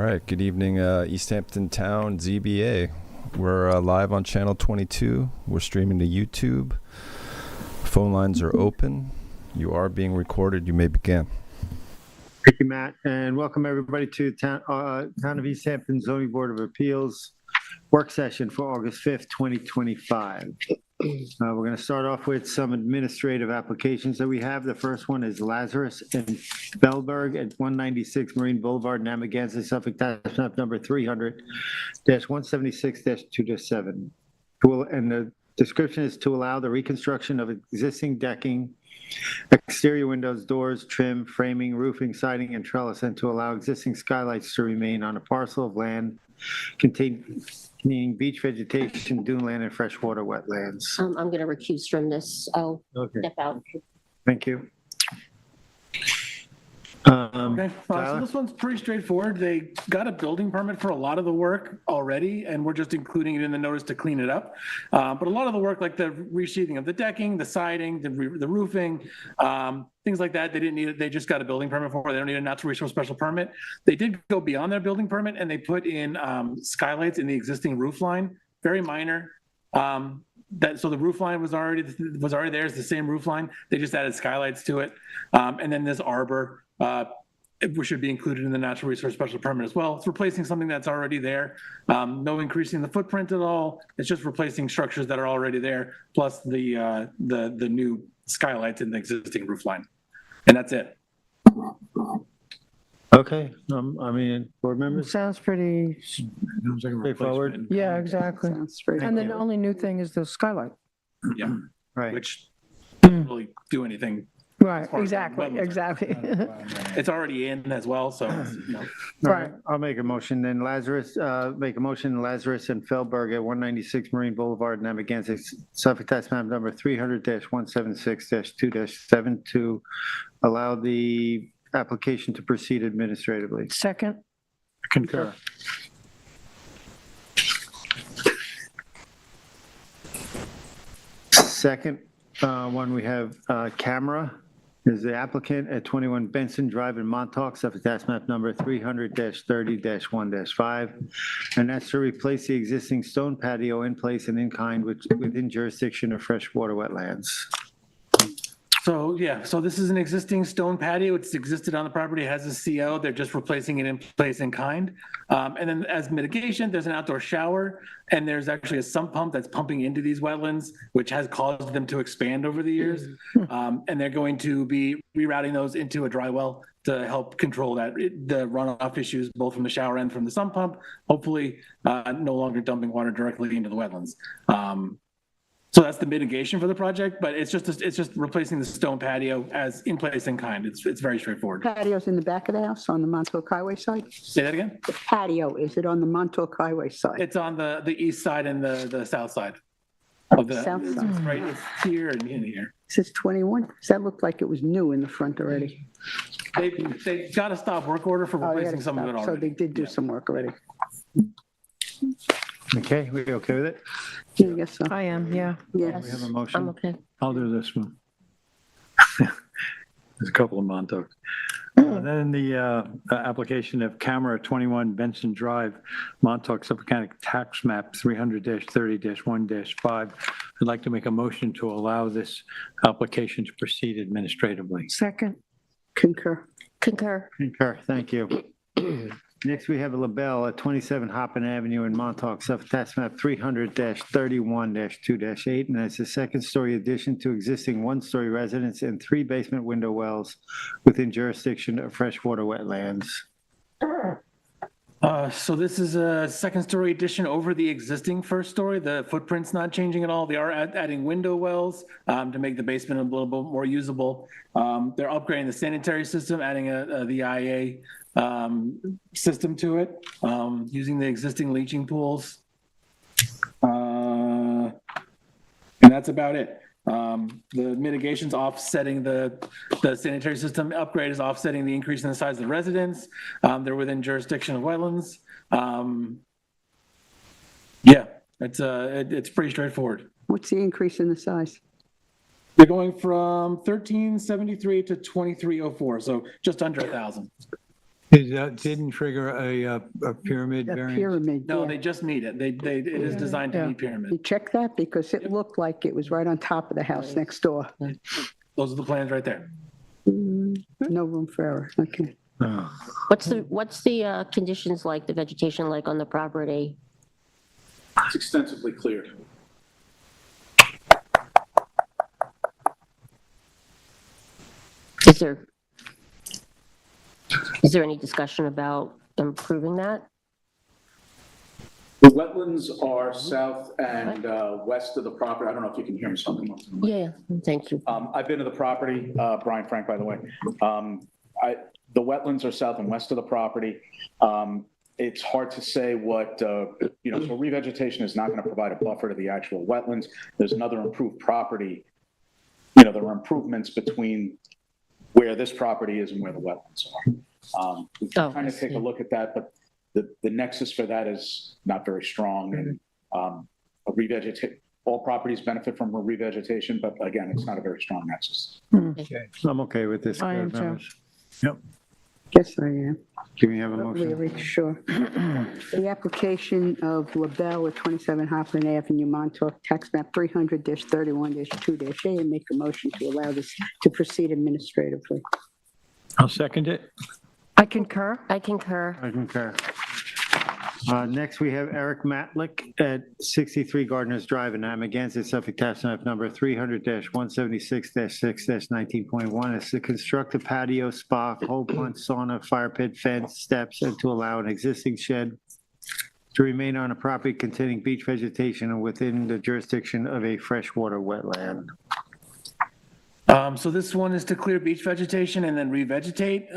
right, good evening, East Hampton Town ZBA. We're live on channel 22. We're streaming to YouTube. Phone lines are open. You are being recorded. You may begin. Thank you, Matt, and welcome everybody to Town of East Hampton Zoning Board of Appeals work session for August 5th, 2025. We're going to start off with some administrative applications that we have. The first one is Lazarus and Bellberg at 196 Marine Boulevard, Narragansett, Suffolk, tax map number 300-176-2-7. And the description is to allow the reconstruction of existing decking, exterior windows, doors, trim, framing, roofing, siding, and trellis, and to allow existing skylights to remain on a parcel of land containing beach vegetation, dune land, and freshwater wetlands. I'm going to recuse from this. I'll step out. Thank you. Okay, so this one's pretty straightforward. They got a building permit for a lot of the work already, and we're just including it in the notice to clean it up. But a lot of the work, like the resheathing of the decking, the siding, the roofing, things like that, they didn't need it. They just got a building permit for it. They don't need a natural resource special permit. They did go beyond their building permit, and they put in skylights in the existing roof line, very minor. So the roof line was already there. It's the same roof line. They just added skylights to it, and then this arbor. It should be included in the natural resource special permit as well. It's replacing something that's already there. No increasing the footprint at all. It's just replacing structures that are already there, plus the new skylights in the existing roof line, and that's it. Okay, I mean, board members? Sounds pretty, Straightforward. yeah, exactly. And then the only new thing is the skylight. Yeah, Right. which doesn't really do anything. Right, far as exactly, wetlands are exactly. It's already in as well, so All right, I'll make a motion then. Lazarus and Feldberg at 196 Marine Boulevard, Narragansett, Suffolk, tax map number 300-176-2-7 to allow the application to proceed administratively. Second, Concur. Second one, we have Camera is the applicant at 21 Benson Drive in Montauk, Suffolk, tax map number 300-30-1-5. And that's to replace the existing stone patio in place and in kind within jurisdiction of freshwater wetlands. So, yeah, so this is an existing stone patio. It's existed on the property, it has a CO. They're just replacing it in place in kind. And then as mitigation, there's an outdoor shower, and there's actually a sump pump that's pumping into these wetlands, which has caused them to expand over the years. And they're going to be rerouting those into a dry well to help control the runoff issues, both from the shower and from the sump pump, hopefully no longer dumping water directly into the wetlands. So that's the mitigation for the project, but it's just replacing the stone patio as in place in kind. It's very straightforward. Patio's in the back of the house on the Montauk Highway side? Say that again? The patio, is it on the Montauk Highway side? It's on the east side and the south side of the South it's side. right. It's here and in here. It says 21. Does that look like it was new in the front already? They got a stop work order for Oh, they replacing had some of it to stop. already. So they did do some work already. Okay, we okay with it? Yeah, I guess so. I am, yeah. Yes. We have a I'm motion. okay. I'll do this one. There's a couple of Montauk. Then the application of Camera 21 Benson Drive, Montauk, Suffolk County, tax map 300-30-1-5. I'd like to make a motion to allow this application to proceed administratively. Second, Concur. Concur. Concur, thank you. Next, we have a LaBelle at 27 Hoppin Avenue in Montauk, Suffolk, tax map 300-31-2-8, and it's a second-story addition to existing one-story residence and 3 basement window wells within jurisdiction of freshwater wetlands. So this is a second story addition over the existing first story. The footprint's not changing at all. They are adding window wells to make the basement a little bit more usable. They're upgrading the sanitary system, adding the IA system to it, using the existing leaching pools. And that's about it. The mitigation's offsetting the sanitary system upgrade is offsetting the increase in the size of the residence. They're within jurisdiction of wetlands. Yeah, it's pretty straightforward. What's the increase in the size? They're going from 1373 to 2304, so just under 1,000. Didn't trigger a pyramid A variance? pyramid, No, yeah. they just need it. It is designed to Yeah. be pyramid. You check that? Because it looked like it was right on top of the house next door. Those are the plans right there. No room for error, okay. What's the conditions like, the vegetation like on the property? It's extensively cleared. Is there any discussion about improving that? The wetlands are south and west of the property. I don't know if you can hear me something. Yeah, thank you. I've been to the property, Brian Frank, by the way. The wetlands are south and west of the property. It's hard to say what, so revegetation is not going to provide a buffer to the actual wetlands. There's another improved property. There are improvements between where this property is and where the wetlands are. We can kind of take a look at that, but the nexus for that is not very strong. And all properties benefit from a revegetation, but again, it's not a very strong nexus. Okay, I'm okay with this. I am board too. members. Yep. Yes, I am. Can we have a motion? Really, sure. The application of LaBelle at 27 Hopland Avenue, Montauk, tax map 300-31-2-A, and make a motion to allow this to proceed administratively. I'll second it. I concur. I concur. I concur. Next, we have Eric Matlick at 63 Gardeners Drive in Amagansett, Suffolk tax map number 300-176-6-19.1. It's to construct a patio, spa, cold plunge sauna, fire pit, fence, steps, and to allow an existing shed to remain on a property containing beach vegetation and within the jurisdiction of a freshwater wetland. So this one is to clear beach vegetation and then revegetate,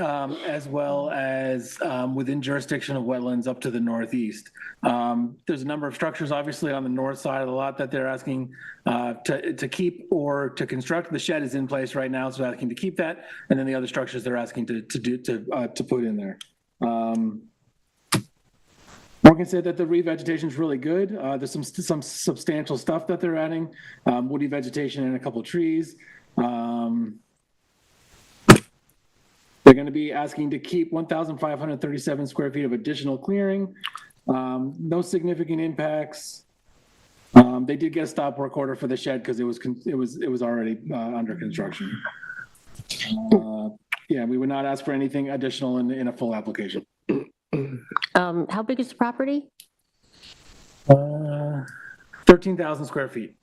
as well as within jurisdiction of wetlands up to the northeast. There's a number of structures, obviously, on the north side of the lot that they're asking to keep or to construct. The shed is in place right now, so they're asking to keep that, and then the other structures they're asking to put in there. One can say that the revegetation is really good. There's some substantial stuff that they're adding, woody vegetation and a couple of trees. They're going to be asking to keep 1,537 square feet of additional clearing. No significant impacts. They did get a stop work order for the shed because it was already under construction. Yeah, we would not ask for anything additional in a full application. How big is the property? 13,000 square feet.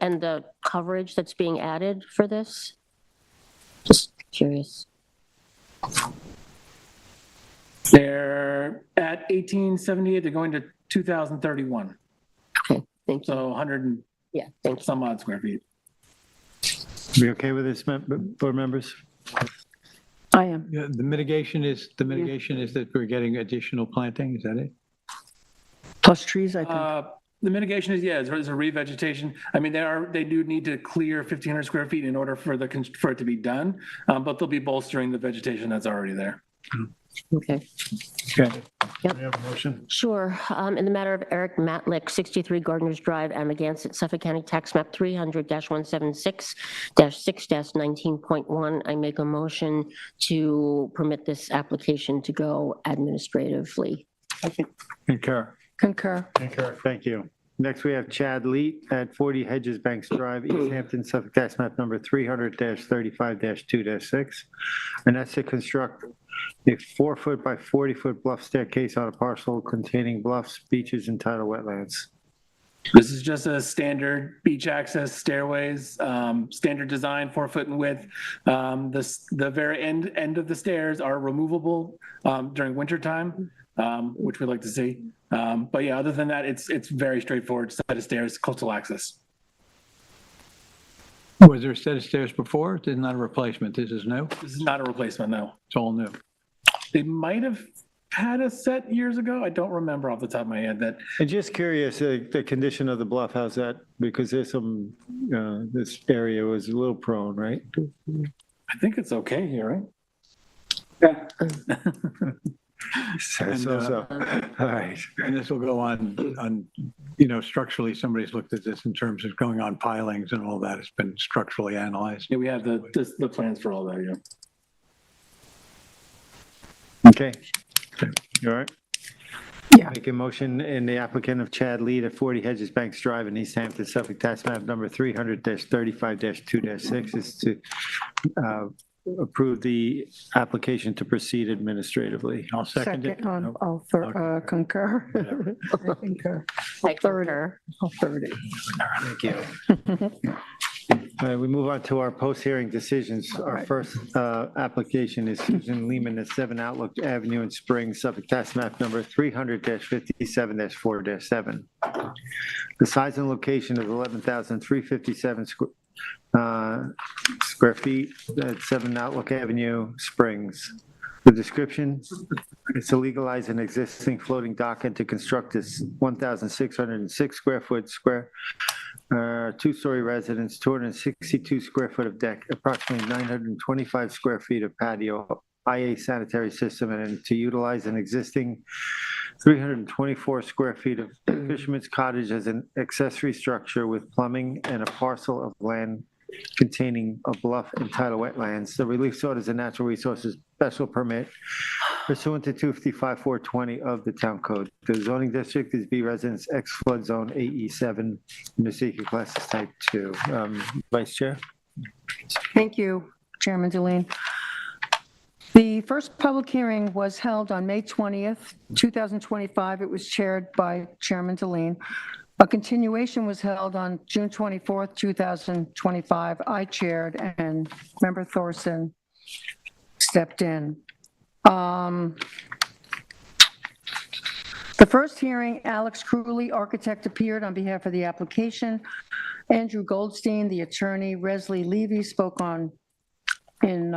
And the coverage that's being added for this? Just curious. They're at 1878. They're going to 2031. Okay, thank you. So 100 and Yeah, thank you. some odd square feet. We okay with this, board members? I am. Yeah, the mitigation is that we're getting additional planting, is that it? Plus trees, I think. The mitigation is, there's a revegetation. I mean, they do need to clear 1,500 square feet in order for it to be done, but they'll be bolstering the vegetation that's already there. Okay. Okay. We have a motion? Sure. In the matter of Eric Matlick, 63 Gardeners Drive, Amagansett, Suffolk County Tax Map 300-176-6-19.1, I make a motion to permit this application to go administratively. Concur. Concur. Concur. Thank you. Next, we have Chad Leet at 40 Hedges Banks Drive, East Hampton, Suffolk tax map number 300-35-2-6. And that's to construct a 4-foot by 40-foot bluff staircase on a parcel containing bluffs, beaches, and tidal wetlands. This is just a standard beach access stairways, standard design, 4 foot in width. The very end of the stairs are removable during winter time, which we'd like to see. But yeah, other than that, it's very straightforward set of stairs, coastal access. Was there a set of stairs before? This is not a replacement. This is new? This is not a replacement, no. It's all new. They might have had a set years ago. I don't remember off the top of my head that. And just curious, the condition of the bluff, how's that? Because there's some, this area was a little prone, right? I think it's okay here, right? Yeah. So. All right. And this will go on, structurally, somebody's looked at this in terms of going on pilings and all that. It's been structurally analyzed. Yeah, we have the plans for all that, yeah. Okay. You all right? Yeah. Make a motion in the applicant of Chad Lead at 40 Hedges Banks Drive in East Hampton, Suffolk, tax map number 300-35-2-6 is to approve the application to proceed administratively. I'll second it. I'll concur. I concur. I concur. I'll third it. Thank you. All right, we move on to our post-hearing decisions. Our first application is Susan Lehman at 7 Outlook Avenue in Springs, Suffolk, tax map number 300-57-4-7. The size and location is 11,357 square feet at 7 Outlook Avenue, Springs. The description is to legalize an existing floating dock and to construct this 1,606 square foot two-story residence, 262 square foot of deck, approximately 925 square feet of patio, IA sanitary system, and to utilize an existing 324 square feet of fisherman's cottage as an accessory structure with plumbing and a parcel of land containing a bluff and tidal wetlands. The relief sought is a natural resources special permit pursuant to 255-420 of the town code. The zoning district is B Residence X flood zone AE7, and the secret class is type 2. Vice Chair? Thank you, Chairman Deline. The first public hearing was held on May 20th, 2025. It was chaired by Chairman Deline. A continuation was held on June 24th, 2025. I chaired and Member Thorson stepped in. The first hearing, Alex Crewley, architect, appeared on behalf of the application. Andrew Goldstein, the attorney, Resley Levy spoke in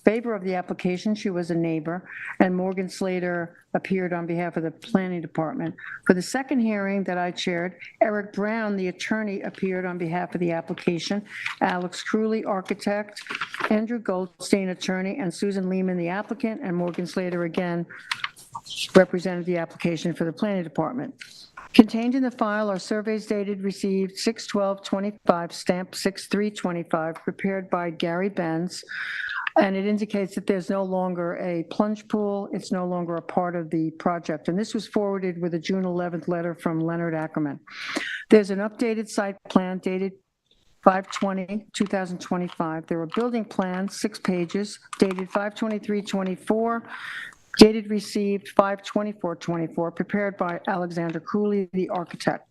favor of the application. She was a neighbor, and Morgan Slater appeared on behalf of the planning department. For the second hearing that I chaired, Eric Brown, the attorney, appeared on behalf of the application. Alex Crewley, architect, Andrew Goldstein, attorney, and Susan Lehman, the applicant, and Morgan Slater again represented the application for the planning department. Contained in the file are surveys dated received 6/12/25, stamped 6/3/25, prepared by Gary Benz, and it indicates that there's no longer a plunge pool. It's no longer a part of the project, and this was forwarded with a June 11th letter from Leonard Ackerman. There's an updated site plan dated 5/20/2025. There were building plans, 6 pages, dated 5/23/24, dated received 5/24/24, prepared by Alexander Cooley, the architect.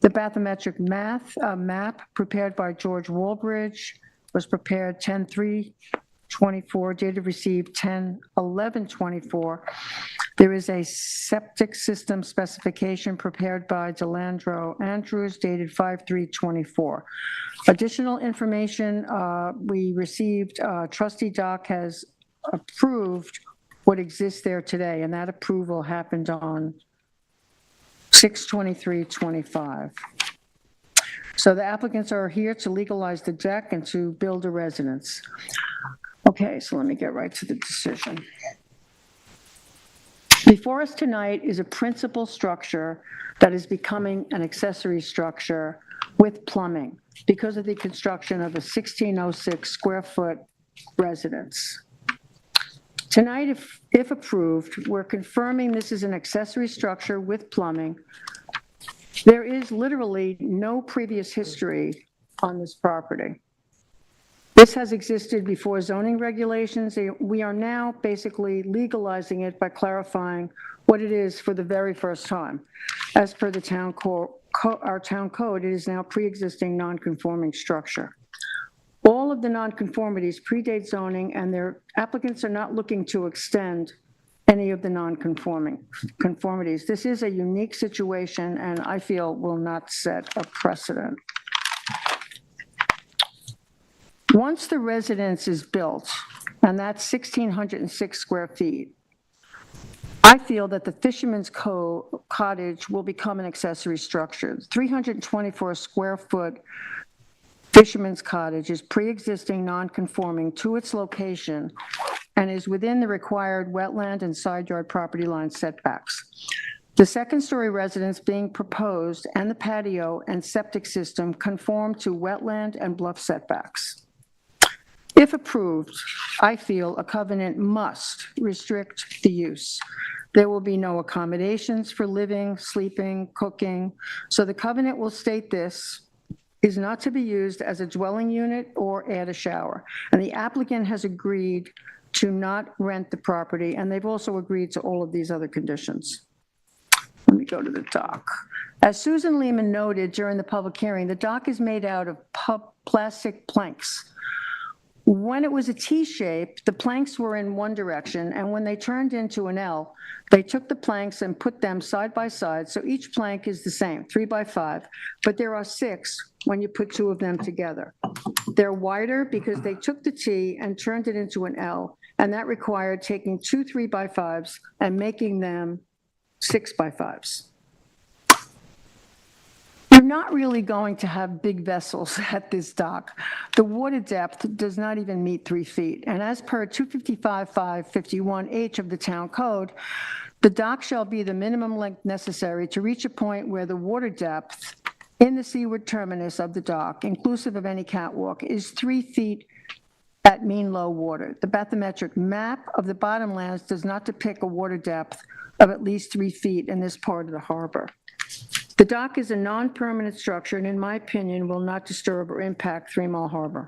The bathymetric map prepared by George Walbridge was prepared 10/3/24, dated received 10/11/24. There is a septic system specification prepared by Delandro Andrews, dated 5/3/24. Additional information we received, Trustee Doc has approved what exists there today, and that approval happened on 6/23/25. So the applicants are here to legalize the deck and to build a residence. Okay, so let me get right to the decision. Before us tonight is a principal structure that is becoming an accessory structure with plumbing because of the construction of a 1,606 square foot residence. Tonight, if approved, we're confirming this is an accessory structure with plumbing. There is literally no previous history on this property. This has existed before zoning regulations. We are now basically legalizing it by clarifying what it is for the very first time. As per the town our town code, it is now pre-existing non-conforming structure. All of the nonconformities predate zoning, and their applicants are not looking to extend any of the conformities. This is a unique situation, and I feel will not set a precedent. Once the residence is built, and that's 1,606 square feet, I feel that the Fisherman's Cottage will become an accessory structure. 324 square foot Fisherman's Cottage is pre-existing non-conforming to its location and is within the required wetland and side yard property line setbacks. The second-story residence being proposed and the patio and septic system conform to wetland and bluff setbacks. If approved, I feel a covenant must restrict the use. There will be no accommodations for living, sleeping, cooking. So the covenant will state this is not to be used as a dwelling unit or add a shower. And the applicant has agreed to not rent the property, and they've also agreed to all of these other conditions. Let me go to the dock. As Susan Lehman noted during the public hearing, the dock is made out of plastic planks. When it was a T-shape, the planks were in one direction, and when they turned into an L, they took the planks and put them side by side, so each plank is the same, 3 by 5, but there are 6 when you put 2 of them together. They're wider because they took the T and turned it into an L, and that required taking 2 3 by 5s and making them 6 by 5s. You're not really going to have big vessels at this dock. The water depth does not even meet 3 feet. And as per 255-551H of the town code, the dock shall be the minimum length necessary to reach a point where the water depth in the seaward terminus of the dock, inclusive of any catwalk, is 3 feet at mean low water. The bathymetric map of the bottomlands does not depict a water depth of at least 3 feet in this part of the harbor. The dock is a non-permanent structure and, in my opinion, will not disturb or impact 3 Mile Harbor.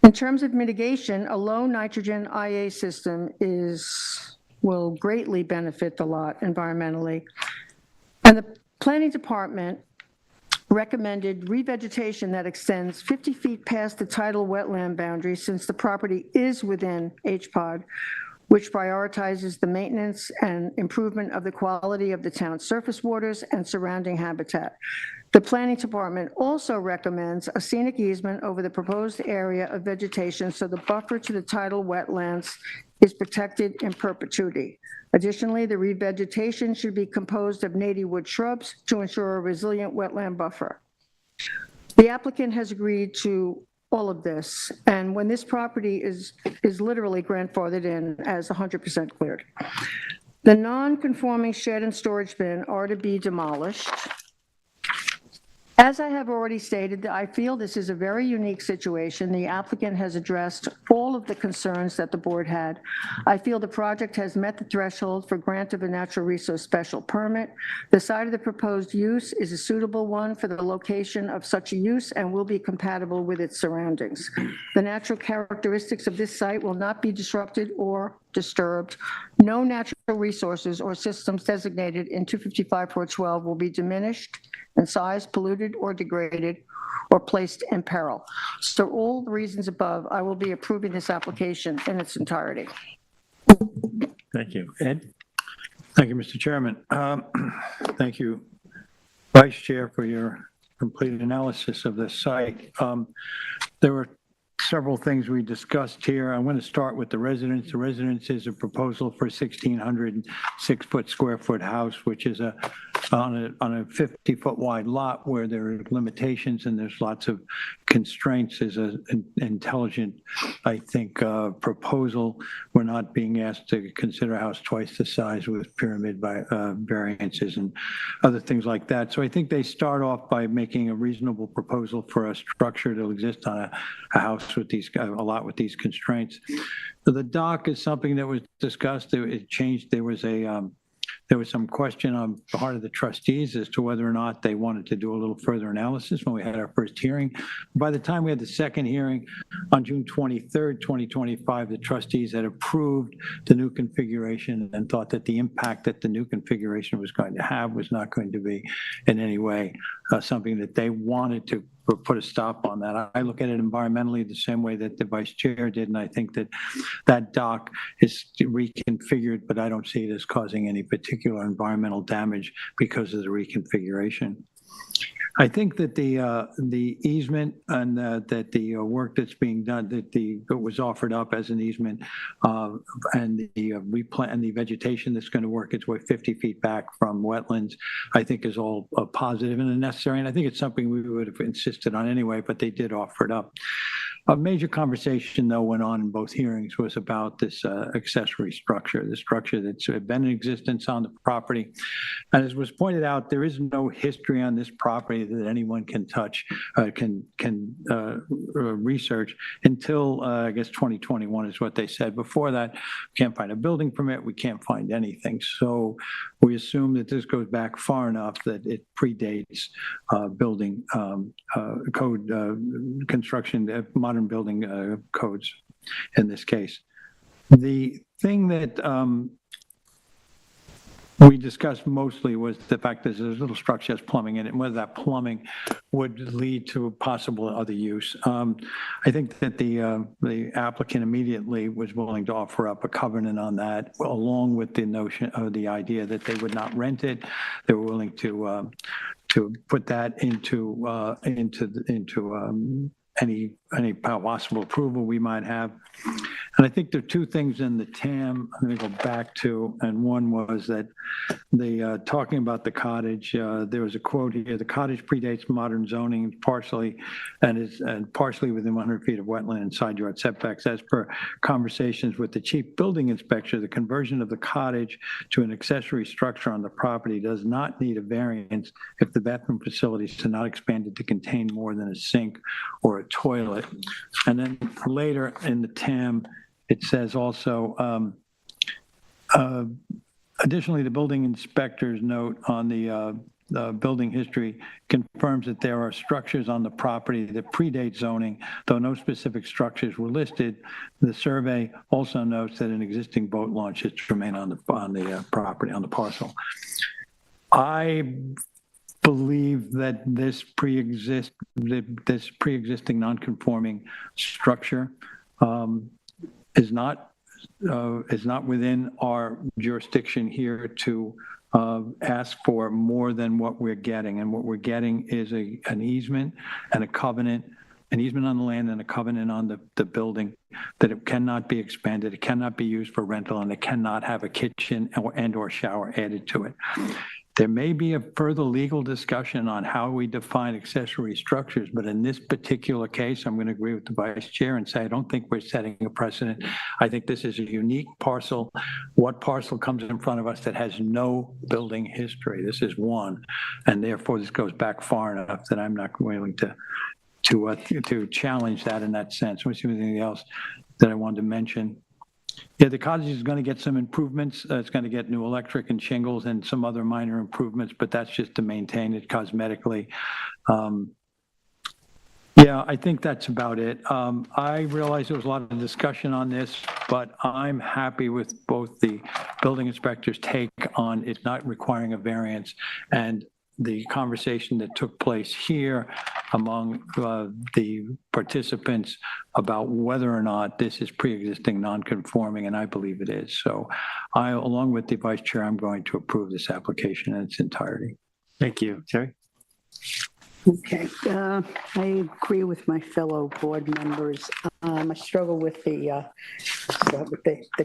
In terms of mitigation, a low nitrogen IA system will greatly benefit the lot environmentally. And the planning department recommended revegetation that extends 50 feet past the tidal wetland boundary, since the property is within HPOD, which prioritizes the maintenance and improvement of the quality of the town's surface waters and surrounding habitat. The planning department also recommends a scenic easement over the proposed area of vegetation, so the buffer to the tidal wetlands is protected in perpetuity. Additionally, the revegetation should be composed of native wood shrubs to ensure a resilient wetland buffer. The applicant has agreed to all of this, and when this property is literally grandfathered in as 100% cleared. The non-conforming shed and storage bin are to be demolished. As I have already stated, I feel this is a very unique situation. The applicant has addressed all of the concerns that the board had. I feel the project has met the threshold for grant of a natural resource special permit. The site of the proposed use is a suitable one for the location of such a use and will be compatible with its surroundings. The natural characteristics of this site will not be disrupted or disturbed. No natural resources or systems designated in 255-412 will be diminished in size, polluted, or degraded, or placed in peril. So all the reasons above, I will be approving this application in its entirety. Thank you. Ed? Thank you, Mr. Chairman. Thank you, Vice Chair, for your complete analysis of this site. There were several things we discussed here. I want to start with the residence. The residence is a proposal for 1,606 square foot house, which is on a 50-foot wide lot where there are limitations and there's lots of constraints. Is an intelligent, I think, proposal. We're not being asked to consider a house twice the size with pyramid variances and other things like that. So I think they start off by making a reasonable proposal for a structure to exist on a house with these, a lot with these constraints. So the dock is something that was discussed. It changed. There was some question on the part of the trustees as to whether or not they wanted to do a little further analysis when we had our first hearing. By the time we had the second hearing on June 23rd, 2025, the trustees had approved the new configuration and thought that the impact that the new configuration was going to have was not going to be in any way something that they wanted to put a stop on that. I look at it environmentally the same way that the vice chair did, and I think that that dock is reconfigured, but I don't see it as causing any particular environmental damage because of the reconfiguration. I think that the easement and that the work that's being done, that was offered up as an easement, and the vegetation that's going to work its way 50 feet back from wetlands, I think is all positive and necessary. And I think it's something we would have insisted on anyway, but they did offer it up. A major conversation, though, went on in both hearings was about this accessory structure, the structure that's been in existence on the property. And as was pointed out, there is no history on this property that anyone can touch, can research until, I guess, 2021 is what they said. Before that, we can't find a building permit, we can't find anything. So we assume that this goes back far enough that it predates building code, construction, modern building codes in this case. The thing that we discussed mostly was the fact that there's a little structure has plumbing in it, and whether that plumbing would lead to possible other use. I think that the applicant immediately was willing to offer up a covenant on that, along with the notion of the idea that they would not rent it. They were willing to put that into any possible approval we might have. And I think there are two things in the TAM I'm going to go back to, and one was that talking about the cottage, there was a quote here: "The cottage predates modern zoning partially and is partially within 100 feet of wetland and side yard setbacks. As per conversations with the chief building inspector, the conversion of the cottage to an accessory structure on the property does not need a variance if the bathroom facilities are not expanded to contain more than a sink or a toilet." And then later in the TAM, it says also, additionally, the building inspector's note on the building history confirms that there are structures on the property that predate zoning, though no specific structures were listed. The survey also notes that an existing boat launch is to remain on the property, on the parcel. I believe that this pre-existing non-conforming structure is not within our jurisdiction here to ask for more than what we're getting. And what we're getting is an easement and a covenant, an easement on the land and a covenant on the building, that it cannot be expanded, it cannot be used for rental, and it cannot have a kitchen or shower added to it. There may be a further legal discussion on how we define accessory structures, but in this particular case, I'm going to agree with the vice chair and say I don't think we're setting a precedent. I think this is a unique parcel. What parcel comes in front of us that has no building history? This is one, and therefore this goes back far enough that I'm not willing to challenge that in that sense. Was there anything else that I wanted to mention? Yeah, the cottage is going to get some improvements. It's going to get new electric and shingles and some other minor improvements, but that's just to maintain it cosmetically. Yeah, I think that's about it. I realize there was a lot of discussion on this, but I'm happy with both the building inspector's take on it not requiring a variance and the conversation that took place here among the participants about whether or not this is pre-existing non-conforming, and I believe it is. So I, along with the vice chair, I'm going to approve this application in its entirety. Thank you. Terry? Okay, I agree with my fellow board members. I struggle with the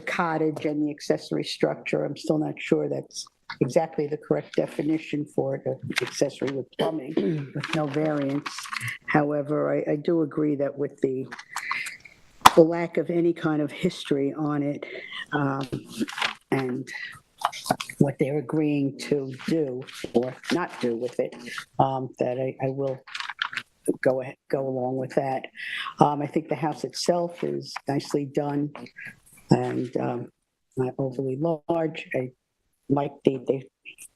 cottage and the accessory structure. I'm still not sure that's exactly the correct definition for it, accessory with plumbing, with no variance. However, I do agree that with the lack of any kind of history on it, and what they're agreeing to do or not do with it, that I will go along with that. I think the house itself is nicely done and not overly large. I like they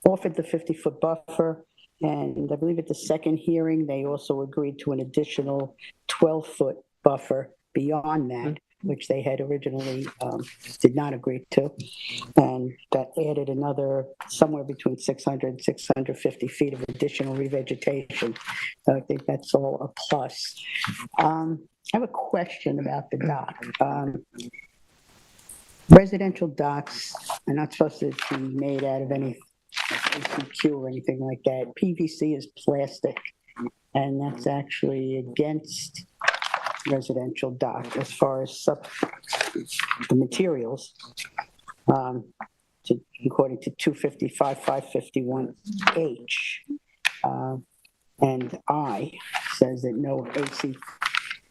offered the 50-foot buffer, and I believe at the second hearing, they also agreed to an additional 12-foot buffer beyond that, which they had originally did not agree to. And that added another somewhere between 600 and 650 feet of additional revegetation. So I think that's all a plus. I have a question about the dock. Residential docks are not supposed to be made out of any PVC or anything like that. PVC is plastic, and that's actually against residential dock as far as the materials, according to 255, 551H. And I says that no AC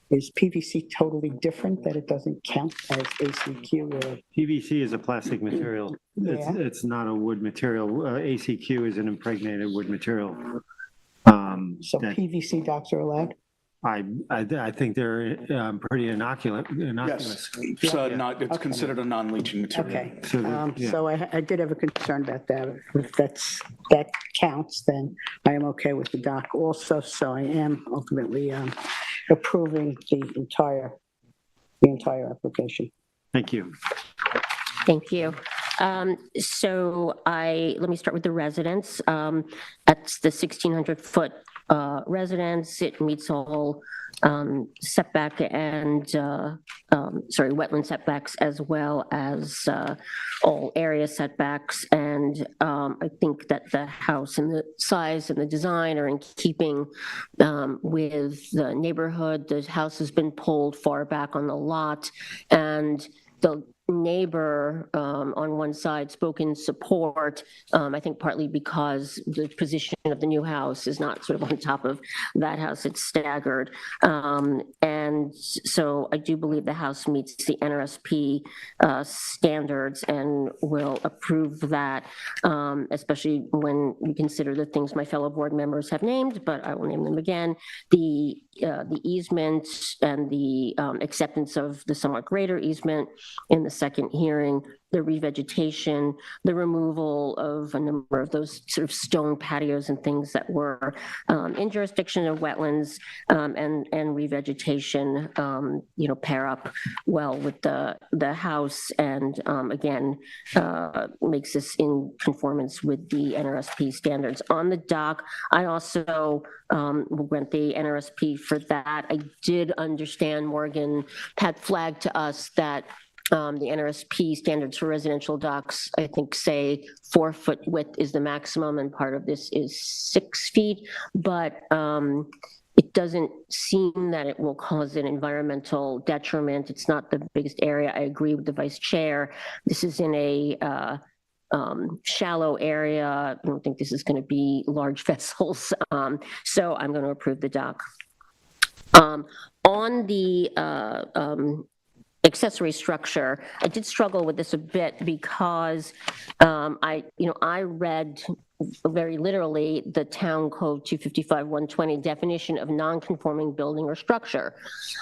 Is PVC totally different, that it doesn't count as ACQ or? PVC is a plastic material. Yeah. It's not a wood material. ACQ is an impregnated wood material. So That PVC docks are allowed? I think they're pretty innocuous. Yes, it's considered a non-leaching material. Okay, yeah. so I did have a concern about that. If that counts, then I am okay with the dock also, so I am ultimately approving the entire application. Thank you. Thank you. So let me start with the residence. That's the 1,600-foot residence. It meets all setback and, wetland setbacks, as well as all area setbacks. And I think that the house and the size and the design are in keeping with the neighborhood. The house has been pulled far back on the lot, and the neighbor on one side spoke in support, I think partly because the position of the new house is not sort of on top of that house, it's staggered. And so I do believe the house meets the NRSP standards and will approve that, especially when we consider the things my fellow board members have named, but I will name them again. The easement and the acceptance of the somewhat greater easement in the second hearing, the revegetation, the removal of a number of those sort of stone patios and things that were in jurisdiction of wetlands, and revegetation, pair up well with the house, and again, makes this in conformance with the NRSP standards. On the dock, I also will grant the NRSP for that. I did understand Morgan had flagged to us that the NRSP standards for residential docks, I think, say 4-foot width is the maximum, and part of this is 6 feet, but it doesn't seem that it will cause an environmental detriment. It's not the biggest area. I agree with the vice chair. This is in a shallow area. I don't think this is going to be large vessels, so I'm going to approve the dock. On the accessory structure, I did struggle with this a bit because I read very literally the town code 255-120 definition of non-conforming building or structure.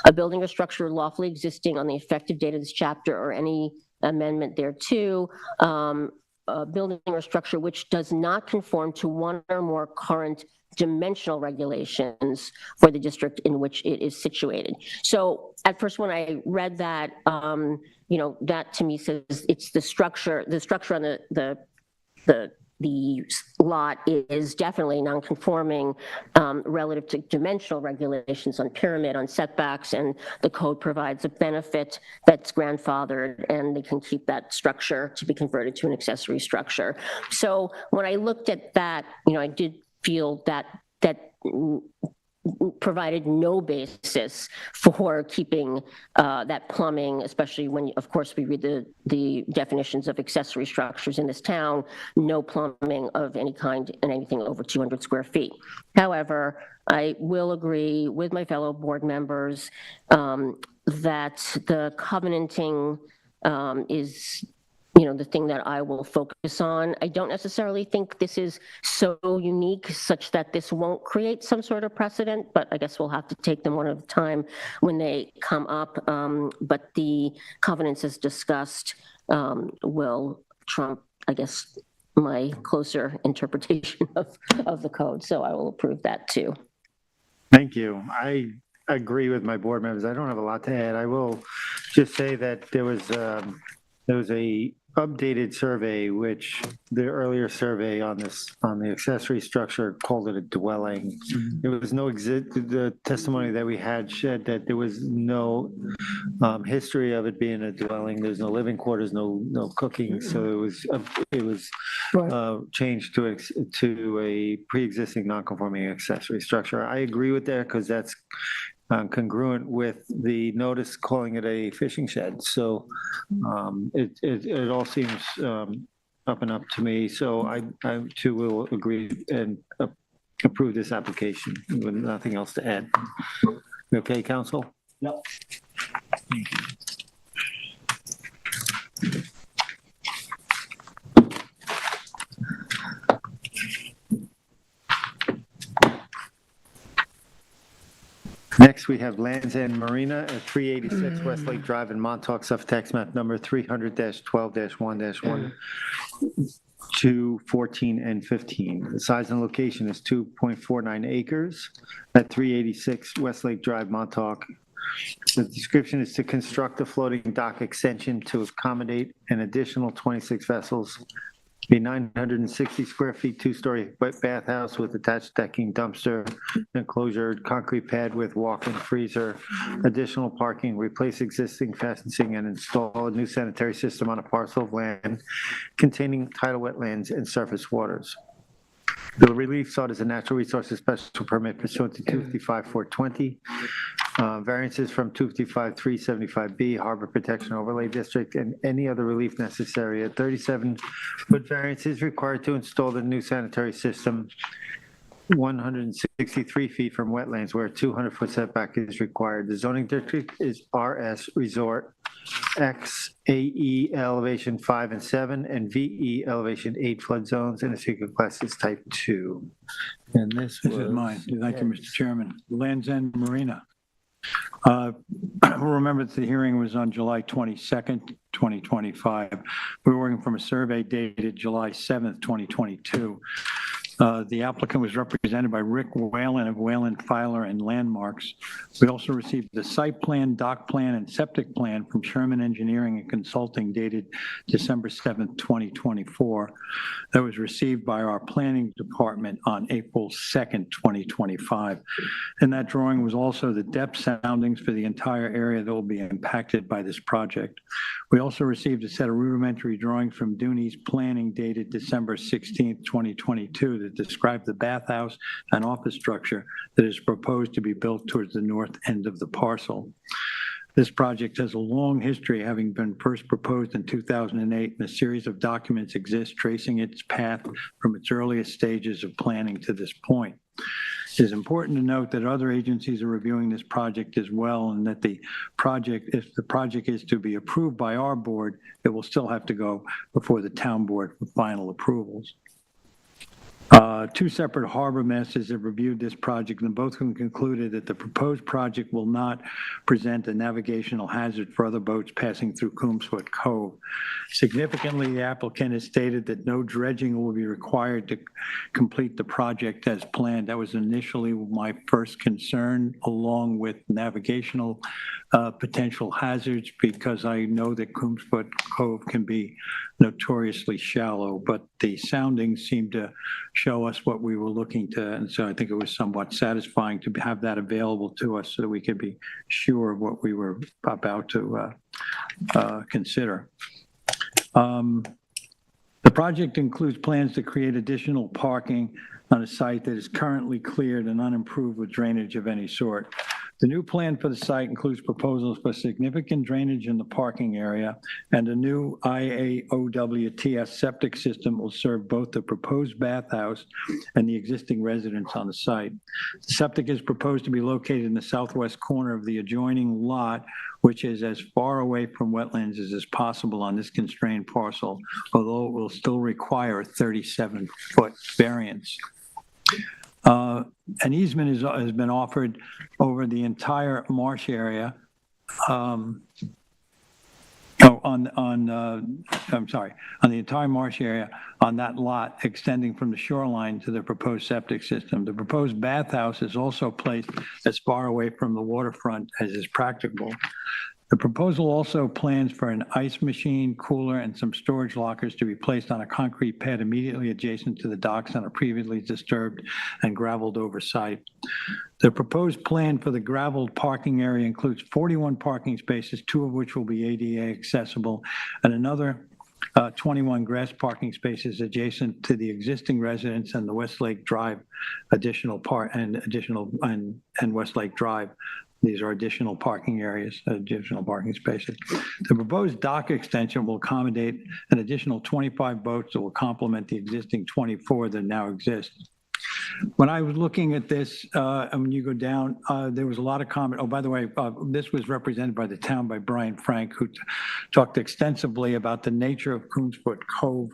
A building or structure lawfully existing on the effective date of this chapter or any amendment thereto, a building or structure which does not conform to one or more current dimensional regulations for the district in which it is situated. So at first, when I read that, that to me says it's the structure on the lot is definitely non-conforming relative to dimensional regulations on pyramid, on setbacks, and the code provides a benefit that's grandfathered, and they can keep that structure to be converted to an accessory structure. So when I looked at that, I did feel that provided no basis for keeping that plumbing, especially when, of course, we read the definitions of accessory structures in this town, no plumbing of any kind in anything over 200 square feet. However, I will agree with my fellow board members that the covenanting is the thing that I will focus on. I don't necessarily think this is so unique such that this won't create some sort of precedent, but I guess we'll have to take them one at a time when they come up. But the covenants as discussed will trump, I guess, my closer interpretation of the code. So I will approve that too. Thank you. I agree with my board members. I don't have a lot to add. I will just say that there was a updated survey, which the earlier survey on the accessory structure called it a dwelling. There was the testimony that we had said that there was no history of it being a dwelling. There's no living quarters, no cooking. So it was changed to a pre-existing non-conforming accessory structure. I agree with that because that's congruent with the notice calling it a fishing shed. So it all seems up and up to me. So I too will agree and approve this application with nothing else to add. Okay, council? No. Next, we have Land's End Marina at 386 Westlake Drive in Montauk, Suffolk, tax map number 300-12-1-1, 2, 14, and 15. The size and location is 2.49 acres at 386 Westlake Drive, Montauk. The description is to construct a floating dock extension to accommodate an additional 26 vessels, a 960 square feet, two-story bathhouse with attached decking, dumpster, enclosure, concrete pad with walk-in freezer, additional parking, replace existing fencing, and install a new sanitary system on a parcel of land containing tidal wetlands and surface waters. The relief sought is a natural resources special permit pursuant to 255-420. Variances from 255-375B, Harbor Protection Overlay District, and any other relief necessary. A 37-foot variance is required to install the new sanitary system 163 feet from wetlands where a 200-foot setback is required. The zoning district is RS Resort X, AE elevation 5 and 7, and VE elevation 8 flood zones, and the secret class is type 2. And this This is mine. Thank you, Mr. Chairman. Land's End Marina. Remember that the hearing was on July 22nd, 2025. We were working from a survey dated July 7th, 2022. The applicant was represented by Rick Whalen of Whalen, Filer, and Landmarks. We also received the site plan, dock plan, and septic plan from Sherman Engineering and Consulting dated December 7th, 2024. That was received by our planning department on April 2nd, 2025. And that drawing was also the depth soundings for the entire area that will be impacted by this project. We also received a set of rudimentary drawings from Dooney's Planning dated December 16th, 2022 that describe the bathhouse and office structure that is proposed to be built towards the north end of the parcel. This project has a long history, having been first proposed in 2008, and a series of documents exist tracing its path from its earliest stages of planning to this point. It is important to note that other agencies are reviewing this project as well, and that the project, if the project is to be approved by our board, it will still have to go before the town board for final approvals. Two separate harbor masters have reviewed this project, and both of them concluded that the proposed project will not present a navigational hazard for other boats passing through Coombsfoot Cove. Significantly, the applicant has stated that no dredging will be required to complete the project as planned. That was initially my first concern, along with navigational potential hazards, because I know that Coombsfoot Cove can be notoriously shallow, but the soundings seemed to show us what we were looking to, and so I think it was somewhat satisfying to have that available to us so that we could be sure of what we were about to consider. The project includes plans to create additional parking on a site that is currently cleared and unimproved with drainage of any sort. The new plan for the site includes proposals for significant drainage in the parking area, and a new IAOWTS septic system will serve both the proposed bathhouse and the existing residents on the site. The septic is proposed to be located in the southwest corner of the adjoining lot, which is as far away from wetlands as is possible on this constrained parcel, although it will still require a 37-foot variance. An easement has been offered over the entire marsh area. On the entire marsh area on that lot extending from the shoreline to the proposed septic system. The proposed bathhouse is also placed as far away from the waterfront as is practicable. The proposal also plans for an ice machine, cooler, and some storage lockers to be placed on a concrete pad immediately adjacent to the docks on a previously disturbed and graveled over site. The proposed plan for the graveled parking area includes 41 parking spaces, 2 of which will be ADA accessible, and another 21 grass parking spaces adjacent to the existing residence and the Westlake Drive additional part and Westlake Drive. These are additional parking areas, additional parking spaces. The proposed dock extension will accommodate an additional 25 boats that will complement the existing 24 that now exist. When I was looking at this, and when you go down, there was a lot of comment. Oh, by the way, this was represented by the town by Brian Frank, who talked extensively about the nature of Coonsfoot Cove,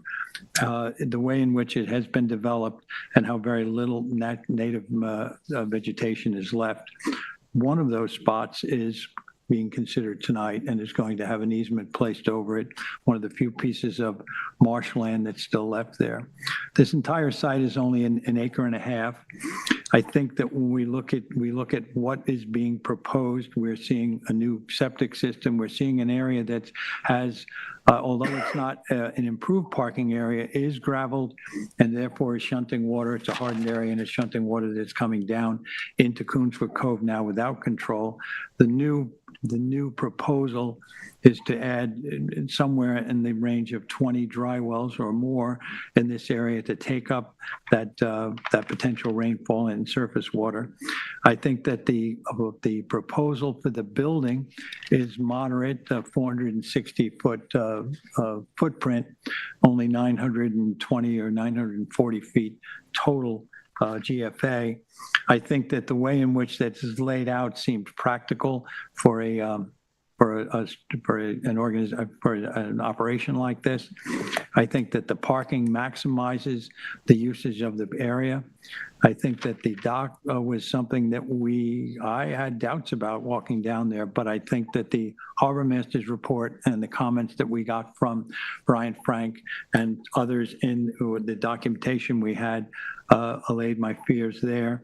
the way in which it has been developed, and how very little native vegetation is left. One of those spots is being considered tonight and is going to have an easement placed over it, one of the few pieces of marshland that's still left there. This entire site is only an acre and a half. I think that when we look at what is being proposed, we're seeing a new septic system. We're seeing an area that has, although it's not an improved parking area, is gravelled and therefore is shunting water. It's a hardened area and it's shunting water that's coming down into Coonsfoot Cove now without control. The new proposal is to add somewhere in the range of 20 dry wells or more in this area to take up that potential rainfall and surface water. I think that the proposal for the building is moderate, 460-foot footprint, only 920 or 940 feet total GFA. I think that the way in which that is laid out seems practical for an operation like this. I think that the parking maximizes the usage of the area. I think that the dock was something that I had doubts about walking down there, but I think that the harbor master's report and the comments that we got from Brian Frank and others in the documentation we had allayed my fears there.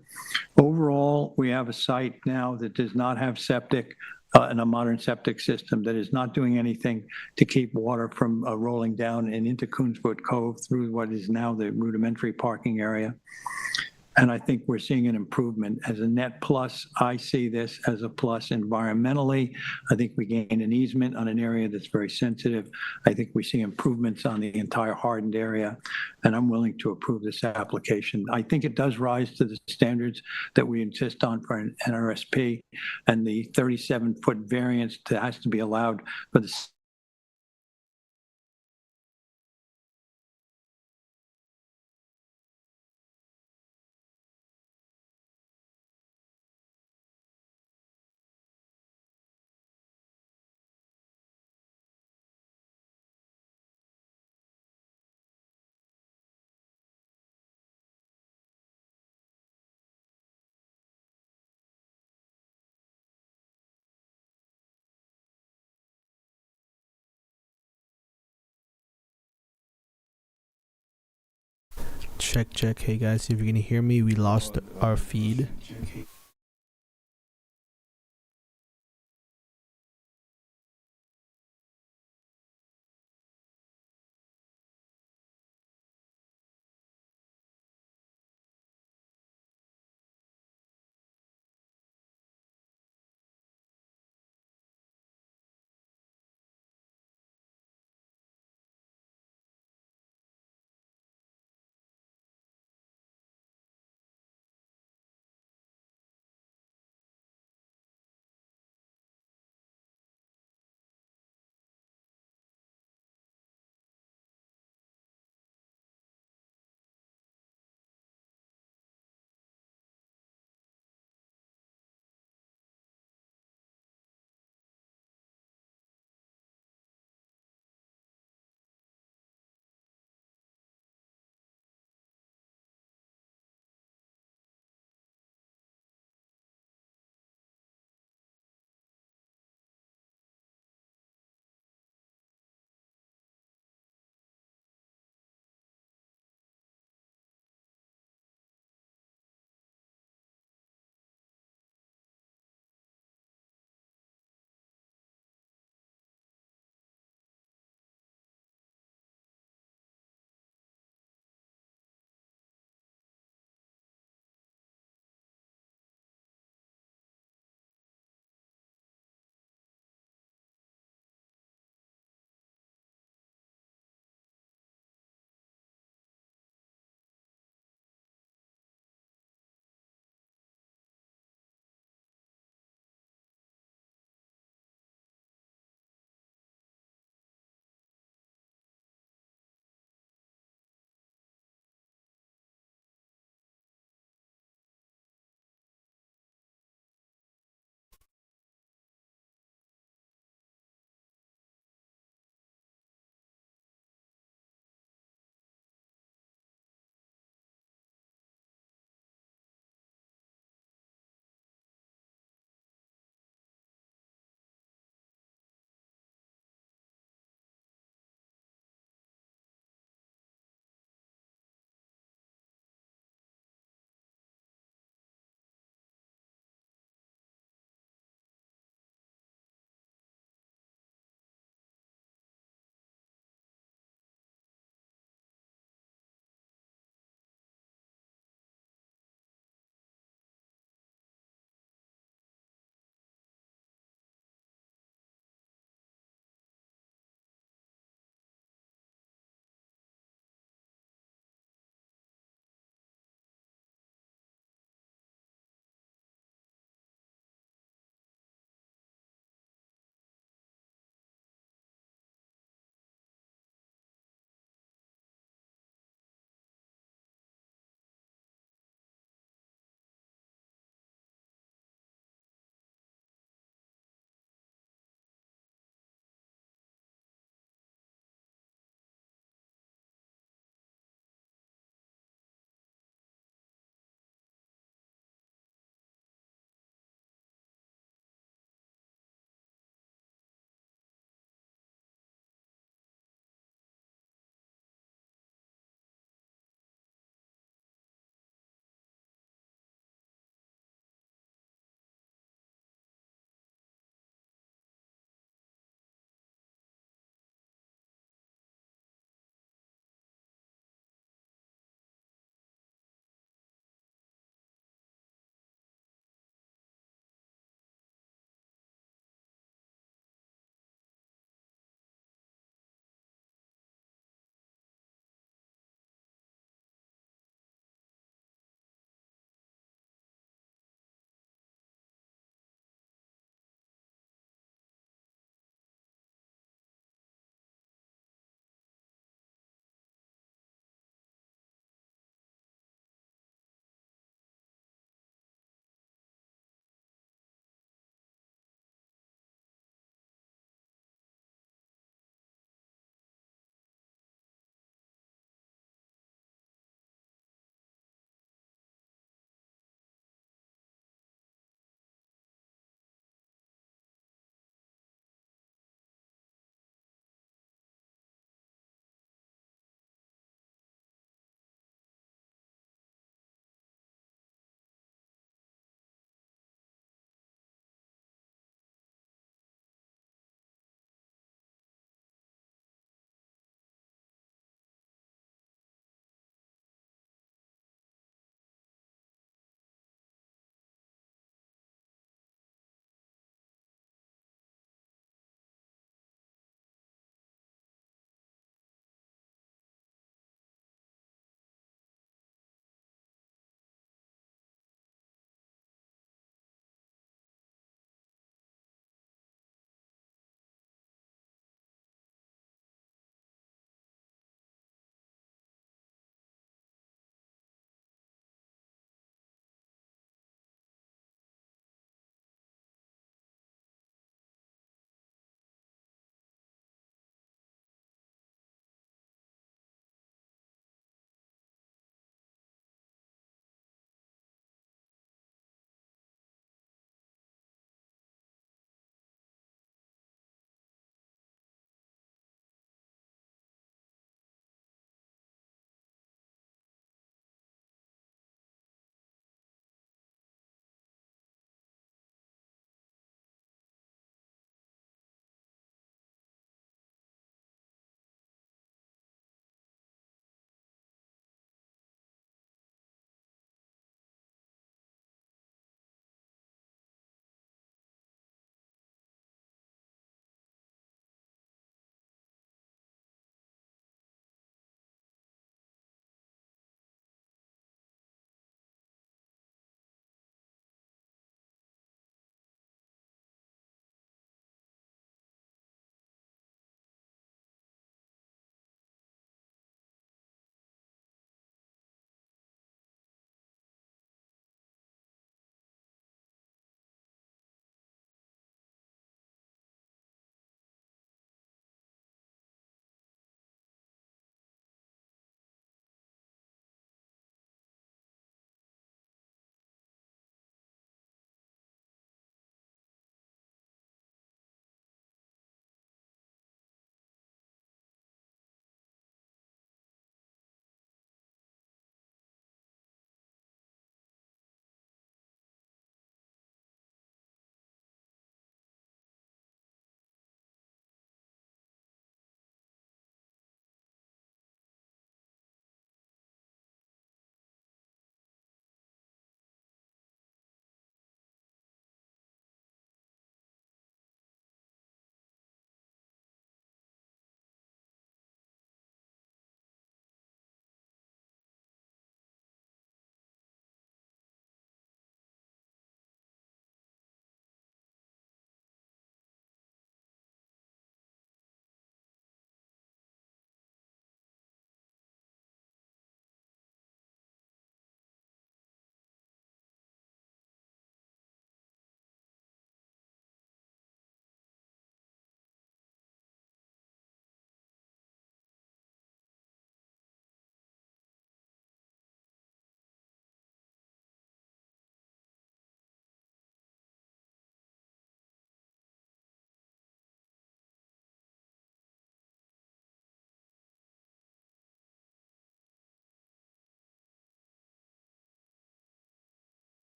Overall, we have a site now that does not have septic and a modern septic system that is not doing anything to keep water from rolling down and into Coonsfoot Cove through what is now the rudimentary parking area. And I think we're seeing an improvement. As a net plus, I see this as a plus environmentally. I think we gain an easement on an area that's very sensitive. I think we see improvements on the entire hardened area, and I'm willing to approve this application. I think it does rise to the standards that we insist on for an NRSP, and the 37-foot variance that has to be allowed for the Check. Hey guys, if you can hear me, we lost our feed.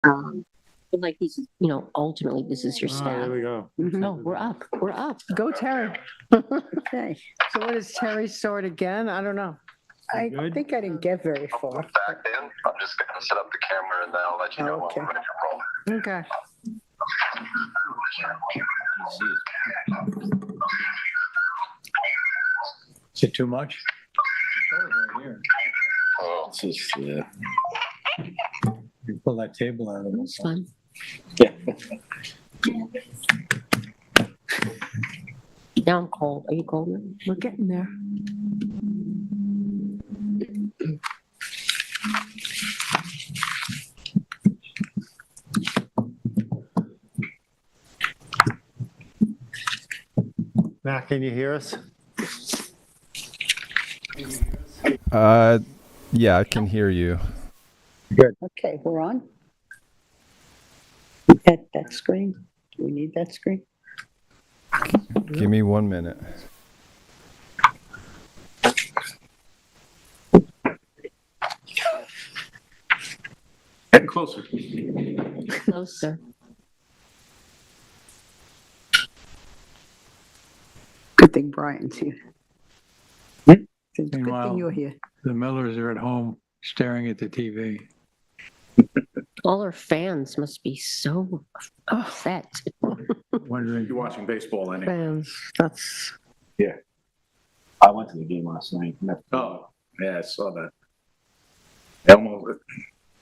But like these, ultimately, this is your staff. go. No, we're up. Go Terry. Okay, So what does Terry start again? I don't know. I think I didn't get very far. Back in. I'm just going to set up the camera and then I'll let you know when Okay. we're ready to roll. Okay. Is it too much? Oh, it's just, yeah. You pull that table out of it. It's fun. Now I'm cold. Are you cold now? We're getting there. Matt, can you hear us? Yeah, I can hear you. Okay, we're on. That screen, do we need that screen? Give me 1 minute. Getting closer. Closer. Good thing Brian's here. Good Meanwhile- thing you're here. The Millers are at home staring at the TV. All our fans must be so upset. Wondering, You're watching baseball anyway. Fans, that's, I went to the game last night. Oh, yeah, I saw that. Elmo,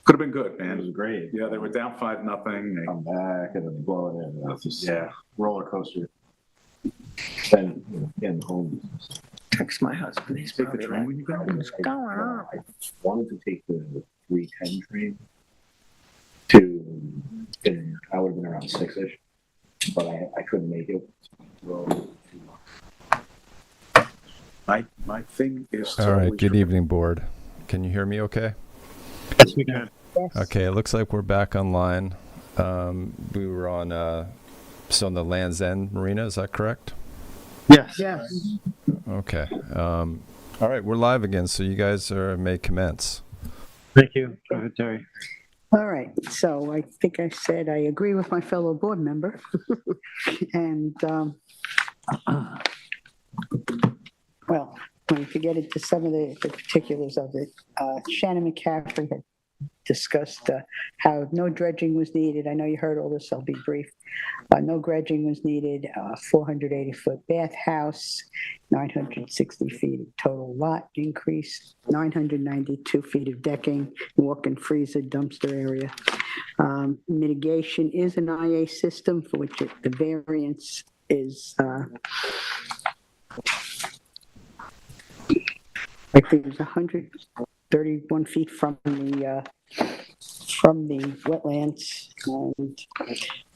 could have been good, It was man. great. Yeah, they were down 5-0. Come back and then blow it in. That's just Yeah. roller coaster. Then getting home. text my husband. He's Take the probably train like, when you go. what's going on? I wanted to take the 3:10 train to, and I would have been around 6-ish, but I couldn't make it. Road too long. My thing is. All right, good evening, board. Can you hear me okay? Yes, we can. Okay, it looks like we're back online. We were on, still on the Land's End Marina, is that correct? Yes. Yes. Okay. All right, we're live again, so you guys may commence. thank you. Go ahead, Terry. All right, so I think I said I agree with my fellow board member. And, well, when you get into some of the particulars of it, Shannon McCaffrey had discussed how no dredging was needed. I know you heard all this, I'll be brief. No dredging was needed, 480-foot bathhouse, 960 feet of total lot increase, 992 feet of decking, walk-in freezer, dumpster area. Mitigation is an IA system for which the variance is, I think it was 131 feet from the wetlands. And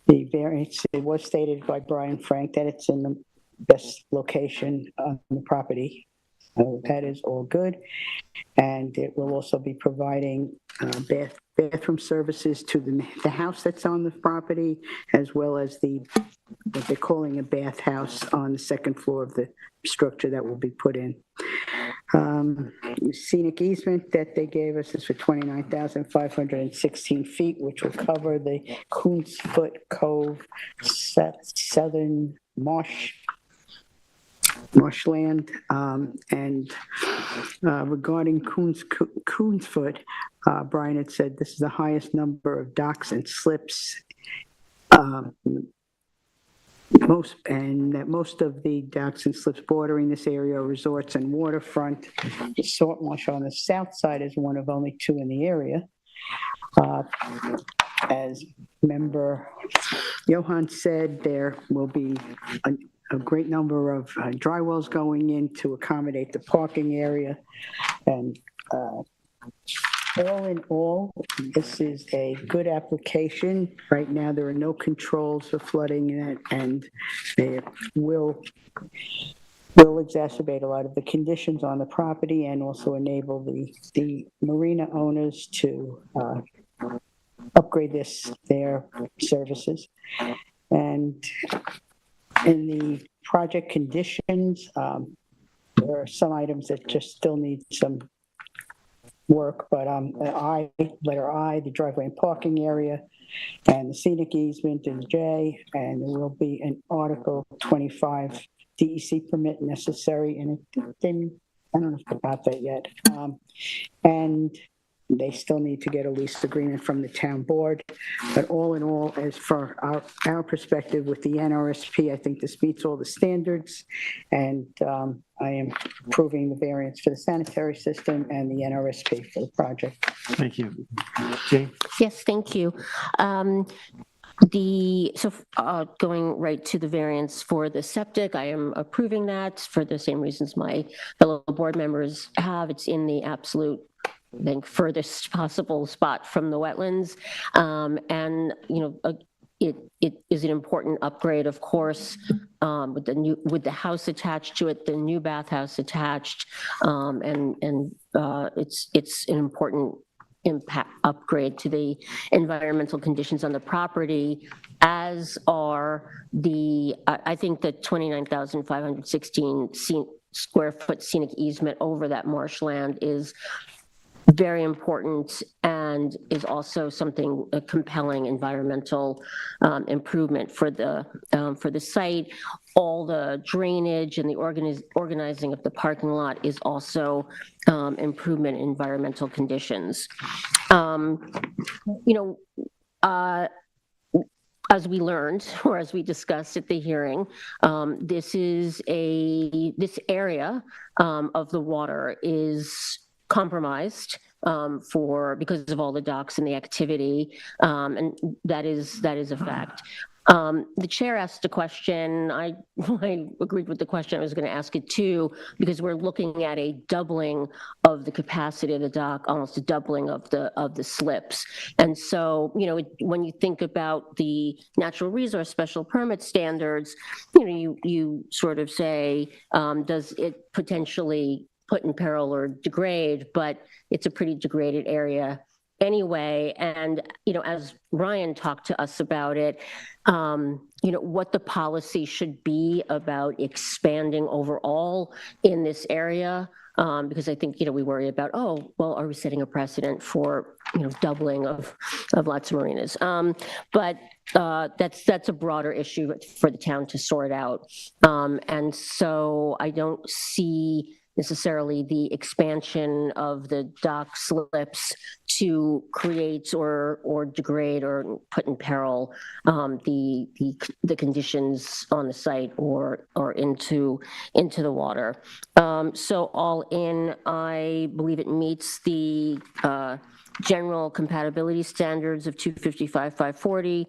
the variance, it was stated by Brian Frank that it's in the best location on the property. That is all good. And it will also be providing bathroom services to the house that's on the property, as well as what they're calling a bathhouse on the second floor of the structure that will be put in. Scenic easement that they gave us is for 29,516 feet, which will cover the Coonsfoot Cove southern marshland. And regarding Coonsfoot, Brian had said this is the highest number of docks and slips. Most of the docks and slips bordering this area are resorts and waterfront. The salt marsh on the south side is one of only two in the area. As member Johan said, there will be a great number of dry wells going in to accommodate the parking area. And all in all, this is a good application. Right now, there are no controls for flooding in it, and it will exacerbate a lot of the conditions on the property and also enable the marina owners to upgrade their services. And in the project conditions, there are some items that just still need some work, but letter I, the driveway and parking area, and the scenic easement is J, and there will be an Article 25 DEC permit necessary, and I don't know if they got that yet. And they still need to get a lease agreement from the town board. But all in all, as for our perspective with the NRSP, I think this meets all the standards. And I am approving the variance for the sanitary system and the NRSP for the project. Thank you. Jane? Yes, thank you. Going right to the variance for the septic, I am approving that for the same reasons my fellow board members have. It's in the absolute, I think, furthest possible spot from the wetlands. And, it is an important upgrade, of course, with the house attached to it, the new bathhouse attached. It's an important impact upgrade to the environmental conditions on the property, as are I think the 29,516 square foot scenic easement over that marshland is very important and is also something, a compelling environmental improvement for the site. All the drainage and the organizing of the parking lot is also improvement in environmental conditions. As we learned, or as we discussed at the hearing, this area of the water is compromised because of all the docks and the activity, and that is a fact. The chair asked a question. I agreed with the question. I was going to ask it too, because we're looking at a doubling of the capacity of the dock, almost a doubling of the slips. And so, when you think about the natural resource special permit standards, you sort of say, does it potentially put in peril or degrade? But it's a pretty degraded area anyway. And, as Ryan talked to us about it, what the policy should be about expanding overall in this area. Because I think, we worry about, are we setting a precedent for, doubling of lots of marinas? But that's a broader issue for the town to sort out. And so I don't see necessarily the expansion of the dock slips to create or degrade or put in peril the conditions on the site or into the water. So all in, I believe it meets the general compatibility standards of 255-540,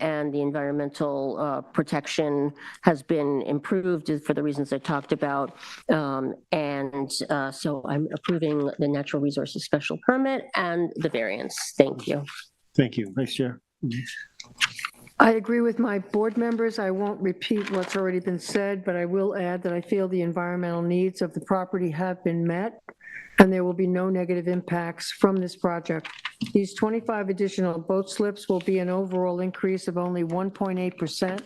and the environmental protection has been improved for the reasons I talked about. So I'm approving the natural resources special permit and the variance. Thank you. Thank you. Vice Chair? I agree with my board members. I won't repeat what's already been said, but I will add that I feel the environmental needs of the property have been met, and there will be no negative impacts from this project. These 25 additional boat slips will be an overall increase of only 1.8%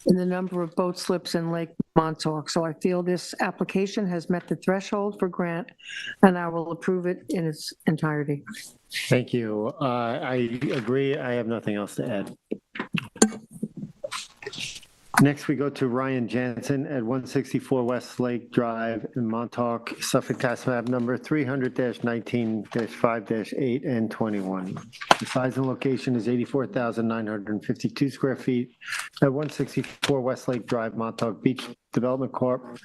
in the number of boat slips in Lake Montauk. So I feel this application has met the threshold for grant, and I will approve it in its entirety. Thank you. I agree. I have nothing else to add. Next, we go to Ryan Jansen at 164 West Lake Drive in Montauk, Suffolk, tax map number 300-19-5-8 and 21. The size and location is 84,952 square feet at 164 West Lake Drive, Montauk Beach Development Corp.,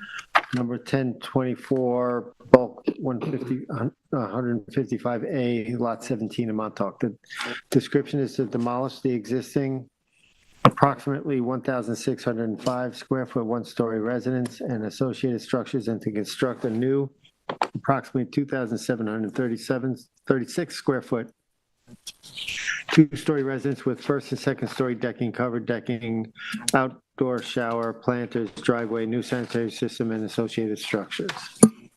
number 1024, bulk 155A, lot 17 in Montauk. The description is to demolish the existing approximately 1,605 square foot one-story residence and associated structures, and to construct a new approximately 2,736 square foot two-story residence with first and second story decking, covered decking, outdoor shower, planters, driveway, new sanitary system, and associated structures.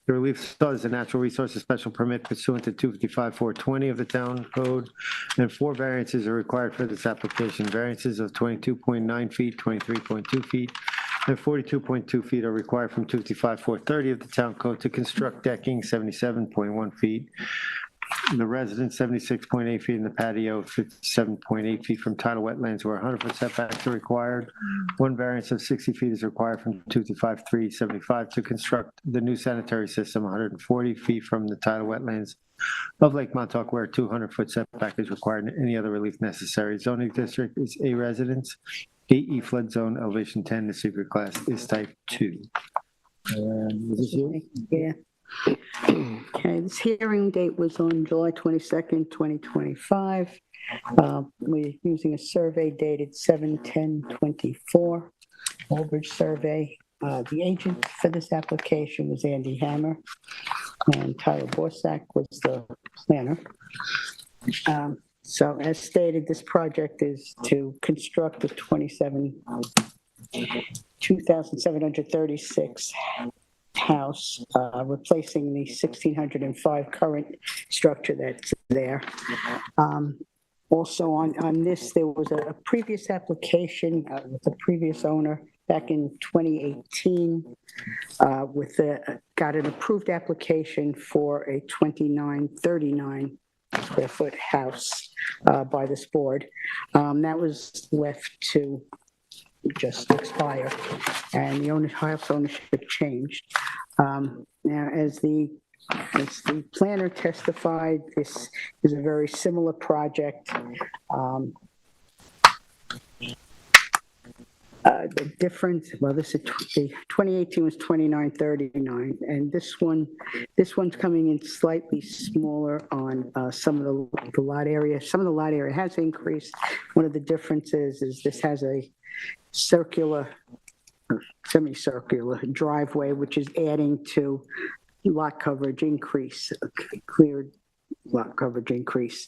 The relief sought is a natural resources special permit pursuant to 255-420 of the town code, and 4 variances are required for this application. Variances of 22.9 feet, 23.2 feet, and 42.2 feet are required from 255-430 of the town code to construct decking, 77.1 feet. The residence, 76.8 feet, in the patio, 57.8 feet from tidal wetlands where 100-foot setbacks are required. 1 variance of 60 feet is required from 255-375 to construct the new sanitary system, 140 feet from the tidal wetlands of Lake Montauk where 200-foot setback is required, and any other relief necessary. Zoning district is A residence, 8E flood zone, elevation 10, the secret class is type 2. Was this you? Yeah. Okay, this hearing date was on July 22nd, 2025. We're using a survey dated 7/10/24, Albridge survey. The agent for this application was Andy Hammer, and Tyler Borsak was the planner. So as stated, this project is to construct a 2,736 house, replacing the 1,605 current structure that's there. Also on this, there was a previous application with the previous owner back in 2018 got an approved application for a 2939 square foot house by this board. That was left to just expire, and the house ownership changed. Now, as the planner testified, this is a very similar project. The difference, well, the 2018 was 2939, and this one's coming in slightly smaller on some of the lot area. Some of the lot area has increased. One of the differences is this has a semicircular driveway, which is adding to lot coverage increase, cleared lot coverage increase.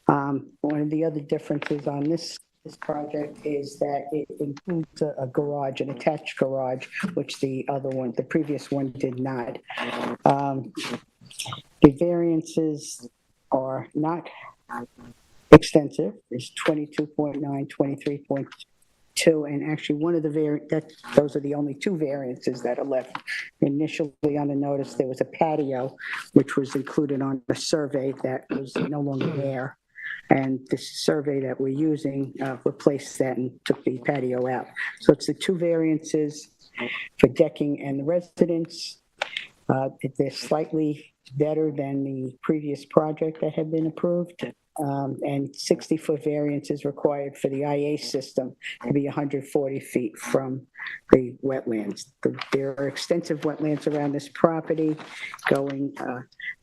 One of the other differences on this project is that it includes a garage, an attached garage, which the previous one did not. The variances are not extensive. It's 22.9, 23.2, and actually one of those are the only 2 variances that are left. Initially on the notice, there was a patio, which was included on the survey that was no longer there. And this survey that we're using replaced that and took the patio out. So it's the 2 variances for decking and the residence. They're slightly better than the previous project that had been approved. And 60-foot variance is required for the IA system to be 140 feet from the wetlands. There are extensive wetlands around this property, going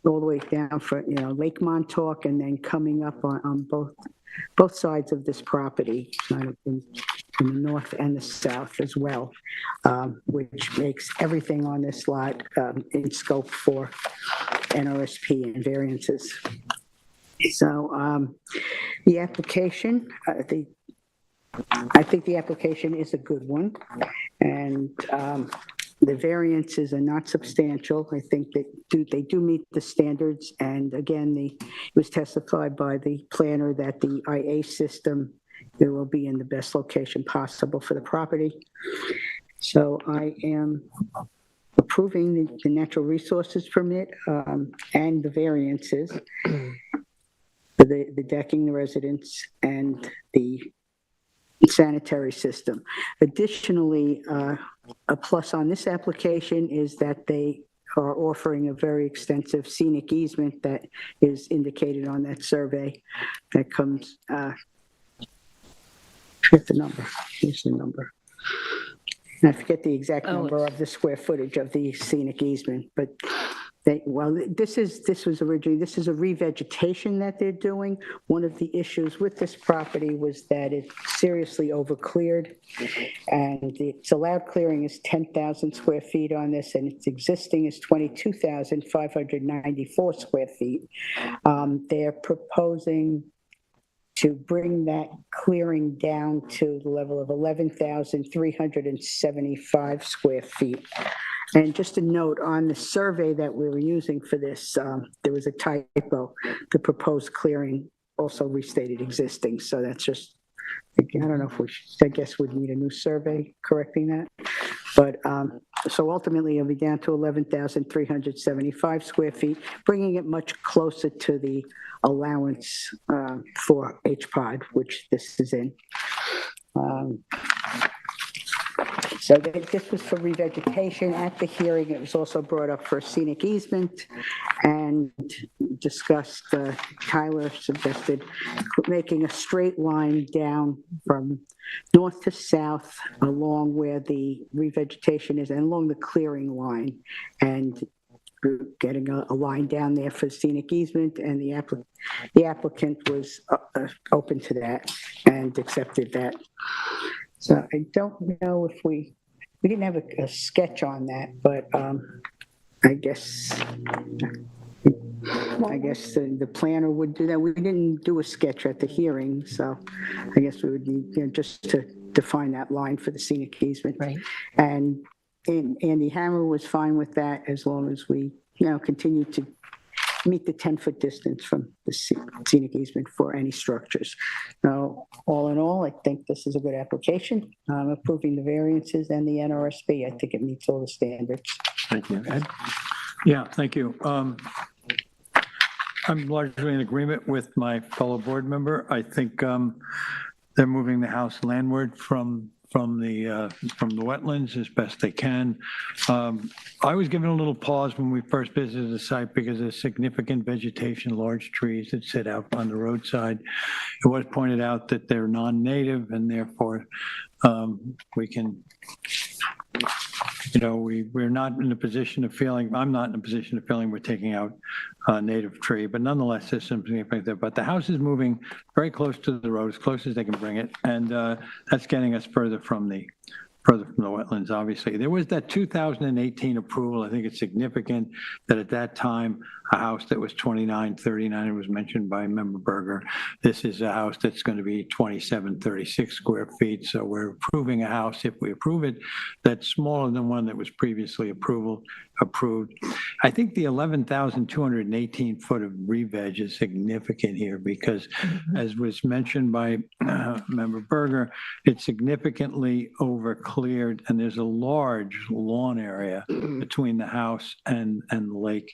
all the way down for Lake Montauk, and then coming up on both sides of this property, in the north and the south as well, which makes everything on this lot in scope for NRSP and variances. So the application, I think the application is a good one, and the variances are not substantial. I think that they do meet the standards, and again, it was testified by the planner that the IA system, it will be in the best location possible for the property. So I am approving the natural resources permit and the variances. The decking, the residence, and the sanitary system. Additionally, a plus on this application is that they are offering a very extensive scenic easement that is indicated on that survey. That comes, here's the number. And I forget the exact number of the square footage of the scenic easement, but this is a revegetation that they're doing. One of the issues with this property was that it's seriously overcleared, and its allowed clearing is 10,000 square feet on this, and its existing is 22,594 square feet. They're proposing to bring that clearing down to the level of 11,375 square feet. And just a note on the survey that we were using for this, there was a typo. The proposed clearing also restated existing, so that's just, I don't know if we should, I guess we'd need a new survey correcting that. But, so ultimately it'll be down to 11,375 square feet, bringing it much closer to the allowance for HPOD, which this is in. So this was for revegetation. At the hearing, it was also brought up for scenic easement and discussed, Tyler suggested making a straight line down from north to south along where the revegetation is and along the clearing line, and getting a line down there for scenic easement, and the applicant was open to that and accepted that. So I don't know if we didn't have a sketch on that, but I guess the planner would do that. We didn't do a sketch at the hearing, so I guess we would need, just to define that line for the scenic easement. Right. And Andy Hammer was fine with that as long as we, continue to meet the 10-foot distance from the scenic easement for any structures. Now, all in all, I think this is a good application. Approving the variances and the NRSP, I think it meets all the standards. Thank you. Ed? Yeah, thank you. I'm largely in agreement with my fellow board member. I think they're moving the house landward from the wetlands as best they can. I was given a little pause when we first visited the site because there's significant vegetation, large trees that sit out on the roadside. It was pointed out that they're non-native and therefore we can, we're not in a position of feeling, I'm not in a position of feeling we're taking out a native tree, but nonetheless, there's something like that. But the house is moving very close to the road, as close as they can bring it, and that's getting us further from the wetlands, obviously. There was that 2018 approval. I think it's significant that at that time, a house that was 2939, it was mentioned by Member Berger. This is a house that's going to be 2736 square feet. So we're approving a house, if we approve it, that's smaller than one that was previously approved. I think the 11,218 foot of re-veg is significant here because, as was mentioned by Member Berger, it's significantly over cleared, and there's a large lawn area between the house and the lake.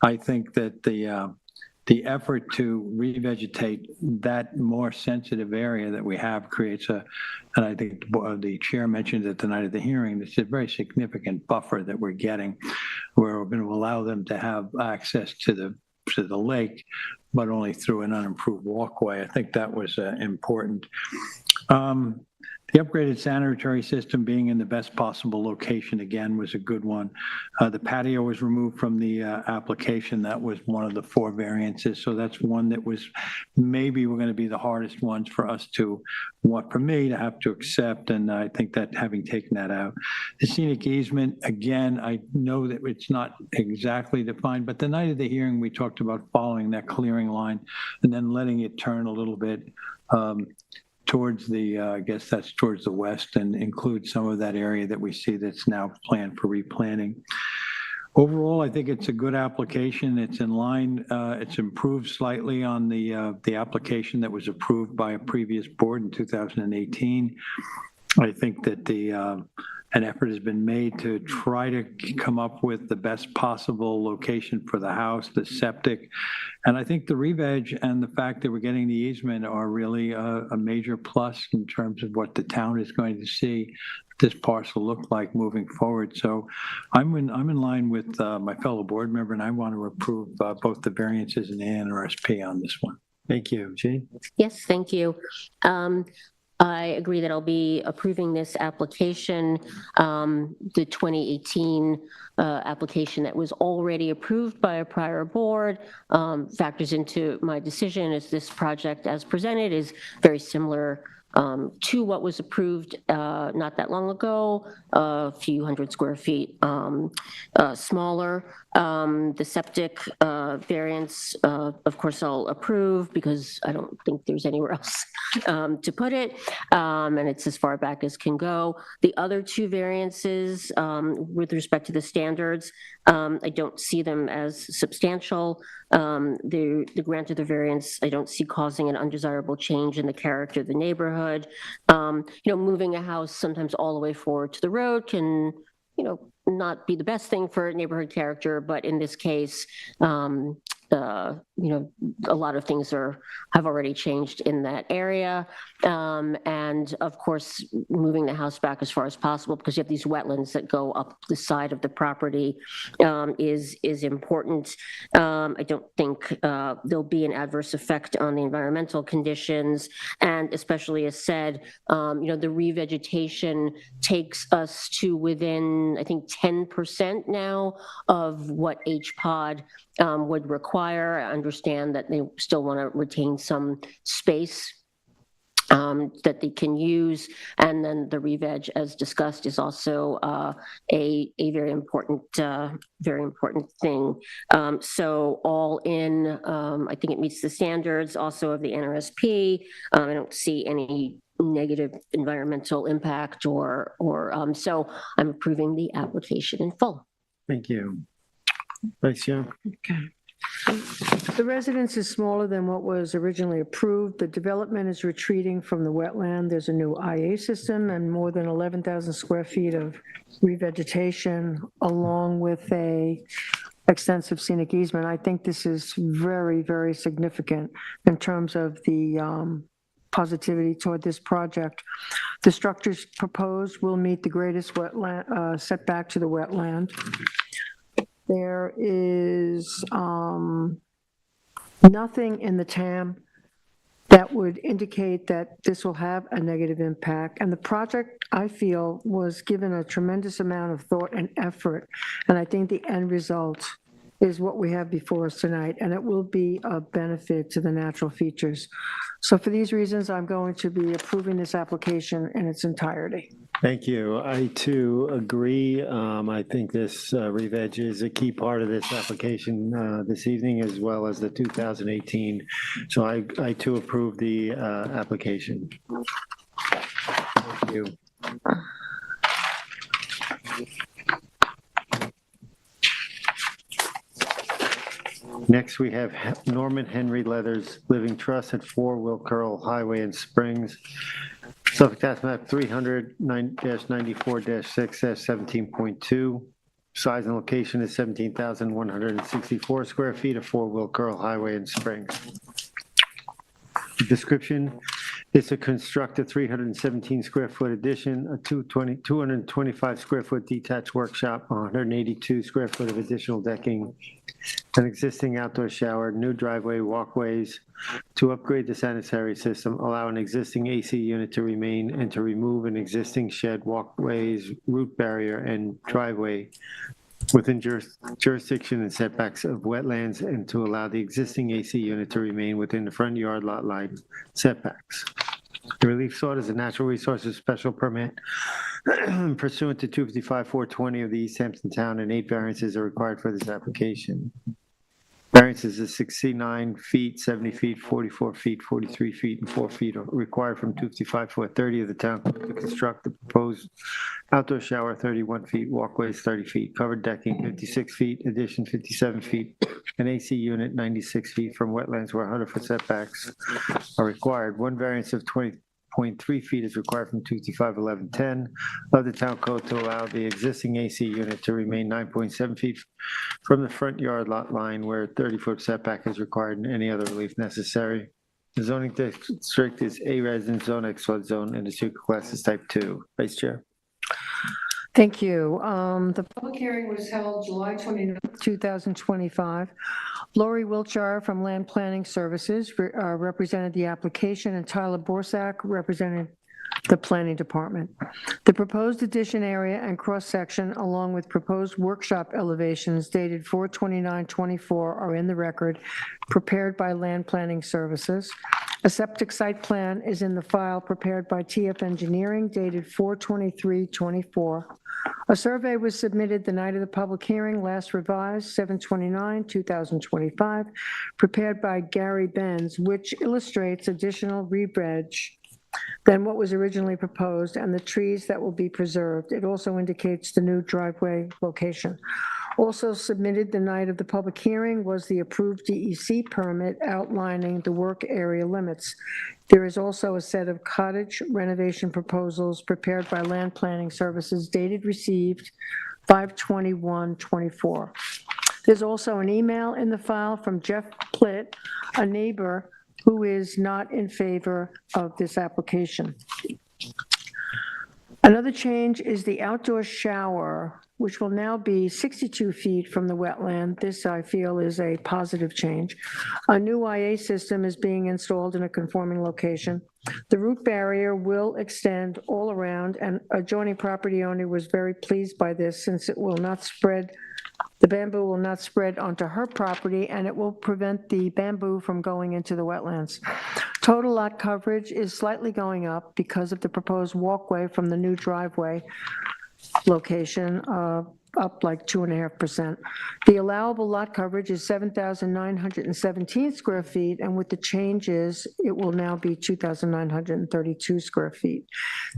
I think that the effort to revegetate that more sensitive area that we have creates and I think the chair mentioned at the night of the hearing, it's a very significant buffer that we're getting, where we're going to allow them to have access to the lake, but only through an unimproved walkway. I think that was important. The upgraded sanitary system being in the best possible location, again, was a good one. The patio was removed from the application. That was one of the 4 variances. So that's one that was maybe going to be the hardest ones for us to, for me to have to accept. And I think that having taken that out. The scenic easement, again, I know that it's not exactly defined, but the night of the hearing, we talked about following that clearing line and then letting it turn a little bit towards the, I guess that's towards the west, and include some of that area that we see that's now planned for replanting. Overall, I think it's a good application. It's in line. It's improved slightly on the application that was approved by a previous board in 2018. I think that an effort has been made to try to come up with the best possible location for the house, the septic. And I think the re-veg and the fact that we're getting the easement are really a major plus in terms of what the town is going to see this parcel look like moving forward. So I'm in line with my fellow board member, and I want to approve both the variances and the NRSP on this one. Thank you. Jean? Yes, thank you. I agree that I'll be approving this application, the 2018 application that was already approved by a prior board, factors into my decision as this project as presented is very similar to what was approved not that long ago, a few hundred square feet smaller. The septic variance, of course, I'll approve because I don't think there's anywhere else to put it, and it's as far back as can go. The other two variances, with respect to the standards, I don't see them as substantial. The grant of the variance, I don't see causing an undesirable change in the character of the neighborhood. Moving a house sometimes all the way forward to the road can, not be the best thing for neighborhood character, but in this case, a lot of things have already changed in that area. And of course, moving the house back as far as possible because you have these wetlands that go up the side of the property is important. I don't think there'll be an adverse effect on the environmental conditions. And especially as said, the revegetation takes us to within, I think, 10% now of what HPOD would require. I understand that they still want to retain some space that they can use, and then the re-veg, as discussed, is also a very important thing. So all in, I think it meets the standards also of the NRSP. I don't see any negative environmental impact or so I'm approving the application in full. Thank you. Vice Chair. Okay. The residence is smaller than what was originally approved. The development is retreating from the wetland. There's a new IA system and more than 11,000 square feet of revegetation, along with a extensive scenic easement. I think this is very, very significant in terms of the positivity toward this project. The structures proposed will meet the greatest wetland setback to the wetland. There is nothing in the TAM that would indicate that this will have a negative impact. And the project, I feel, was given a tremendous amount of thought and effort. And I think the end result is what we have before us tonight, and it will be a benefit to the natural features. So for these reasons, I'm going to be approving this application in its entirety. Thank you. I too agree. I think this re-veg is a key part of this application this evening, as well as the 2018. So I too approve the application. Thank you. Next, we have Norman Henry Leathers Living Trust at 4 Will Curl Highway in Springs. Suffolk Tax Map 300-94-6-17.2. Size and location is 17,164 square feet of 4 Will Curl Highway in Springs. Description is to construct a 317 square foot addition, a 225 square foot detached workshop, 182 square foot of additional decking, an existing outdoor shower, new driveway, walkways, to upgrade the sanitary system, allow an existing AC unit to remain, and to remove an existing shed, walkways, root barrier, and driveway within jurisdiction and setbacks of wetlands, and to allow the existing AC unit to remain within the front yard lot line setbacks. The relief sought is a natural resources special permit pursuant to 255-420 of the East Hampton Town, and 8 variances are required for this application. Variances is 69 feet, 70 feet, 44 feet, 43 feet, and 4 feet are required from 255-430 of the town code to construct the proposed outdoor shower, 31 feet, walkways 30 feet, covered decking 56 feet, addition 57 feet, an AC unit 96 feet from wetlands where 100-foot setbacks are required. One variance of 20.3 feet is required from 255-1110 of the town code to allow the existing AC unit to remain 9.7 feet from the front yard lot line where 30-foot setback is required, and any other relief necessary. The zoning district is A residence zone, X flood zone, and the secret class is type 2. Vice Chair. Thank you. The public hearing was held July 29, 2025. Lori Wiltshire from Land Planning Services represented the application, and Tyler Borsak represented the Planning Department. The proposed addition area and cross-section, along with proposed workshop elevations dated 4/29/24, are in the record, prepared by Land Planning Services. A septic site plan is in the file prepared by TF Engineering dated 4/23/24. A survey was submitted the night of the public hearing, last revised 7/29/2025, prepared by Gary Benz, which illustrates additional re-veg than what was originally proposed and the trees that will be preserved. It also indicates the new driveway location. Also submitted the night of the public hearing was the approved DEC permit outlining the work area limits. There is also a set of cottage renovation proposals prepared by Land Planning Services dated received 5/21/24. There's also an email in the file from Jeff Plitt, a neighbor who is not in favor of this application. Another change is the outdoor shower, which will now be 62 feet from the wetland. This, I feel, is a positive change. A new IA system is being installed in a conforming location. The root barrier will extend all around, and adjoining property owner was very pleased by this since it will not spread, the bamboo will not spread onto her property, and it will prevent the bamboo from going into the wetlands. Total lot coverage is slightly going up because of the proposed walkway from the new driveway location, up like 2.5%. The allowable lot coverage is 7,917 square feet, and with the changes, it will now be 2,932 square feet.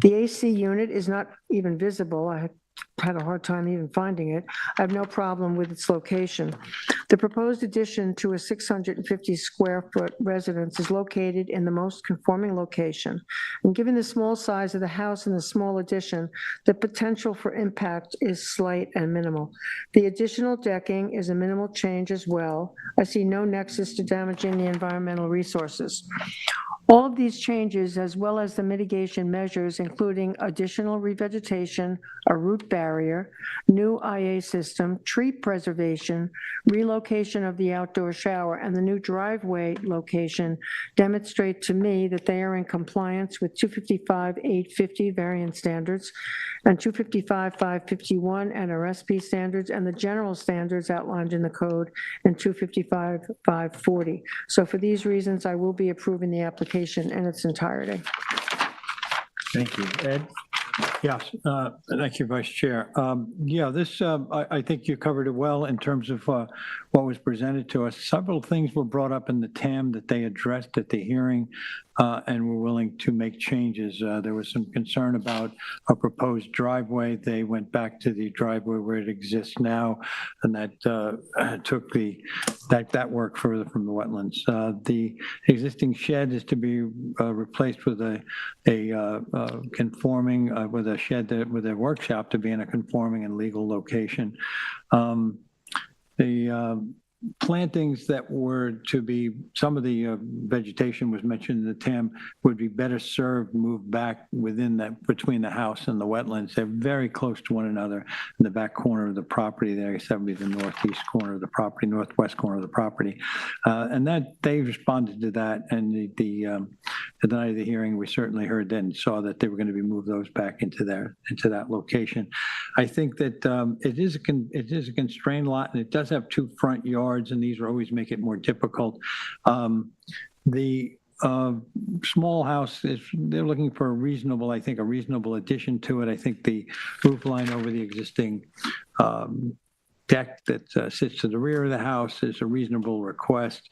The AC unit is not even visible. I had a hard time even finding it. I have no problem with its location. The proposed addition to a 650 square foot residence is located in the most conforming location. And given the small size of the house and the small addition, the potential for impact is slight and minimal. The additional decking is a minimal change as well. I see no nexus to damaging the environmental resources. All of these changes, as well as the mitigation measures, including additional revegetation, a root barrier, new IA system, tree preservation, relocation of the outdoor shower, and the new driveway location, demonstrate to me that they are in compliance with 255-850 variance standards and 255-551 NRSP standards and the general standards outlined in the code in 255-540. So for these reasons, I will be approving the application in its entirety. Thank you. Ed? Yes, thank you, Vice Chair. Yeah, this, I think you covered it well in terms of what was presented to us. Several things were brought up in the TAM that they addressed at the hearing and were willing to make changes. There was some concern about a proposed driveway. They went back to the driveway where it exists now, and that took that work further from the wetlands. The existing shed is to be replaced with a conforming, with a shed with a workshop to be in a conforming and legal location. The plantings that were to be, some of the vegetation was mentioned in the TAM, would be better served moved back within that, between the house and the wetlands. They're very close to one another in the back corner of the property there, except the northeast corner of the property, northwest corner of the property. And that they responded to that, and at the night of the hearing, we certainly heard then and saw that they were going to be moved those back into that location. I think that it is a constrained lot, and it does have two front yards, and these will always make it more difficult. The small house they're looking for a reasonable, I think, a reasonable addition to it. I think the roof line over the existing deck that sits to the rear of the house is a reasonable request.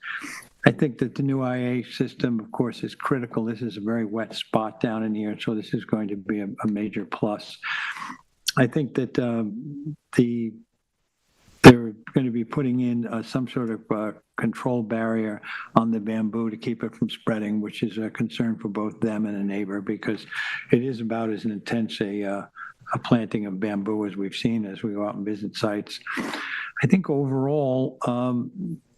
I think that the new IA system, of course, is critical. This is a very wet spot down in here, so this is going to be a major plus. I think that they're going to be putting in some sort of control barrier on the bamboo to keep it from spreading, which is a concern for both them and a neighbor, because it is about as intense a planting of bamboo as we've seen as we go out and visit sites. I think overall,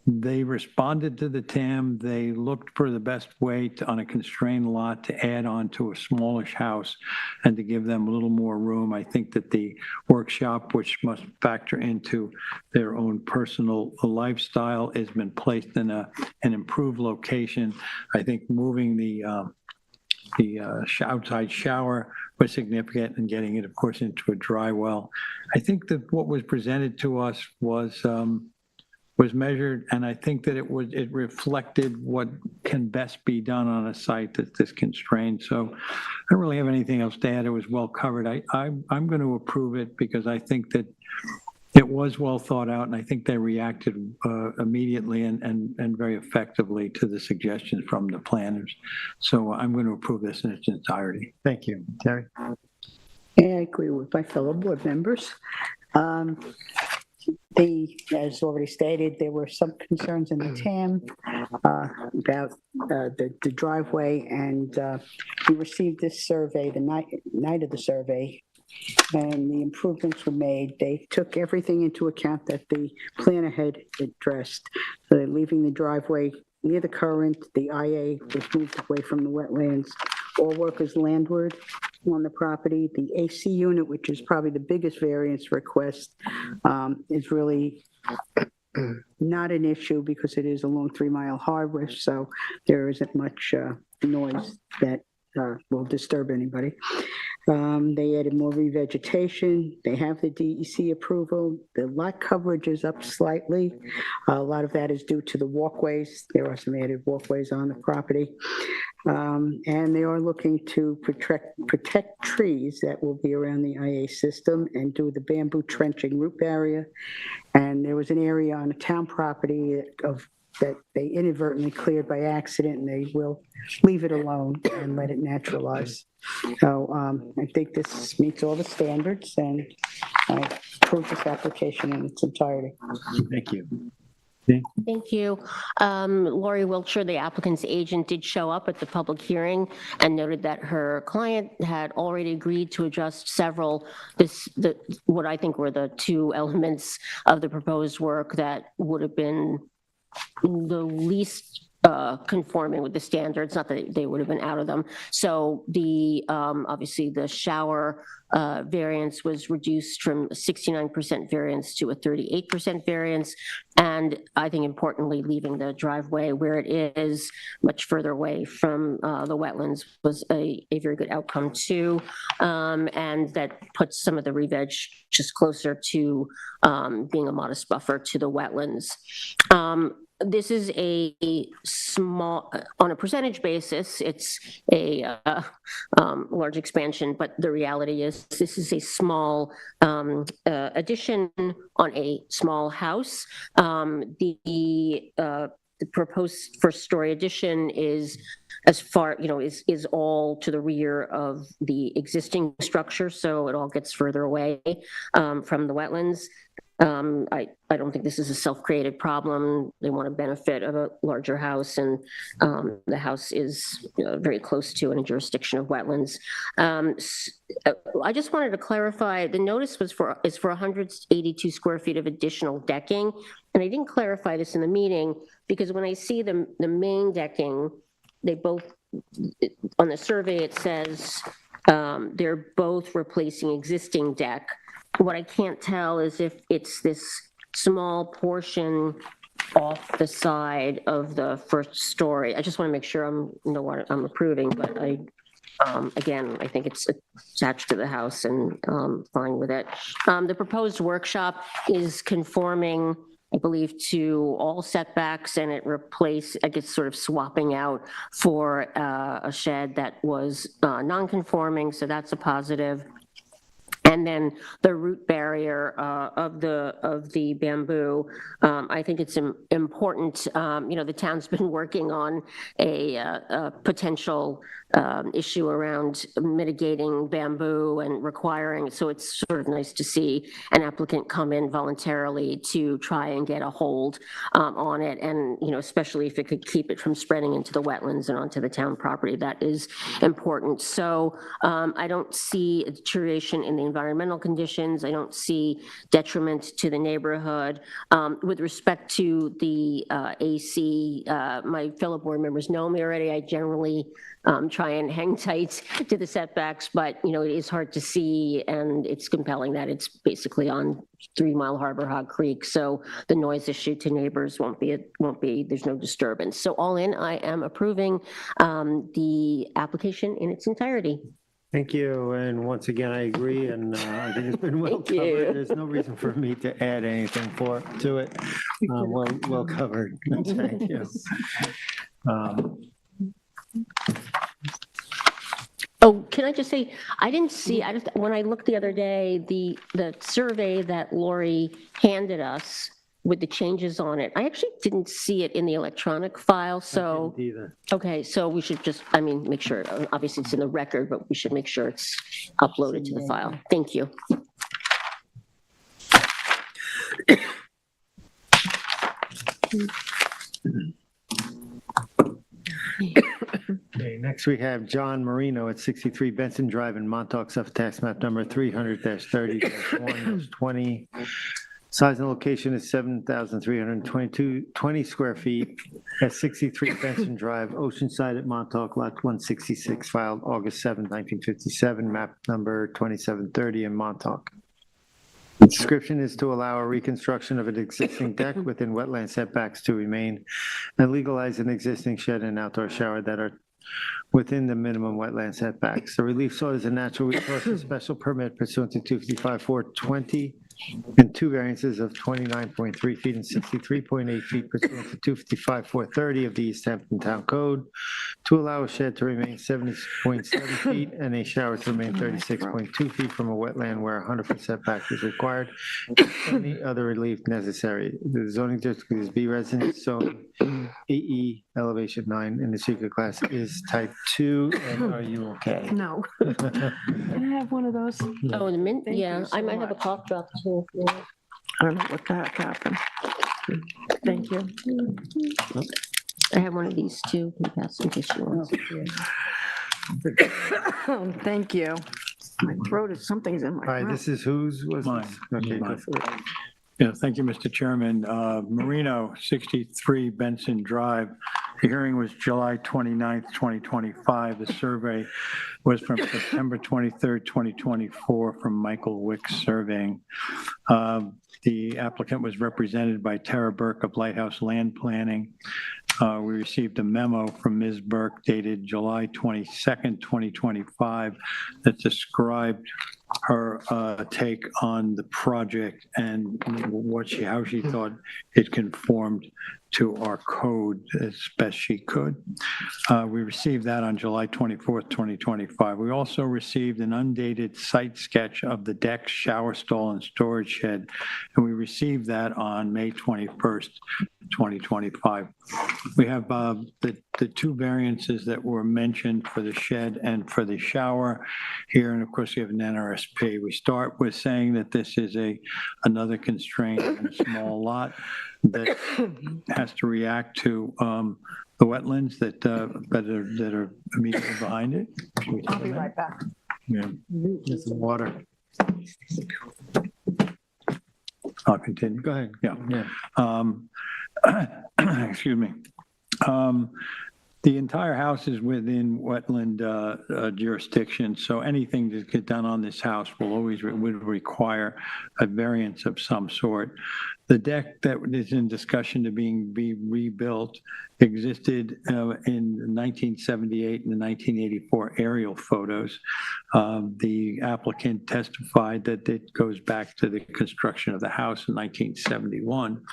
they responded to the TAM. They looked for the best way to, on a constrained lot, to add on to a smallish house and to give them a little more room. I think that the workshop, which must factor into their own personal lifestyle, has been placed in an improved location. I think moving the outside shower was significant, and getting it, of course, into a dry well. I think that what was presented to us was was measured, and I think that it reflected what can best be done on a site that's this constrained. So I don't really have anything else to add. It was well covered. I'm going to approve it because I think that it was well thought out, and I think they reacted immediately and very effectively to the suggestions from the planners. So I'm going to approve this in its entirety. Thank you. Terry? I agree with my fellow board members. As already stated, there were some concerns in the TAM about the driveway, and we received this survey the night of the survey, and the improvements were made. They took everything into account that the planner had addressed. So they're leaving the driveway near the current, the IA was moved away from the wetlands, all work is landward on the property. The AC unit, which is probably the biggest variance request, is really not an issue because it is along 3 Mile Harbor, so there isn't much noise that will disturb anybody. They added more revegetation. They have the DEC approval. The lot coverage is up slightly. A lot of that is due to the walkways. There are some added walkways on the property. And they are looking to protect trees that will be around the IA system and do the bamboo trenching root barrier. And there was an area on a town property that they inadvertently cleared by accident, and they will leave it alone and let it naturalize. So I think this meets all the standards, and I approve this application in its entirety. Thank you. Thank you. Lori Wiltshire, the applicant's agent, did show up at the public hearing and noted that her client had already agreed to adjust several, what I think were the 2 elements of the proposed work that would have been the least conforming with the standards, not that they would have been out of them. So the obviously the shower variance was reduced from a 69% variance to a 38% variance. And I think importantly, leaving the driveway where it is much further away from the wetlands was a very good outcome too. And that puts some of the re-veg just closer to being a modest buffer to the wetlands. This is a small, on a percentage basis, it's a large expansion, but the reality is this is a small addition on a small house. The proposed first-story addition is as far, is all to the rear of the existing structure, so it all gets further away from the wetlands. I don't think this is a self-created problem. They want to benefit of a larger house, and the house is very close to and a jurisdiction of wetlands. I just wanted to clarify, the notice is for 182 square feet of additional decking, and I didn't clarify this in the meeting because when I see the main decking, they both, on the survey it says they're both replacing existing deck. What I can't tell is if it's this small portion off the side of the first story. I just want to make sure I know what I'm approving, but again, I think it's attached to the house and fine with it. The proposed workshop is conforming, I believe, to all setbacks, and it gets sort of swapping out for a shed that was non-conforming, so that's a positive. And then the root barrier of the bamboo, I think it's important. The town's been working on a potential issue around mitigating bamboo and requiring. So it's sort of nice to see an applicant come in voluntarily to try and get a hold on it, and especially if it could keep it from spreading into the wetlands and onto the town property, that is important. So I don't see a deterioration in the environmental conditions. I don't see detriment to the neighborhood. With respect to the AC, my fellow board members know me already. I generally try and hang tight to the setbacks, but it is hard to see, and it's compelling that it's basically on 3 Mile Harbor, Hog Creek, so the noise issue to neighbors won't be. There's no disturbance. So all in, I am approving the application in its entirety. Thank you. And once again, I agree, and I think it's been well Thank you. covered. There's no reason for me to add anything to it. Well covered. Thank you. Oh, can I just say, I didn't see, when I looked the other day, the survey that Lori handed us with the changes on it, I actually didn't see it in the electronic file, so, Either. okay, so we should just, make sure, obviously it's in the record, but we should make sure it's uploaded to the file. Thank you. Okay, next we have John Marino at 63 Benson Drive in Montauk, Suffolk, tax map number 300-30-1-20. Size and location is 7,320 square feet at 63 Benson Drive, Oceanside at Montauk, lot 166, filed August 7, 1957, map number 2730 in Montauk. The description is to allow a reconstruction of an existing deck within wetland setbacks to remain and legalize an existing shed and outdoor shower that are within the minimum wetland setbacks. The relief sought is a natural resources special permit pursuant to 255-420 and two variances of 29.3 feet and 63.8 feet pursuant to 255-430 of the East Hampton Town Code to allow a shed to remain 70.7 feet and a shower to remain 36.2 feet from a wetland where 100% setback is required. Any other relief necessary. The zoning district is B residence zone, AE elevation 9, and the secret class is type 2. And are you okay? No. Can I have one of those? Oh, the mint, Thank yeah, you so I might have a much. cough drop too. I don't know what the heck happened. Thank you. I have one of these too. Can pass in case you want. Thank you. My throat is, something's in my All right, throat. this is whose was Mine. this? Okay, go Mine. for it. Yeah, thank you, Mr. Chairman. Marino, 63 Benson Drive. The hearing was July 29th, 2025. The survey was from September 23rd, 2024 from Michael Wick Surveying. The applicant was represented by Tara Burke of Lighthouse Land Planning. We received a memo from Ms. Burke dated July 22nd, 2025 that described her take on the project and how she thought it conformed to our code as best she could. We received that on July 24th, 2025. We also received an undated site sketch of the deck, shower stall, and storage shed, and we received that on May 21st, 2025. We have the two variances that were mentioned for the shed and for the shower here, and of course we have an NRSP. We start with saying that this is another constraint in a small lot that has to react to the wetlands that are immediately behind it. Should we I'll take be a minute? right back. Yeah, There's some water. I'll continue. Go ahead. Yeah. Yeah. Excuse me. The entire house is within wetland jurisdiction, so anything to get done on this house would require a variance of some sort. The deck that is in discussion to be rebuilt existed in 1978 and the 1984 aerial photos. The applicant testified that it goes back to the construction of the house in 1971.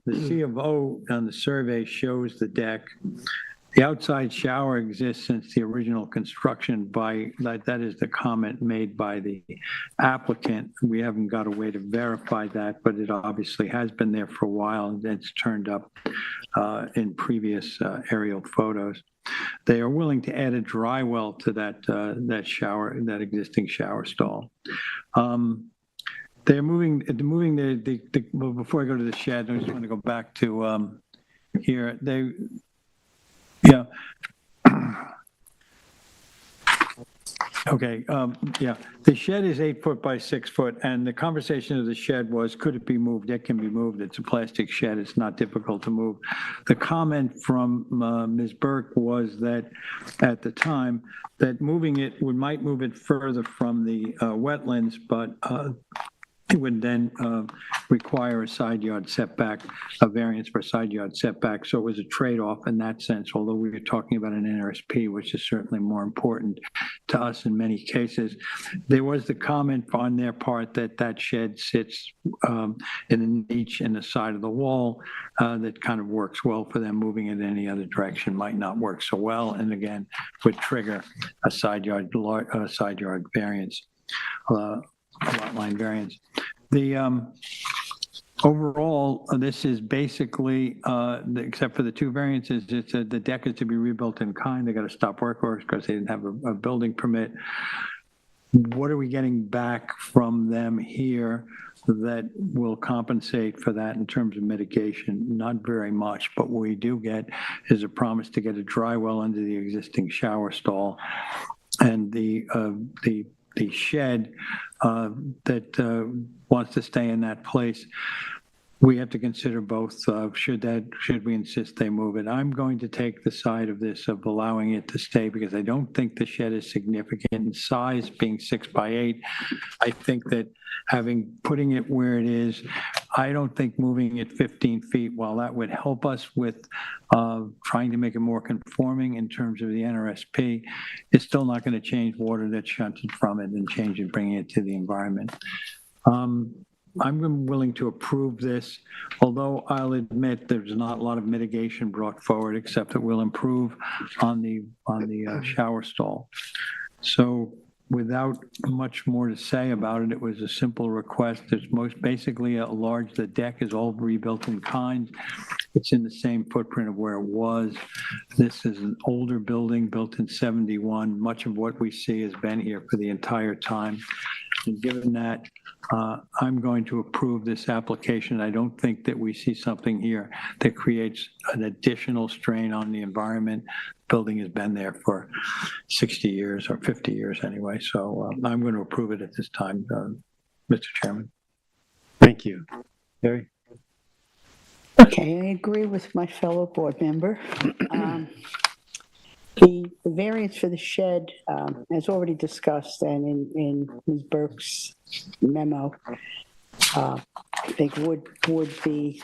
The C of O on the survey shows the deck. The outside shower exists since the original construction that is the comment made by the applicant. We haven't got a way to verify that, but it obviously has been there for a while and it's turned up in previous aerial photos. They are willing to add a dry well to that existing shower stall. They're moving well, before I go to the shed, I just want to go back to here. Yeah. Okay, yeah, the shed is 8 foot by 6 foot, and the conversation of the shed was, could it be moved? It can be moved. It's a plastic shed. It's not difficult to move. The comment from Ms. Burke was that at the time, that moving it might move it further from the wetlands, but it would then require a side yard setback, a variance for a side yard setback. So it was a trade-off in that sense, although we were talking about an NRSP, which is certainly more important to us in many cases. There was the comment on their part that that shed sits in a niche in the side of the wall that kind of works well for them. Moving it any other direction might not work so well, and again, would trigger a side yard variance. Lot line variance. The overall, this is basically, except for the two variances, it's the deck is to be rebuilt in kind. They got to stop work orders because they didn't have a building permit. What are we getting back from them here that will compensate for that in terms of mitigation? Not very much, but what we do get is a promise to get a dry well under the existing shower stall, and the shed that wants to stay in that place. We have to consider both. Should we insist they move it? I'm going to take the side of this of allowing it to stay because I don't think the shed is significant in size, being 6 by 8. I think that putting it where it is, I don't think moving it 15 feet, while that would help us with trying to make it more conforming in terms of the NRSP, it's still not going to change water that's shunted from it and change it, bringing it to the environment. I'm willing to approve this, although I'll admit there's not a lot of mitigation brought forward, except it will improve on the shower stall. So without much more to say about it, it was a simple request. There's basically the deck is all rebuilt in kind. It's in the same footprint of where it was. This is an older building built in 71. Much of what we see has been here for the entire time. And given that, I'm going to approve this application. I don't think that we see something here that creates an additional strain on the environment. Building has been there for 60 years or 50 years anyway, so I'm going to approve it at this time, Mr. Chairman. Thank you. Harry? Okay, I agree with my fellow board member. The variance for the shed, as already discussed, and in Ms. Burke's memo, I think would be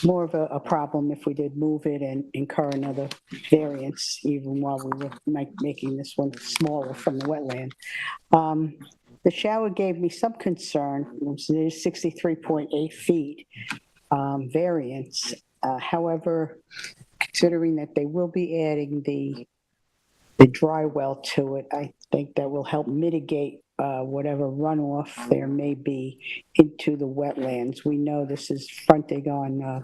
more of a problem if we did move it and incur another variance, even while we were making this one smaller from the wetland. The shower gave me some concern. It is 63.8 feet variance. However, considering that they will be adding the dry well to it, I think that will help mitigate whatever runoff there may be into the wetlands. We know this is fronting on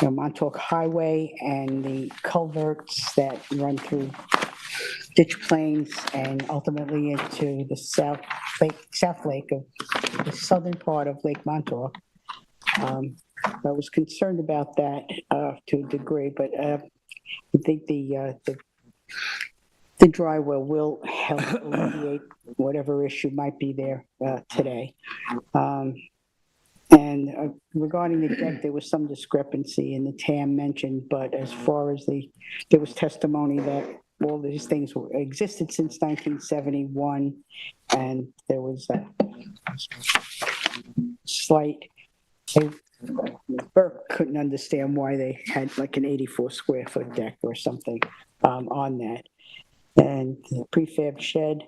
Montauk Highway and the culverts that run through ditch plains and ultimately into the South Lake of the southern part of Lake Montauk. I was concerned about that to a degree, but I think the dry well will help alleviate whatever issue might be there today. And regarding the deck, there was some discrepancy in the TAM mentioned, but as far as there was testimony that all these things existed since 1971, and there was a slight, Burke couldn't understand why they had like an 84 square foot deck or something on that. And the prefab shed,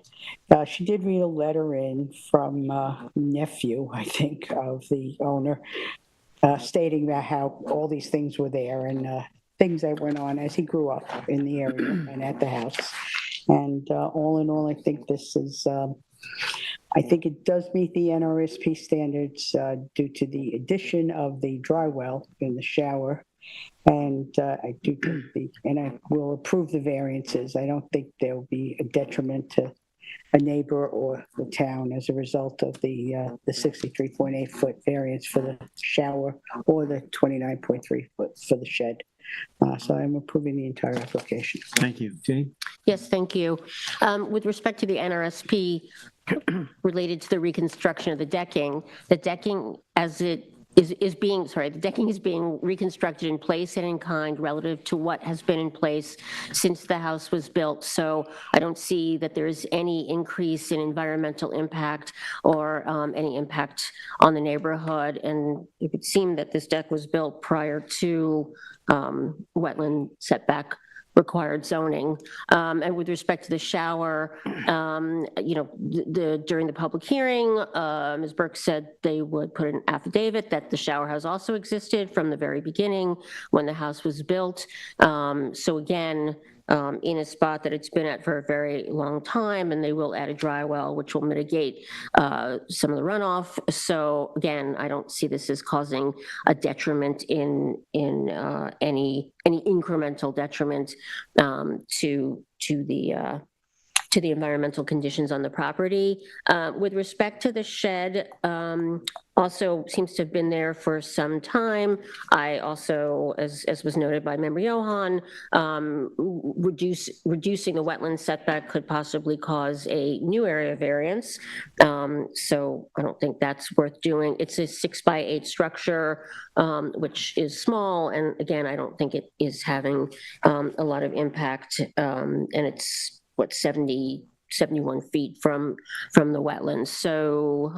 she did read a letter in from nephew, I think, of the owner, stating that how all these things were there and things that went on as he grew up in the area and at the house. And all in all, I think this is, I think it does meet the NRSP standards due to the addition of the dry well in the shower. And I do think and I will approve the variances. I don't think there'll be a detriment to a neighbor or the town as a result of the 63.8 foot variance for the shower or the 29.3 foot for the shed. So I'm approving the entire application. Thank you. Jane? Yes, thank you. With respect to the NRSP related to the reconstruction of the decking as it is being, sorry, the decking is being reconstructed in place and in kind relative to what has been in place since the house was built. So I don't see that there's any increase in environmental impact or any impact on the neighborhood. And it would seem that this deck was built prior to wetland setback required zoning. And with respect to the shower, during the public hearing, Ms. Burke said they would put an affidavit that the shower house also existed from the very beginning when the house was built. So again, in a spot that it's been at for a very long time, and they will add a dry well, which will mitigate some of the runoff. So again, I don't see this as causing a detriment in any incremental detriment to the environmental conditions on the property. With respect to the shed, also seems to have been there for some time. I also, as was noted by Member Johan, reducing the wetland setback could possibly cause a new area variance. So I don't think that's worth doing. It's a 6x8 structure, which is small. And again, I don't think it is having a lot of impact. And it's, 71 feet from the wetlands. So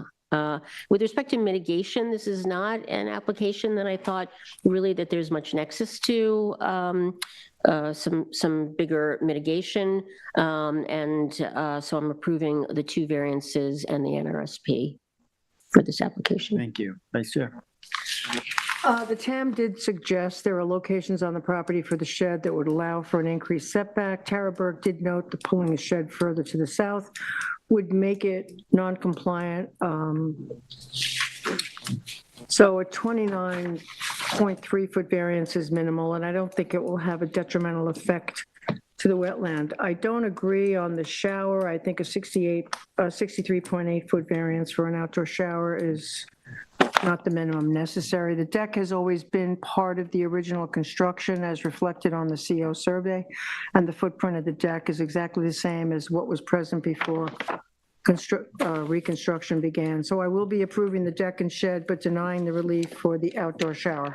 with respect to mitigation, this is not an application that I thought really that there's much nexus to some bigger mitigation. So I'm approving the 2 variances and the NRSP for this application. Thank you. Vice Chair. The TAM did suggest there are locations on the property for the shed that would allow for an increased setback. Tara Burke did note that pulling the shed further to the south would make it non-compliant. So a 29.3 foot variance is minimal, and I don't think it will have a detrimental effect to the wetland. I don't agree on the shower. I think a 63.8 foot variance for an outdoor shower is not the minimum necessary. The deck has always been part of the original construction as reflected on the CO survey, and the footprint of the deck is exactly the same as what was present before reconstruction began. So I will be approving the deck and shed, but denying the relief for the outdoor shower.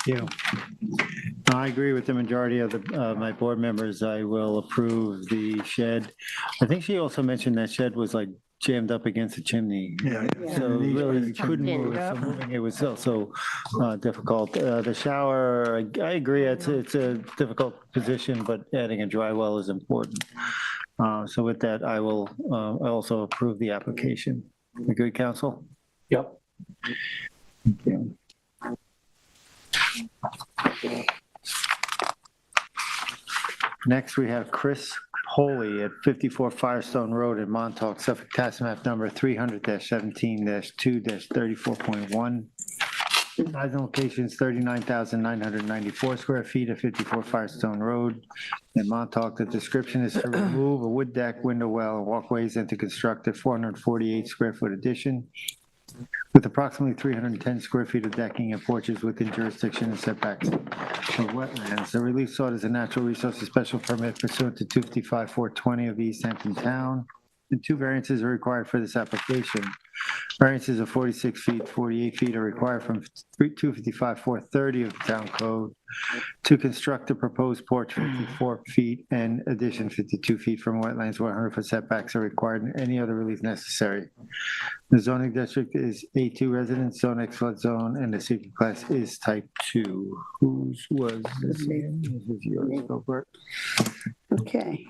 Thank you. I agree with the majority of my board members. I will approve the shed. I think she also mentioned that shed was like jammed up against the chimney. Yeah. So really couldn't move. So moving it was also difficult. The shower, I agree, it's a difficult position, but adding a dry well is important. So with that, I will also approve the application. Agree, council? Yep. Thank you. Next, we have Chris Holy at 54 Firestone Road in Montauk, Suffolk, tax map number 300-17-2-34.1. Size and location is 39,994 square feet at 54 Firestone Road in Montauk. The description is to remove a wood deck, window well, and walkways, and to construct a 448 square foot addition with approximately 310 square feet of decking and porches within jurisdiction and setbacks of wetlands. The relief sought is a natural resources special permit pursuant to 255-420 of East Hampton Town. And 2 variances are required for this application. Variances of 46 feet, 48 feet are required from 255-430 of the town code to construct a proposed porch 54 feet and addition 52 feet from wetlands. 100 foot setbacks are required and any other relief necessary. The zoning district is A2 residence, zone X flood zone, and the secret class is type 2. Whose was this? This is yours, Gilbert. Okay.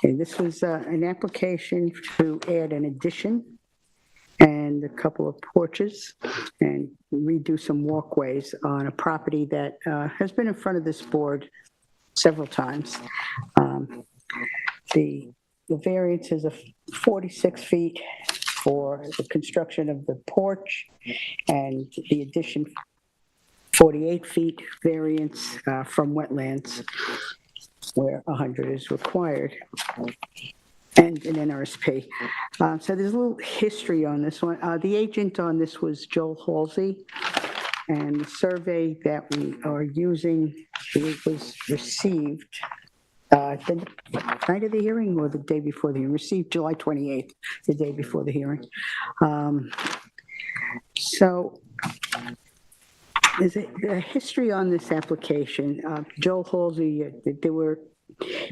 Okay, this was an application to add an addition and a couple of porches and redo some walkways on a property that has been in front of this board several times. The variance is of 46 feet for the construction of the porch, and the addition 48 feet variance from wetlands where 100 is required, and an NRSP. So there's a little history on this one. The agent on this was Joel Halsey, and the survey that we are using was received The night of the hearing or the day before the hearing? Received July 28th, the day before the hearing. So there's a history on this application. Joel Halsey, there were,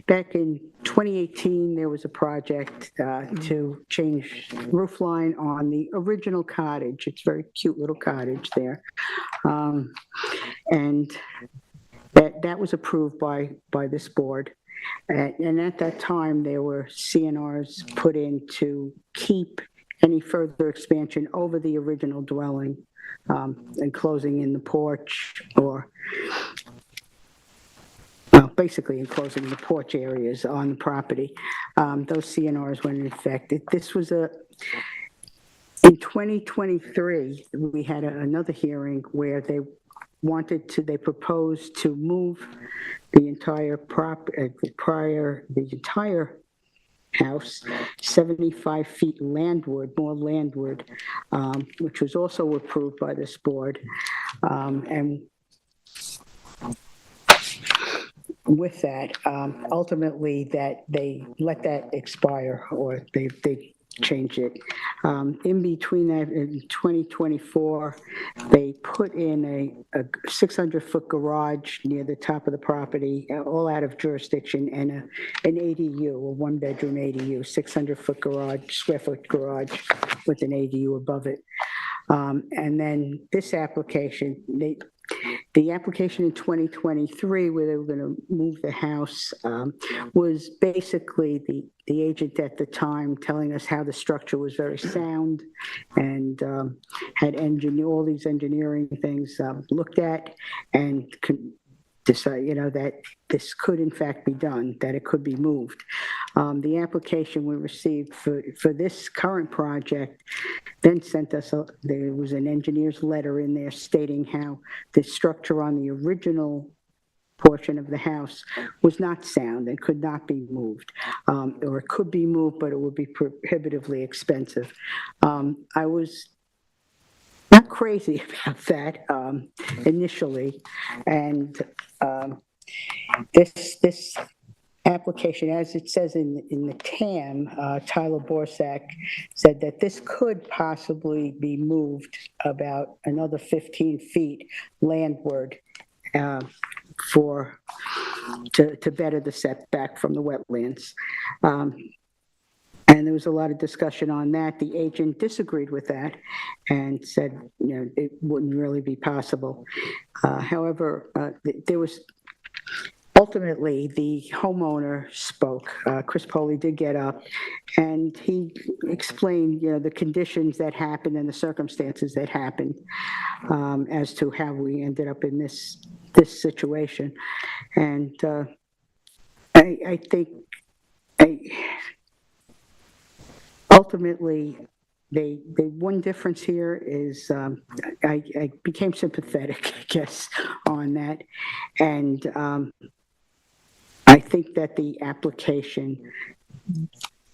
back in 2018, there was a project to change roof line on the original cottage. It's a very cute little cottage there. And that was approved by this board. And at that time, there were CNRs put in to keep any further expansion over the original dwelling, enclosing in the porch or, well, basically enclosing the porch areas on the property. Those CNRs went in effect. This was in 2023, we had another hearing where they proposed to move the entire the entire house 75 feet landward, more landward, which was also approved by this board. And with that, ultimately that they let that expire, or they changed it. In between that, in 2024, they put in a 600-foot garage near the top of the property, all out of jurisdiction, and an ADU, a one-bedroom ADU, 600-foot garage, square foot garage with an ADU above it. And then this application, the application in 2023 where they were going to move the house was basically the agent at the time telling us how the structure was very sound and had all these engineering things looked at and could decide, that this could in fact be done, that it could be moved. The application we received for this current project then sent us, there was an engineer's letter in there stating how the structure on the original portion of the house was not sound and could not be moved, or it could be moved, but it would be prohibitively expensive. I was not crazy about that initially, and this application, as it says in the TAM, Tyler Borsak said that this could possibly be moved about another 15 feet landward to better the setback from the wetlands. And there was a lot of discussion on that. The agent disagreed with that and said, it wouldn't really be possible. However, there was ultimately the homeowner spoke. Chris Poley did get up and he explained, the conditions that happened and the circumstances that happened as to how we ended up in this situation. And I think ultimately, the one difference here is I became sympathetic, I guess, on that. And I think that the application,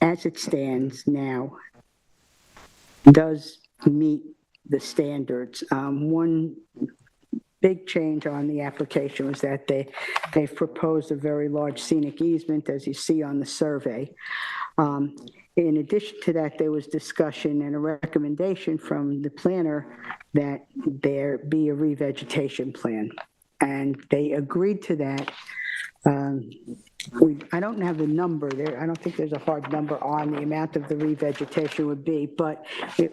as it stands now, does meet the standards. One big change on the application was that they've proposed a very large scenic easement, as you see on the survey. In addition to that, there was discussion and a recommendation from the planner that there be a revegetation plan, and they agreed to that. I don't have the number there. I don't think there's a hard number on the amount of the revegetation would be, but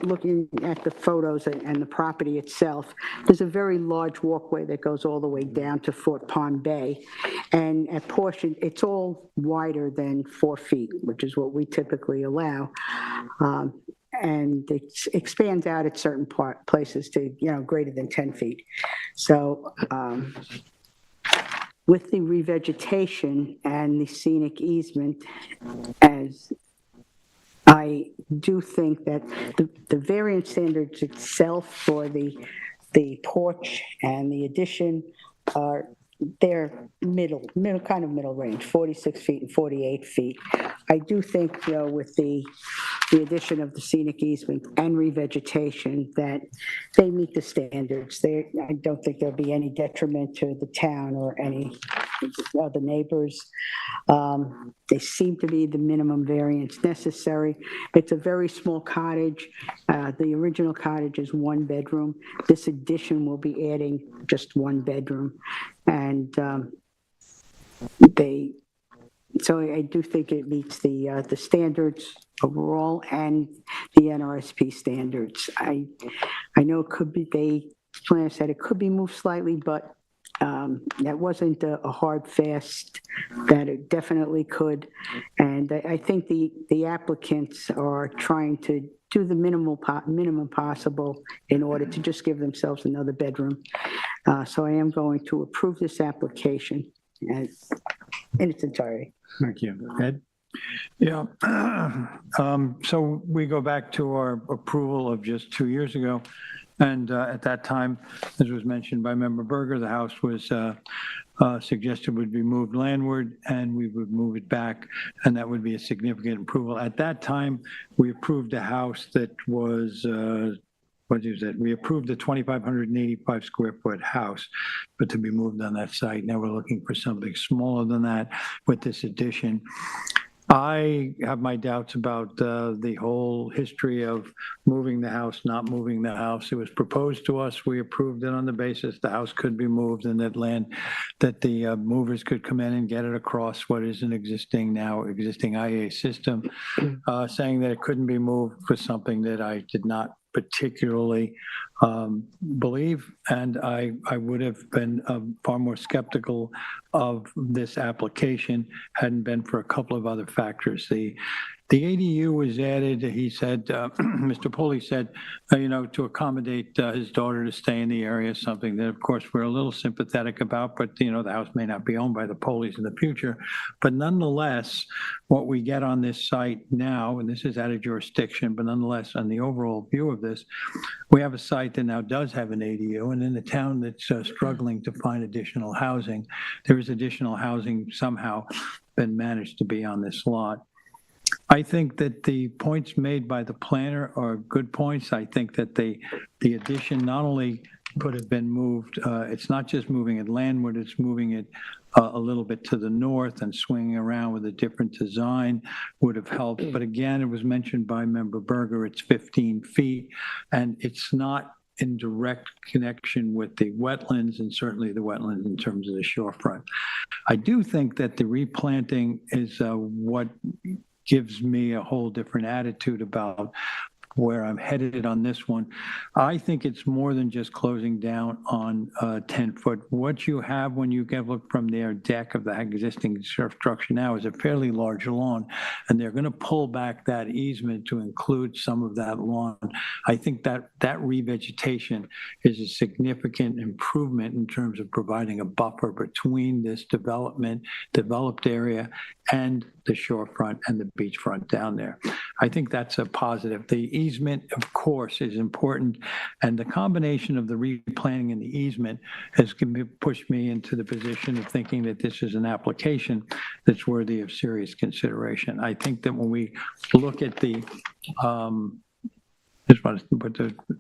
looking at the photos and the property itself, there's a very large walkway that goes all the way down to Fort Pond Bay. And at portion, it's all wider than 4 feet, which is what we typically allow. And it expands out at certain places to, greater than 10 feet. So, with the revegetation and the scenic easement, as I do think that the variance standards itself for the porch and the addition they're middle range, 46 feet and 48 feet. I do think, with the addition of the scenic easement and revegetation, that they meet the standards. I don't think there'll be any detriment to the town or any the neighbors. They seem to be the minimum variance necessary. It's a very small cottage. The original cottage is 1 bedroom. This addition will be adding just 1 bedroom. And so I do think it meets the standards overall and the NRSP standards. I know it could be, planner said it could be moved slightly, but that wasn't a hard fast that it definitely could. And I think the applicants are trying to do the minimum possible in order to just give themselves another bedroom. So I am going to approve this application in its entirety. Thank you. Ed? Yeah. So we go back to our approval of just 2 years ago. And at that time, as was mentioned by Member Berger, the house was suggested would be moved landward, and we would move it back, and that would be a significant approval. At that time, we approved a house that was, what is it? We approved a 2,585 square foot house, but to be moved on that site. Now we're looking for something smaller than that with this addition. I have my doubts about the whole history of moving the house, not moving the house. It was proposed to us. We approved it on the basis the house could be moved and that the movers could come in and get it across what is an existing IA system. Saying that it couldn't be moved was something that I did not particularly believe, and I would have been far more skeptical of this application hadn't been for a couple of other factors. The ADU was added, he said, Mr. Pulley said, to accommodate his daughter to stay in the area, something that, of course, we're a little sympathetic about, but, the house may not be owned by the Pulleys in the future. But nonetheless, what we get on this site now, and this is out of jurisdiction, but nonetheless, on the overall view of this, we have a site that now does have an ADU, and in the town that's struggling to find additional housing, there is additional housing somehow been managed to be on this lot. I think that the points made by the planner are good points. I think that the addition not only could have been moved, it's not just moving it landward, it's moving it a little bit to the north and swinging around with a different design would have helped. But again, it was mentioned by Member Berger, it's 15 feet, and it's not in direct connection with the wetlands, and certainly the wetlands in terms of the shorefront. I do think that the replanting is what gives me a whole different attitude about where I'm headed on this one. I think it's more than just closing down on 10-foot. What you have when you look from their deck of the existing structure now is a fairly large lawn, and they're going to pull back that easement to include some of that lawn. I think that revegetation is a significant improvement in terms of providing a buffer between this developed area and the shorefront and the beachfront down there. I think that's a positive. The easement, of course, is important, and the combination of the replanting and the easement has pushed me into the position of thinking that this is an application that's worthy of serious consideration. I think that when we look at the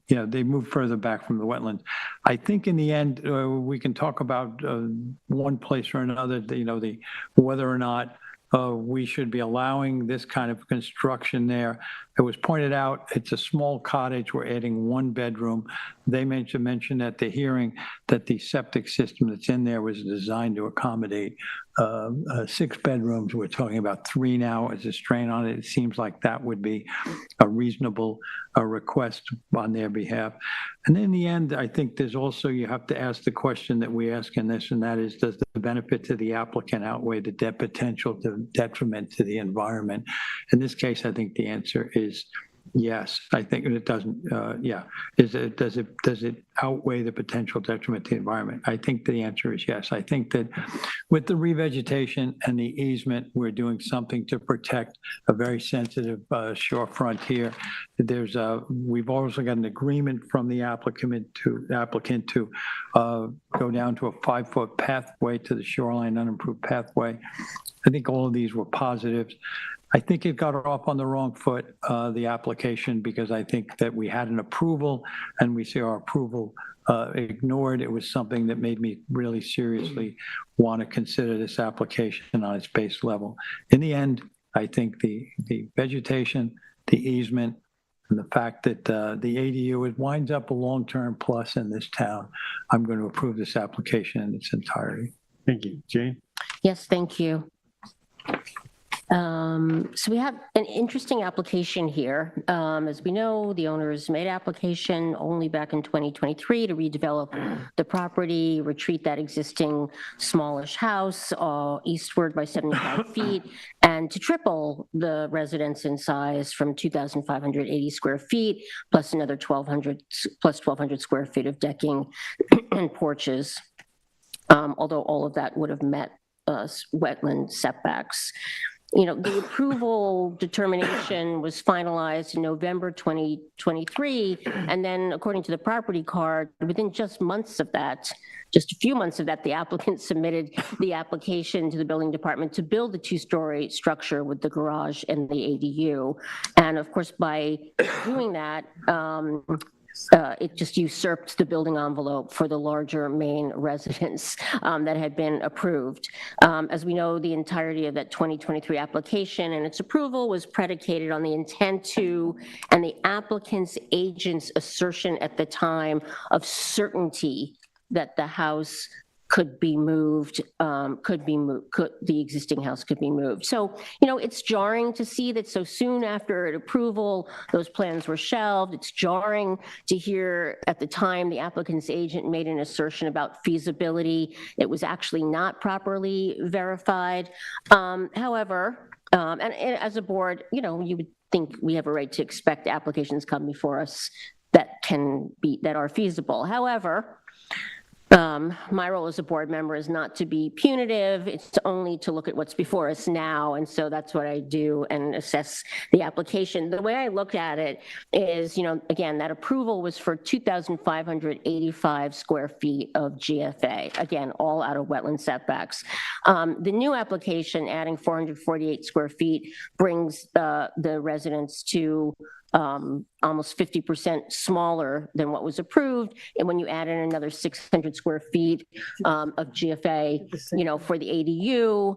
they move further back from the wetlands. I think in the end, we can talk about one place or another, whether or not we should be allowing this kind of construction there. It was pointed out, it's a small cottage. We're adding 1 bedroom. They mentioned at the hearing that the septic system that's in there was designed to accommodate 6 bedrooms. We're talking about 3 now as a strain on it. It seems like that would be a reasonable request on their behalf. And in the end, I think there's also, you have to ask the question that we ask in this, and that is, does the benefit to the applicant outweigh the potential detriment to the environment? In this case, I think the answer is yes. I think it doesn't, does it outweigh the potential detriment to the environment? I think the answer is yes. I think that with the revegetation and the easement, we're doing something to protect a very sensitive shorefront here. We've also got an agreement from the applicant to go down to a 5-foot pathway to the shoreline, unimproved pathway. I think all of these were positives. I think it got off on the wrong foot, the application, because I think that we had an approval and we see our approval ignored. It was something that made me really seriously want to consider this application on its base level. In the end, I think the vegetation, the easement, and the fact that the ADU, it winds up a long-term plus in this town. I'm going to approve this application in its entirety. Thank you. Jane? Yes, thank you. So we have an interesting application here. As we know, the owners made application only back in 2023 to redevelop the property, retreat that existing smallish house eastward by 75 feet, and to triple the residence in size from 2,580 square feet, plus another 1,200 square feet of decking and porches. Although all of that would have met wetland setbacks. You know, the approval determination was finalized in November 2023, and then according to the property card, within just a few months of that, the applicant submitted the application to the building department to build the two-story structure with the garage and the ADU. And of course, by doing that, it just usurped the building envelope for the larger main residence that had been approved. As we know, the entirety of that 2023 application and its approval was predicated on the intent to and the applicant's agent's assertion at the time of certainty that the house could be moved, the existing house could be moved. So, you know, it's jarring to see that so soon after approval, those plans were shelved. It's jarring to hear at the time the applicant's agent made an assertion about feasibility. It was actually not properly verified. However, and as a board, you know, you would think we have a right to expect applications come before us that are feasible. However, my role as a board member is not to be punitive, it's only to look at what's before us now, and so that's what I do and assess the application. The way I look at it is, you know, again, that approval was for 2,585 square feet of GFA, again, all out of wetland setbacks. The new application, adding 448 square feet, brings the residence to almost 50% smaller than what was approved. And when you add in another 600 square feet of GFA, you know, for the ADU,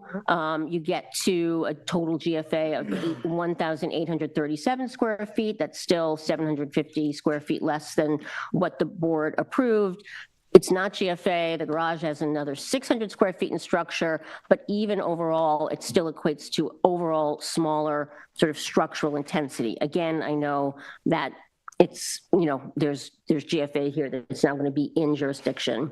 you get to a total GFA of 1,837 square feet. That's still 750 square feet less than what the board approved. It's not GFA, the garage has another 600 square feet in structure, but even overall, it still equates to overall smaller sort of structural intensity. Again, I know that it's, you know, there's GFA here that's now going to be in jurisdiction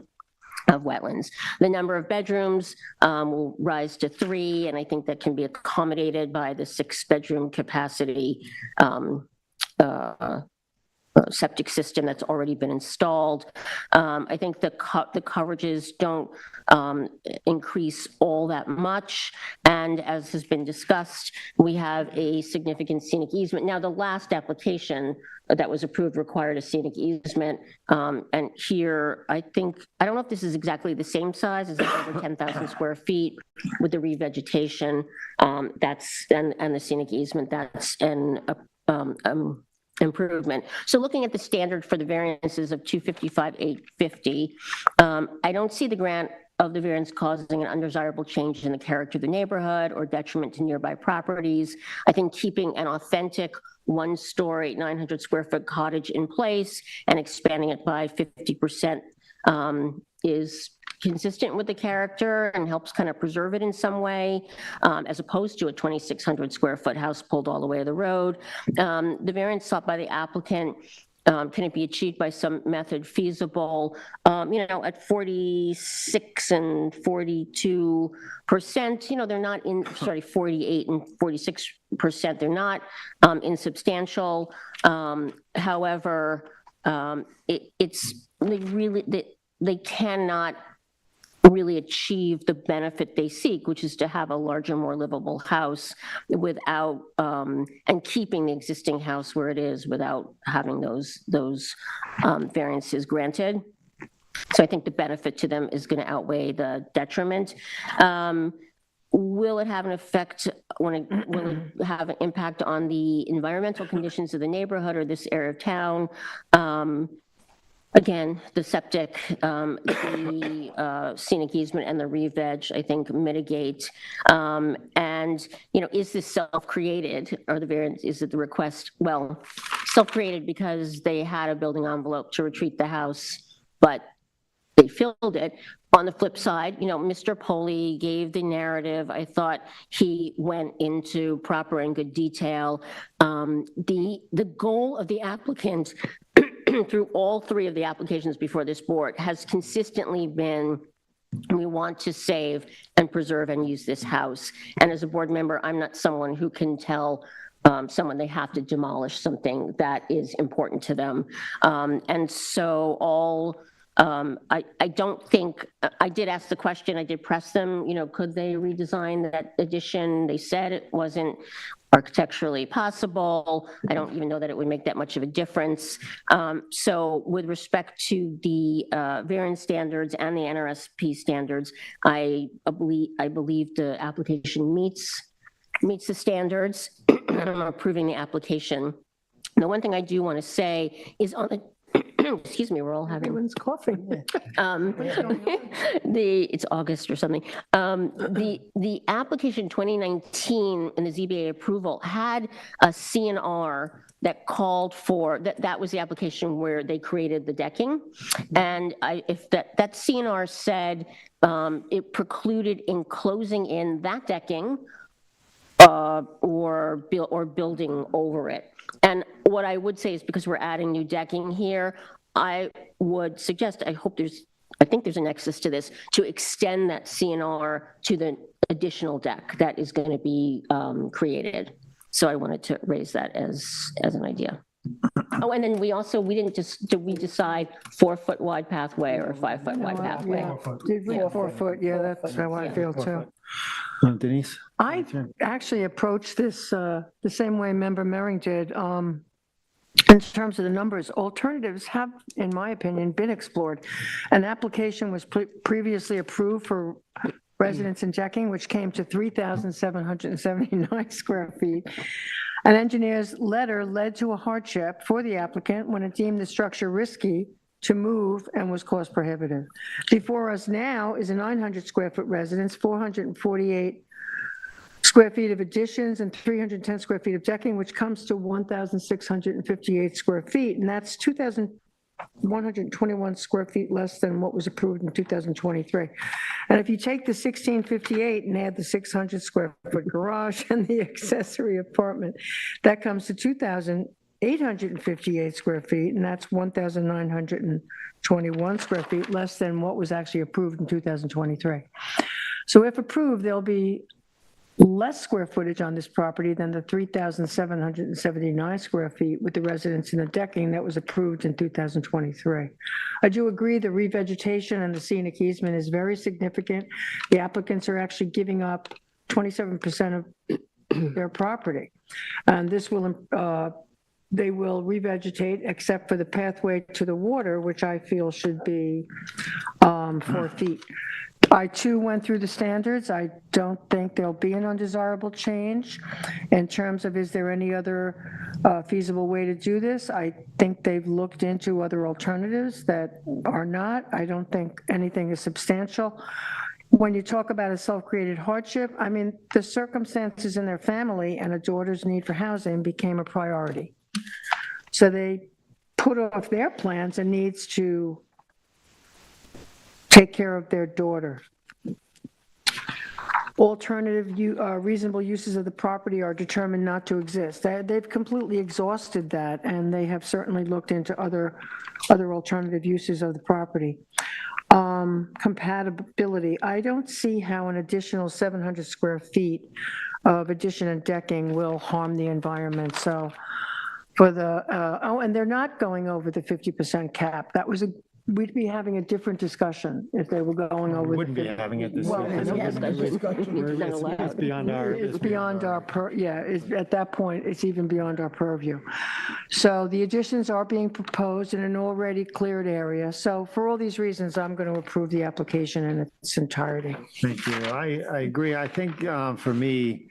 of wetlands. The number of bedrooms will rise to 3, and I think that can be accommodated by the 6-bedroom capacity septic system that's already been installed. I think the coverages don't increase all that much. And as has been discussed, we have a significant scenic easement. Now, the last application that was approved required a scenic easement. And here, I don't know if this is exactly the same size, it's like over 10,000 square feet with the revegetation. That's, and the scenic easement, that's an improvement. So looking at the standard for the variances of 255,850, I don't see the grant of the variance causing an undesirable change in the character of the neighborhood or detriment to nearby properties. I think keeping an authentic 1-story, 900 square foot cottage in place and expanding it by 50% is consistent with the character and helps kind of preserve it in some way, as opposed to a 2,600 square foot house pulled all the way to the road. The variance sought by the applicant, can it be achieved by some method feasible? You know, at 46 and 42%, you know, they're not in, 48 and 46%, they're not insubstantial. However, they cannot really achieve the benefit they seek, which is to have a larger, more livable house without, and keeping the existing house where it is without having those variances granted. So I think the benefit to them is going to outweigh the detriment. Will it have an effect will it have an impact on the environmental conditions of the neighborhood or this area of town? Again, the septic, the scenic easement and the re-veg, I think, mitigate. And, is this self-created, or the variance, is it the request? Well, self-created because they had a building envelope to retreat the house, but they filled it. On the flip side, Mr. Poli gave the narrative. I thought he went into proper and good detail. The goal of the applicant through all three of the applications before this board has consistently been, we want to save and preserve and use this house. And as a board member, I'm not someone who can tell someone they have to demolish something that is important to them. And so I don't think, I did ask the question, I did press them, could they redesign that addition? They said it wasn't architecturally possible. I don't even know that it would make that much of a difference. So with respect to the variance standards and the NRSP standards, I believe the application meets the standards. I'm approving the application. The one thing I do want to say is on the excuse me, we're all having Everyone's coughing. it's August or something. The application 2019 in the ZBA approval had a CNR that called for that was the application where they created the decking, and if that CNR said it precluded enclosing in that decking or building over it. And what I would say is, because we're adding new decking here, I would suggest, I think there's a nexus to this, to extend that CNR to the additional deck that is going to be created. So I wanted to raise that as an idea. Oh, and then did we decide 4-foot wide pathway or 5-foot wide pathway? Yeah, 4 foot, yeah, that's how I feel too. Denise? I actually approached this the same way Member Mering did. In terms of the numbers, alternatives have, in my opinion, been explored. An application was previously approved for residence and decking, which came to 3,779 square feet. An engineer's letter led to a hardship for the applicant when it deemed the structure risky to move and was cost prohibitive. Before us now is a 900 square foot residence, 448 square feet of additions and 310 square feet of decking, which comes to 1,658 square feet. And that's 2,121 square feet less than what was approved in 2023. And if you take the 1,658 and add the 600 square foot garage and the accessory apartment, that comes to 2,858 square feet, and that's 1,921 square feet less than what was actually approved in 2023. So if approved, there'll be less square footage on this property than the 3,779 square feet with the residence and the decking that was approved in 2023. I do agree the revegetation and the scenic easement is very significant. The applicants are actually giving up 27% of their property. And this will, they will revegetate except for the pathway to the water, which I feel should be 4 feet. I too went through the standards. I don't think there'll be an undesirable change in terms of, is there any other feasible way to do this? I think they've looked into other alternatives that are not. I don't think anything is substantial. When you talk about a self-created hardship, I mean, the circumstances in their family and a daughter's need for housing became a priority. So they put off their plans and needs to take care of their daughter. Alternative reasonable uses of the property are determined not to exist. They've completely exhausted that, and they have certainly looked into other alternative uses of the property. Compatibility. I don't see how an additional 700 square feet of addition and decking will harm the environment. So for the, and they're not going over the 50% cap. That was we'd be having a different discussion if they were going over. We wouldn't be having it this Well, way. It's beyond our. It's beyond our, at that point, it's even beyond our purview. So the additions are being proposed in an already cleared area. So for all these reasons, I'm going to approve the application in its entirety. Thank you. I agree. I think for me,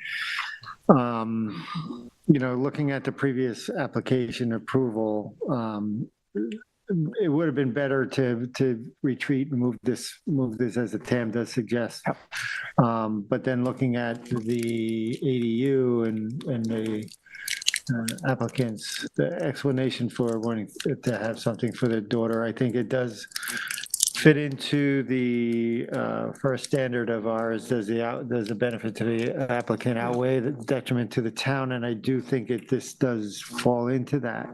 looking at the previous application approval, it would have been better to retreat and move this as the TAM does suggest. But then looking at the ADU and the applicants, the explanation for wanting to have something for their daughter, I think it does fit into the first standard of ours. Does the benefit to the applicant outweigh the detriment to the town? And I do think this does fall into that.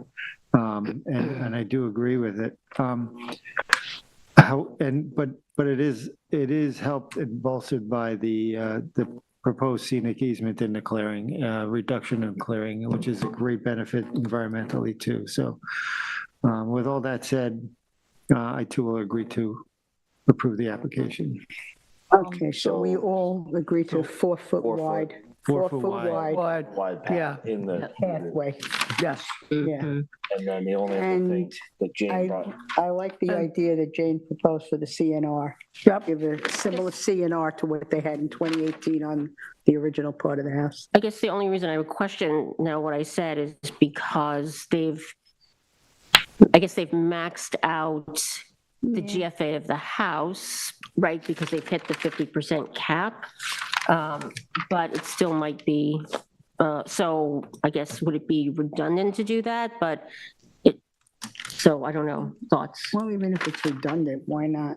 And I do agree with it. But it is helped and bolstered by the proposed scenic easement in the clearing, reduction in clearing, which is a great benefit environmentally too. So with all that said, I too will agree to approve the application. Okay, so we all agree to 4 foot wide. 4 foot wide. Wide Yeah. path in the. Pathway, Yes. yeah. And then the only other thing And that Jane brought. I like the idea that Jane proposed for the CNR. Yep. Give a similar CNR to what they had in 2018 on the original part of the house. I guess the only reason I would question now what I said is because they've maxed out the GFA of the house, right? Because they've hit the 50% cap. But it still might be, so I guess, would it be redundant to do that? So I don't know, thoughts? Well, even if it's redundant, why not?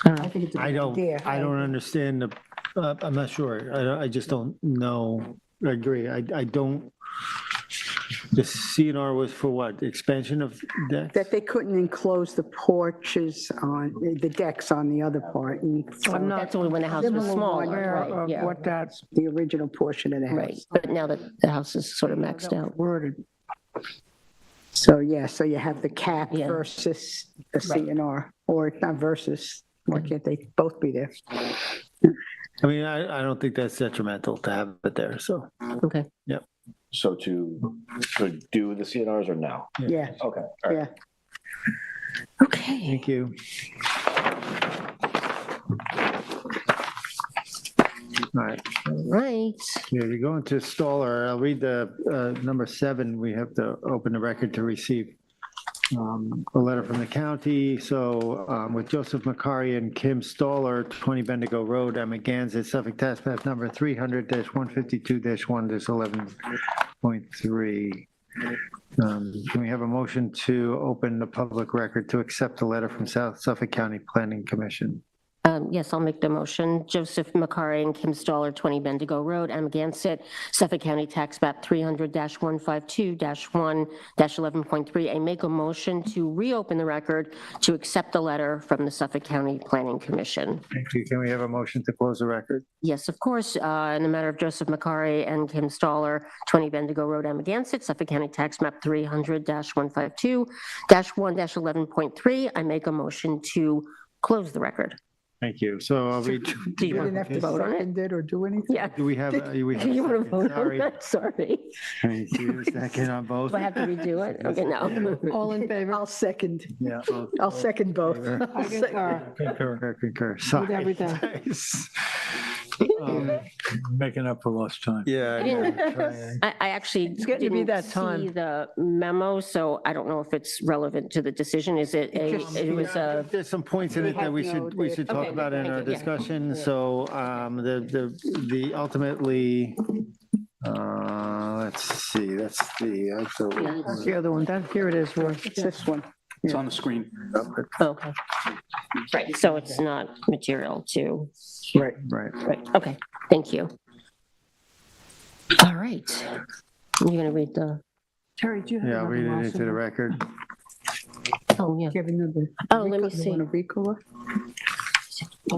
I think it's a I good idea. don't understand I'm not sure. I just don't know. I agree. I don't, the CNR was for what? Expansion of decks? That they couldn't enclose the porches on, the decks on the other part. And so I'm not That's only when the house was Similar smaller, aware right, of yeah. what that's the original portion of the Right, house. but now that the house is sort of maxed out. worded. So, yeah, so you have the cap Yeah. versus the Right. CNR, or not versus, why can't they both be there? I mean, I don't think that's detrimental to have it there, so. Okay. So to do the CNRs or no? Yeah, Okay. All right. yeah. Okay. Thank you. All right, Right. yeah, you're going to Stoller. I'll read the number 7. We have to open the record to receive a letter from the county. So with Joseph Macari and Kim Stoller, 20 Bendigo Road, Amagansett, Suffolk Tax Map number 300-152-1-11.3. Can we have a motion to open the public record to accept the letter from South Suffolk County Planning Commission? Yes, I'll make the motion. Joseph Macari and Kim Stoller, 20 Bendigo Road, Amagansett, Suffolk County Tax Map 300-152-1-11.3. I make a motion to reopen the record to accept the letter from the Suffolk County Planning Commission. Thank you. Can we have a motion to close the record? Yes, of course. In the matter of Joseph Macari and Kim Stoller, 20 Bendigo Road, Amagansett, Suffolk County Tax Map 300-152-1-11.3, I make a motion to close the record. Thank you. So I'll read. Do you You want didn't have to vote on it? second it or do anything? Yeah. Do we have? Do we have You want to a vote second? on Sorry. that? Sorry. Thank you. Second on both. Do I have to redo it? Okay, no. All in favor? I'll second. Yeah. I'll second both. I concur Concur. with Sorry. everything. Making up for lost time. Yeah. I didn't- I actually getting to be didn't that time. see the memo, so I don't know if it's relevant to the decision. Is it it was a, There's some points in it that we should talk Okay, about in thank our you, yeah. discussion. So the ultimately, let's see, that's the. That's the other one. Here it is, Roy. It's this one. It's on the screen. okay. Right, so it's not material to, Right. right, okay, thank you. All right. You're going to read the, Terry, do you have? Yeah, another read it mouse into in the there? record. oh, yeah. Do you have another? Oh, let me You see. want a Ricola?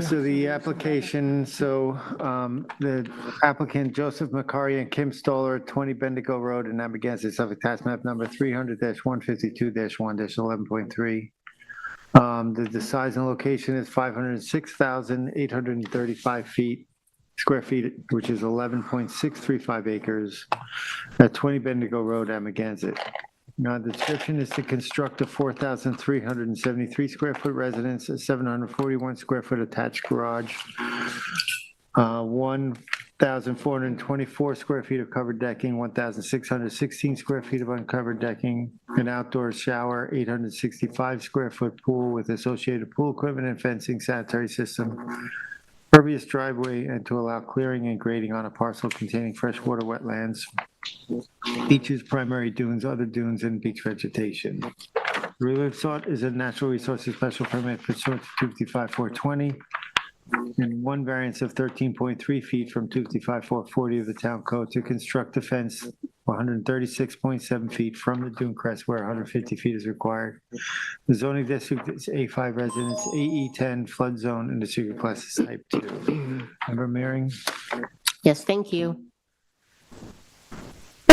So the application, the applicant Joseph Macari and Kim Stoller, 20 Bendigo Road in Amagansett, Suffolk Tax Map number 300-152-1-11.3. The size and location is 506,835 square feet, which is 11.635 acres at 20 Bendigo Road, Amagansett. Now, the description is to construct a 4,373 square foot residence, a 741 square foot attached garage, 1,424 square feet of covered decking, 1,616 square feet of uncovered decking, an outdoor shower, 865 square foot pool with associated pool equipment and fencing, sanitary system, pervious driveway, and to allow clearing and grading on a parcel containing freshwater wetlands, beaches, primary dunes, other dunes, and beach vegetation. The relief sought is a natural resources special permit pursuant to 255-420 and one variance of 13.3 feet from 255-440 of the town code to construct a fence 136.7 feet from the dune crest where 150 feet is required. The zoning district is A5 residence, AE10 flood zone, and the secret class is type 2. Member Meering? Yes, thank you.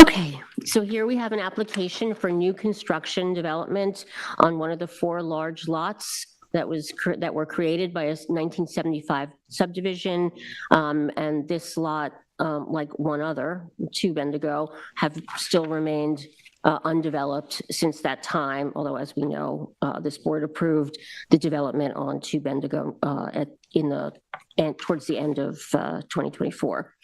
Okay, so here we have an application for new construction development on one of the 4 large lots that were created by a 1975 subdivision, and this lot, like one other, 2 Bendigo, have still remained undeveloped since that time, although as we know, this board approved the development on 2 Bendigo towards the end of 2024.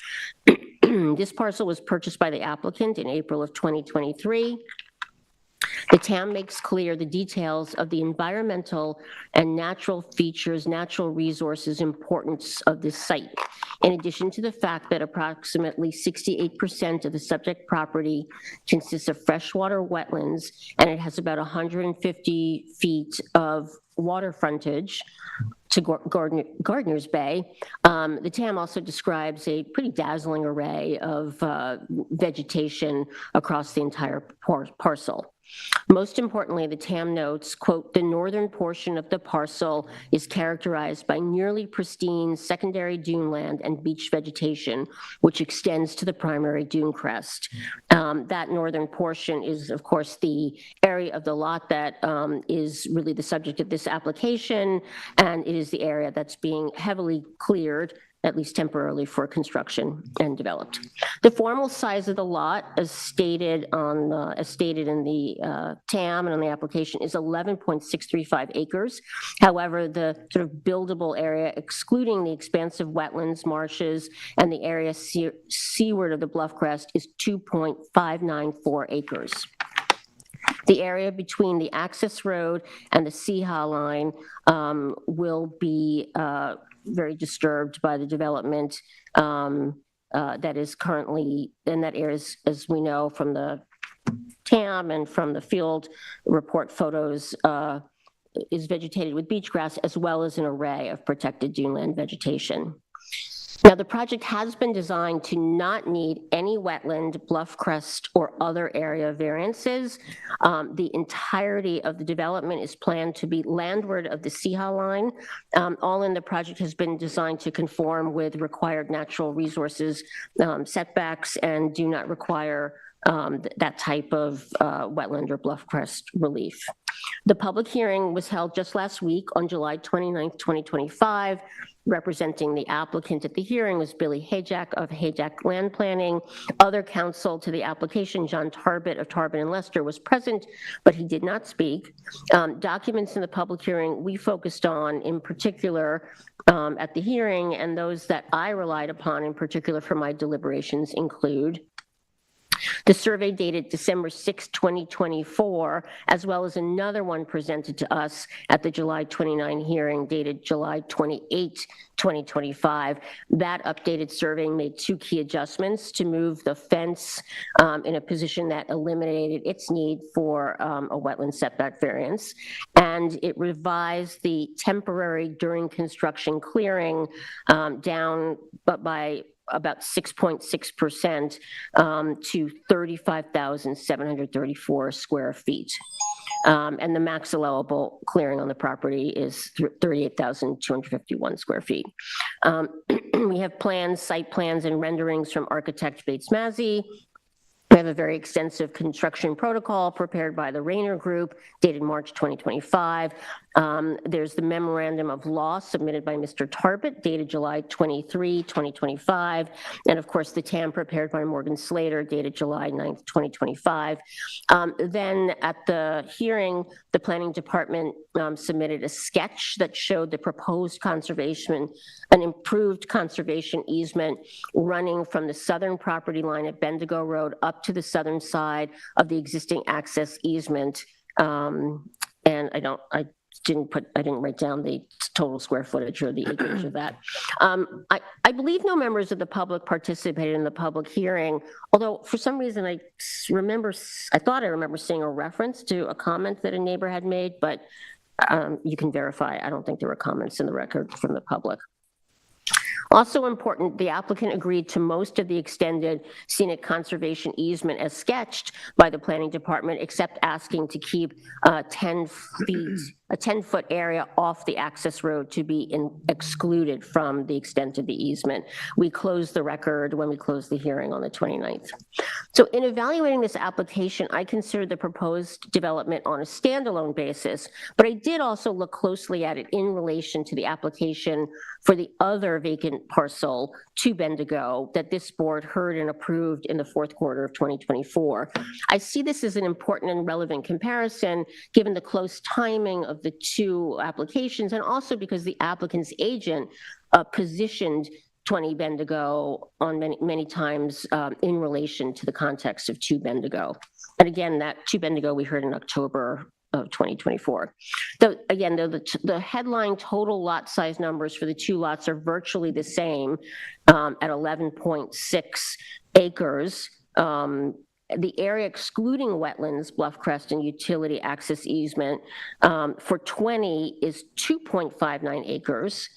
This parcel was purchased by the applicant in April of 2023. The town makes clear the details of the environmental and natural features, natural resources importance of this site. In addition to the fact that approximately 68% of the subject property consists of freshwater wetlands, and it has about 150 feet of water frontage to Gardner's Bay, the TAM also describes a pretty dazzling array of vegetation across the entire parcel. Most importantly, the TAM notes, quote, the northern portion of the parcel is characterized by nearly pristine secondary dune land and beach vegetation, which extends to the primary dune crest. That northern portion is, of course, the area of the lot that is really the subject of this application, and it is the area that's being heavily cleared, at least temporarily, for construction and developed. The formal size of the lot, as stated in the TAM and on the application, is 11.635 acres. However, the sort of buildable area, excluding the expansive wetlands, marshes, and the area seaward of the bluff crest, is 2.594 acres. The area between the access road and the CHA line will be very disturbed by the development that is currently in that area, as we know from the TAM and from the field report photos, is vegetated with beach grass as well as an array of protected duneland vegetation. Now, the project has been designed to not need any wetland, bluff crest, or other area variances. The entirety of the development is planned to be landward of the CHA line. All in the project has been designed to conform with required natural resources setbacks and do not require that type of wetland or bluff crest relief. The public hearing was held just last week on July 29th, 2025. Representing the applicant at the hearing was Billy Hajak of Hajak Land Planning. Other counsel to the application, John Tarbett of Tarbett and Lester, was present, but he did not speak. Documents in the public hearing we focused on in particular at the hearing, and those that I relied upon in particular for my deliberations include the survey dated December 6, 2024, as well as another one presented to us at the July 29 hearing dated July 28, 2025. That updated survey made 2 key adjustments to move the fence in a position that eliminated its need for a wetland setback variance. And it revised the temporary during construction clearing down by about 6.6% to 35,734 square feet. And the max allowable clearing on the property is 38,251 square feet. We have plans, site plans, and renderings from architect Bates Mazzy. We have a very extensive construction protocol prepared by the Rayner Group dated March 2025. There's the memorandum of law submitted by Mr. Tarbett dated July 23, 2025. And of course, the TAM prepared by Morgan Slater dated July 9th, 2025. Then at the hearing, the planning department submitted a sketch that showed the proposed conservation, an improved conservation easement running from the southern property line at Bendigo Road up to the southern side of the existing access easement. And I didn't write down the total square footage or the acreage of that. I believe no members of the public participated in the public hearing, although for some reason I thought I remember seeing a reference to a comment that a neighbor had made, but you can verify. I don't think there were comments in the record from the public. Also important, the applicant agreed to most of the extended scenic conservation easement as sketched by the planning department, except asking to keep 10 feet, a 10-foot area off the access road to be excluded from the extent of the easement. We closed the record when we closed the hearing on the 29th. So in evaluating this application, I considered the proposed development on a standalone basis, but I did also look closely at it in relation to the application for the other vacant parcel to Bendigo that this board heard and approved in the fourth quarter of 2024. I see this as an important and relevant comparison given the close timing of the two applications, and also because the applicant's agent positioned 20 Bendigo on many times in relation to the context of 2 Bendigo. And again, that 2 Bendigo we heard in October of 2024. Again, the headline total lot size numbers for the 2 lots are virtually the same at 11.6 acres. The area excluding wetlands, bluff crest, and utility access easement for 20 is 2.59 acres.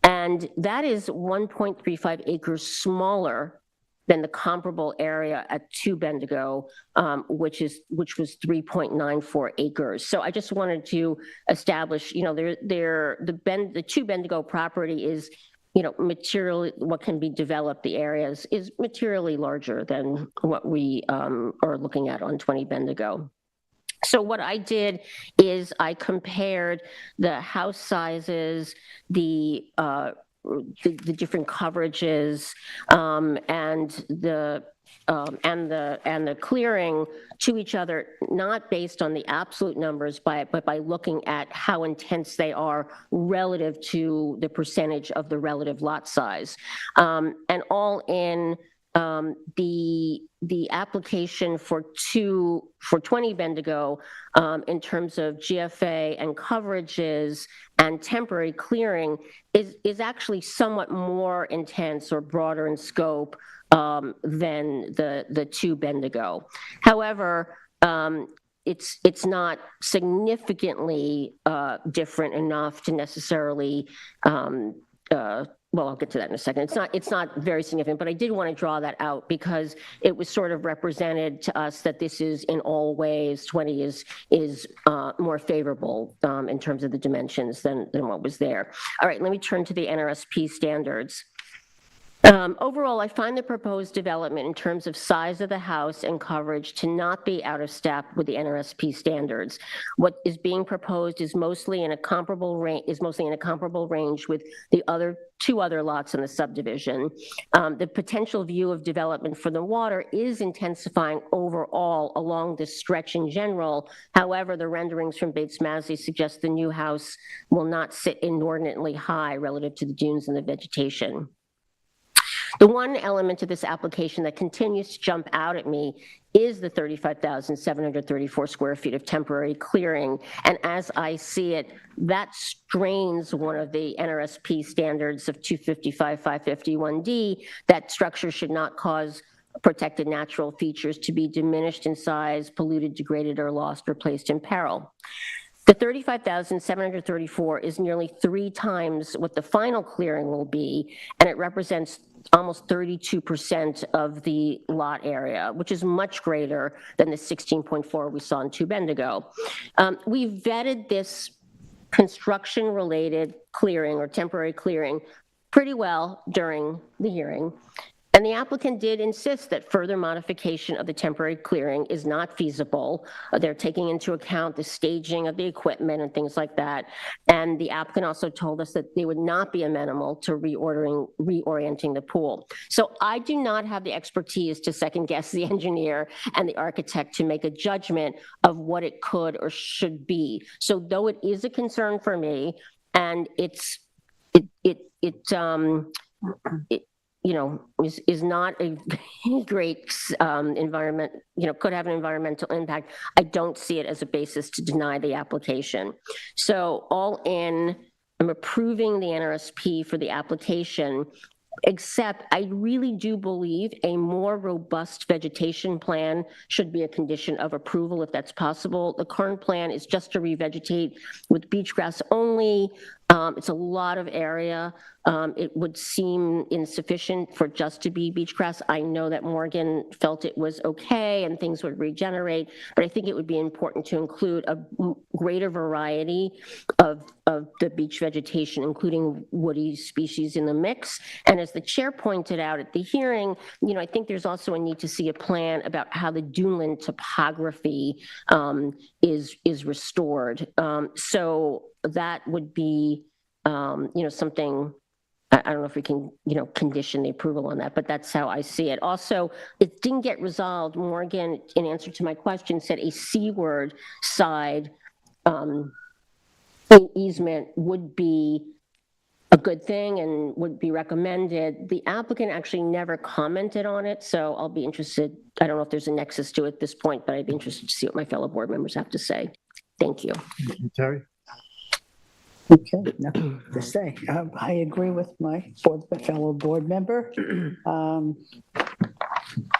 And that is 1.35 acres smaller than the comparable area at 2 Bendigo, which was 3.94 acres. So I just wanted to establish, the 2 Bendigo property is, materially what can be developed. The areas is materially larger than what we are looking at on 20 Bendigo. So what I did is I compared the house sizes, the different coverages, and the clearing to each other, not based on the absolute numbers, but by looking at how intense they are relative to the percentage of the relative lot size. And all in, the application for 20 Bendigo in terms of GFA and coverages and temporary clearing is actually somewhat more intense or broader in scope than the 2 Bendigo. However, it's not significantly different enough to necessarily well, I'll get to that in a second. It's not very significant, but I did want to draw that out because it was sort of represented to us that this is in all ways, 20 is more favorable in terms of the dimensions than what was there. All right, let me turn to the NRSP standards. Overall, I find the proposed development in terms of size of the house and coverage to not be out of step with the NRSP standards. What is being proposed is mostly in a comparable range with the 2 other lots in the subdivision. The potential view of development for the water is intensifying overall along this stretch in general. However, the renderings from Bates Massey suggest the new house will not sit inordinately high relative to the dunes and the vegetation. The one element of this application that continues to jump out at me is the 35,734 square feet of temporary clearing. And as I see it, that strains one of the NRSP standards of 255-551D, that structure should not cause protected natural features to be diminished in size, polluted, degraded, or lost, or placed in peril. The 35,734 is nearly 3 times what the final clearing will be, and it represents almost 32% of the lot area, which is much greater than the 16.4 we saw in 2 Bendigo. We vetted this construction-related clearing or temporary clearing pretty well during the hearing. And the applicant did insist that further modification of the temporary clearing is not feasible. They're taking into account the staging of the equipment and things like that. And the applicant also told us that they would not be amenable to reorienting the pool. So I do not have the expertise to second guess the engineer and the architect to make a judgment of what it could or should be. So though it is a concern for me, and it you know, is not a great environment, you know, could have an environmental impact, I don't see it as a basis to deny the application. So all in, I'm approving the NRSP for the application, except I really do believe a more robust vegetation plan should be a condition of approval if that's possible. The current plan is just to revegetate with beach grass only. It's a lot of area. It would seem insufficient for just to be beach grass. I know that Morgan felt it was okay and things would regenerate, but I think it would be important to include a greater variety of the beach vegetation, including woody species in the mix. And as the chair pointed out at the hearing, you know, I think there's also a need to see a plan about how the duneland topography is restored. So that would be, you know, something, I don't know if we can, you know, condition the approval on that, but that's how I see it. Also, it didn't get resolved. Morgan, in answer to my question, said a seaward side easement would be a good thing and would be recommended. The applicant actually never commented on it, so I'll be interested. I don't know if there's a nexus to it at this point, but I'd be interested to see what my fellow board members have to say. Thank you. Terry? Okay, nothing to say. I agree with my fellow board member.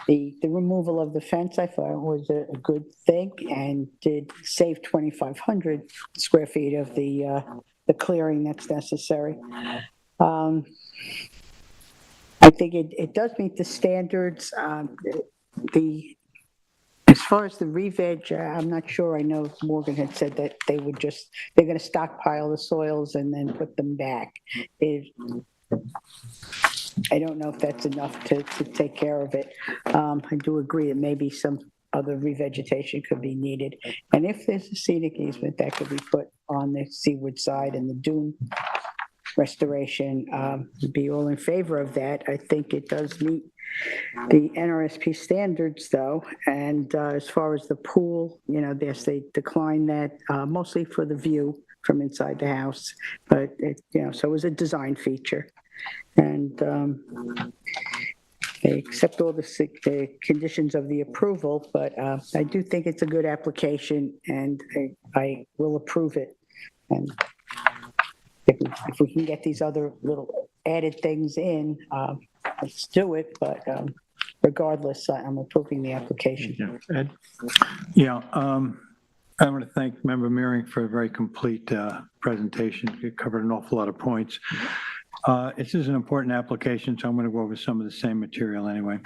The removal of the fence, I thought was a good thing and did save 2,500 square feet of the clearing that's necessary. I think it does meet the standards. As far as the re-veg, I'm not sure. I know Morgan had said that they're going to stockpile the soils and then put them back. I don't know if that's enough to take care of it. I do agree that maybe some other revegetation could be needed. And if there's a scenic easement that could be put on the seaward side and the dune restoration, be all in favor of that. I think it does meet the NRSP standards though. And as far as the pool, you know, they decline that mostly for the view from inside the house, but it, you know, so it was a design feature. And they accept all the conditions of the approval, but I do think it's a good application and I will approve it. And if we can get these other little added things in, let's do it. But regardless, I'm approving the application. Ed? Yeah, I want to thank Member Meering for a very complete presentation. It covered an awful lot of points. This is an important application, so I'm going to go over some of the same material anyway.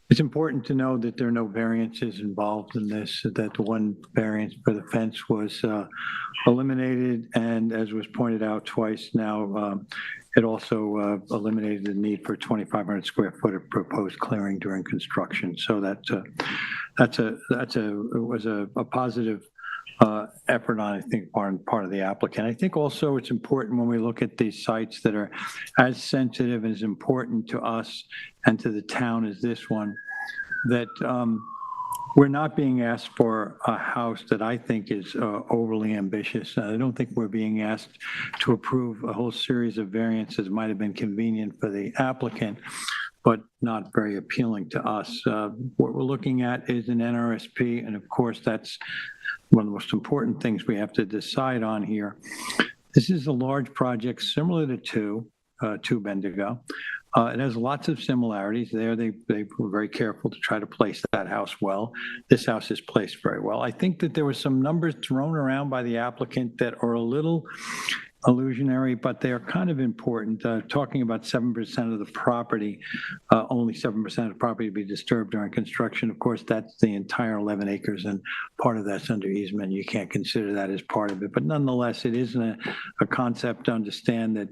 It's important to know that there are no variances involved in this, that the one variance for the fence was eliminated, and as was pointed out twice now, it also eliminated the need for 2,500 square foot of proposed clearing during construction. So that was a positive effort on, I think, part of the applicant. I think also it's important when we look at these sites that are as sensitive and as important to us and to the town as this one, that we're not being asked for a house that I think is overly ambitious. I don't think we're being asked to approve a whole series of variances might have been convenient for the applicant, but not very appealing to us. What we're looking at is an NRSP, and of course, that's one of the most important things we have to decide on here. This is a large project similar to Bendigo. It has lots of similarities there. They were very careful to try to place that house well. This house is placed very well. I think that there were some numbers thrown around by the applicant that are a little illusionary, but they are kind of important. Talking about 7% of the property, only 7% of the property to be disturbed during construction. Of course, that's the entire 11 acres, and part of that's under easement. You can't consider that as part of it. But nonetheless, it is a concept to understand that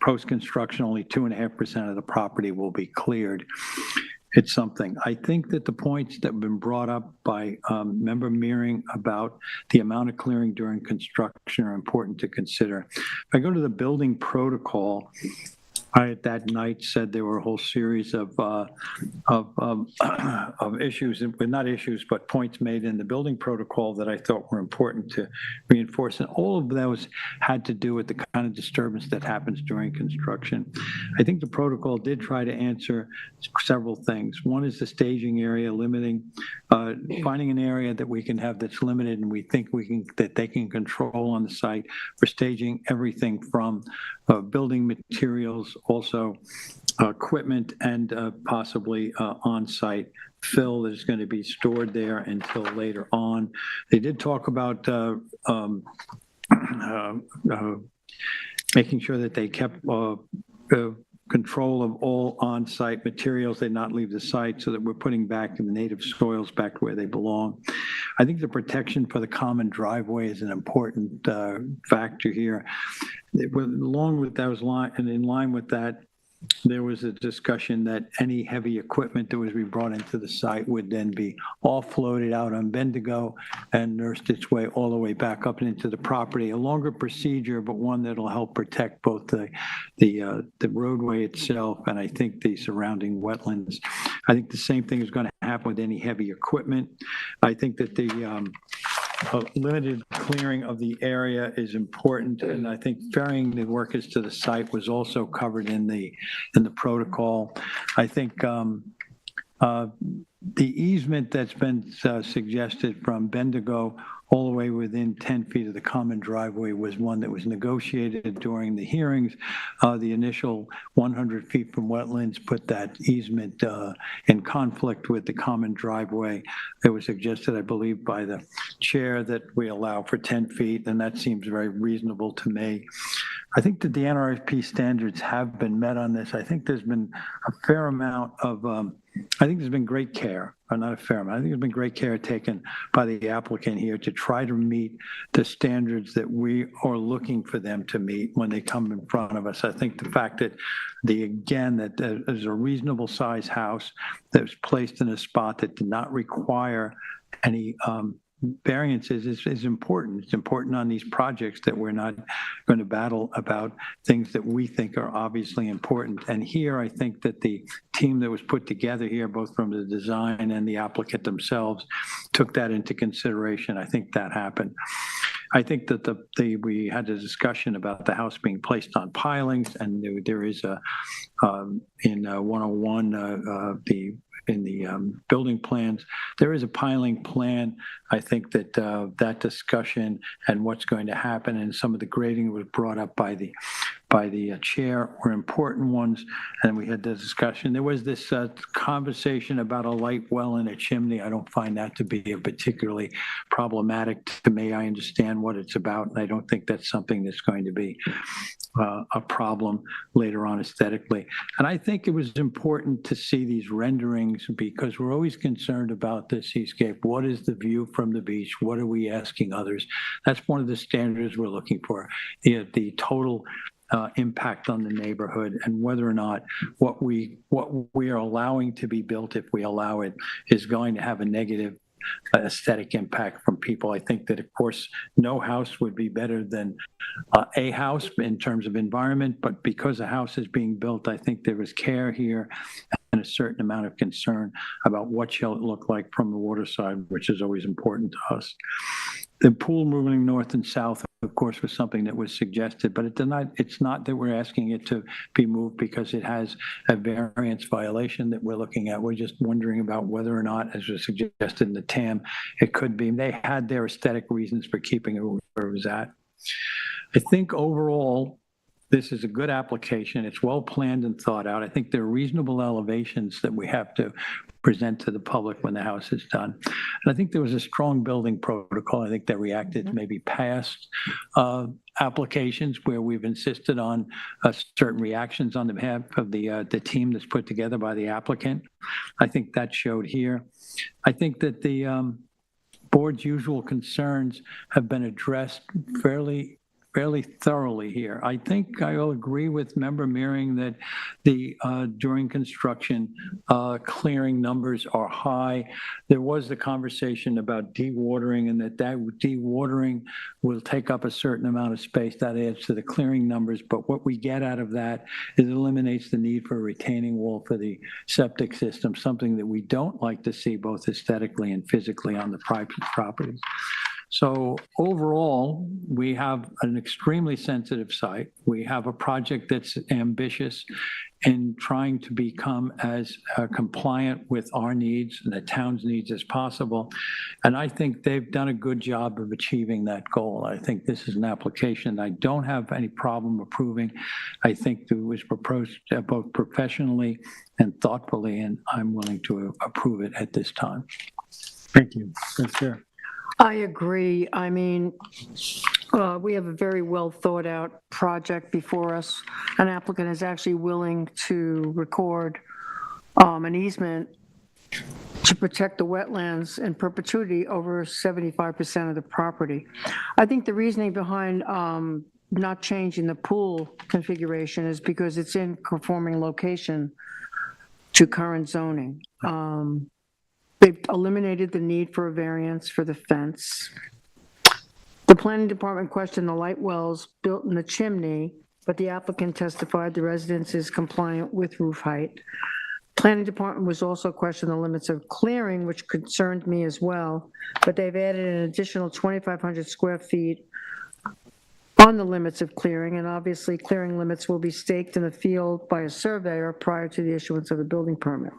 post-construction, only 2.5% of the property will be cleared. It's something. I think that the points that have been brought up by Member Meering about the amount of clearing during construction are important to consider. If I go to the building protocol, I that night said there were a whole series of issues, not issues, but points made in the building protocol that I thought were important to reinforce. And all of those had to do with the kind of disturbance that happens during construction. I think the protocol did try to answer several things. One is the staging area, limiting, finding an area that we can have that's limited and we think that they can control on the site for staging everything from building materials, also equipment, and possibly on-site fill that is going to be stored there until later on. They did talk about making sure that they kept control of all on-site materials, they not leave the site, so that we're putting back the native soils back where they belong. I think the protection for the common driveway is an important factor here. Along with those and in line with that, there was a discussion that any heavy equipment that was being brought into the site would then be offloaded out on Bendigo and nursed its way all the way back up and into the property. A longer procedure, but one that'll help protect both the roadway itself and I think the surrounding wetlands. I think the same thing is going to happen with any heavy equipment. I think that the limited clearing of the area is important, and I think ferrying the workers to the site was also covered in the protocol. I think the easement that's been suggested from Bendigo all the way within 10 feet of the common driveway was one that was negotiated during the hearings. The initial 100 feet from wetlands put that easement in conflict with the common driveway. It was suggested, I believe, by the chair that we allow for 10 feet, and that seems very reasonable to me. I think that the NRFP standards have been met on this. I think there's been a fair amount of, I think there's been great care, or not a fair amount, I think there's been great care taken by the applicant here to try to meet the standards that we are looking for them to meet when they come in front of us. I think the fact that that there's a reasonable size house that was placed in a spot that did not require any variances is important. It's important on these projects that we're not going to battle about things that we think are obviously important. And here, I think that the team that was put together here, both from the design and the applicant themselves, took that into consideration. I think that happened. I think that we had a discussion about the house being placed on pilings, and there is in 101 in the building plans, there is a piling plan. I think that that discussion and what's going to happen and some of the grading was brought up by the chair were important ones, and we had the discussion. There was this conversation about a light well in a chimney. I don't find that to be particularly problematic to me. I understand what it's about, and I don't think that's something that's going to be a problem later on aesthetically. And I think it was important to see these renderings because we're always concerned about the seascape. What is the view from the beach? What are we asking others? That's one of the standards we're looking for, the total impact on the neighborhood, and whether or not what we are allowing to be built, if we allow it, is going to have a negative aesthetic impact from people. I think that, of course, no house would be better than a house in terms of environment, but because a house is being built, I think there was care here and a certain amount of concern about what shall it look like from the water side, which is always important to us. The pool moving north and south, of course, was something that was suggested, but it's not that we're asking it to be moved because it has a variance violation that we're looking at. We're just wondering about whether or not, as was suggested in the TAM, it could be. They had their aesthetic reasons for keeping it where it was at. I think overall, this is a good application. It's well planned and thought out. I think there are reasonable elevations that we have to present to the public when the house is done. And I think there was a strong building protocol. I think that reacted to maybe past applications where we've insisted on certain reactions on the behalf of the team that's put together by the applicant. I think that showed here. I think that the board's usual concerns have been addressed fairly thoroughly here. I think I will agree with Member Mearing that the during construction clearing numbers are high. There was the conversation about dewatering and that dewatering will take up a certain amount of space. That adds to the clearing numbers, but what we get out of that is it eliminates the need for a retaining wall for the septic system, something that we don't like to see both aesthetically and physically on the private properties. So overall, we have an extremely sensitive site. We have a project that's ambitious in trying to become as compliant with our needs and the town's needs as possible. And I think they've done a good job of achieving that goal. I think this is an application I don't have any problem approving. I think it was proposed both professionally and thoughtfully, and I'm willing to approve it at this time. Thank you. That's fair. I agree. I mean, we have a very well thought out project before us. An applicant is actually willing to record an easement to protect the wetlands in perpetuity over 75% of the property. I think the reasoning behind not changing the pool configuration is because it's in conforming location to current zoning. They've eliminated the need for a variance for the fence. The planning department questioned the light wells built in the chimney, but the applicant testified the residence is compliant with roof height. Planning department was also questioned the limits of clearing, which concerned me as well, but they've added an additional 2,500 square feet on the limits of clearing, and obviously clearing limits will be staked in the field by a surveyor prior to the issuance of a building permit.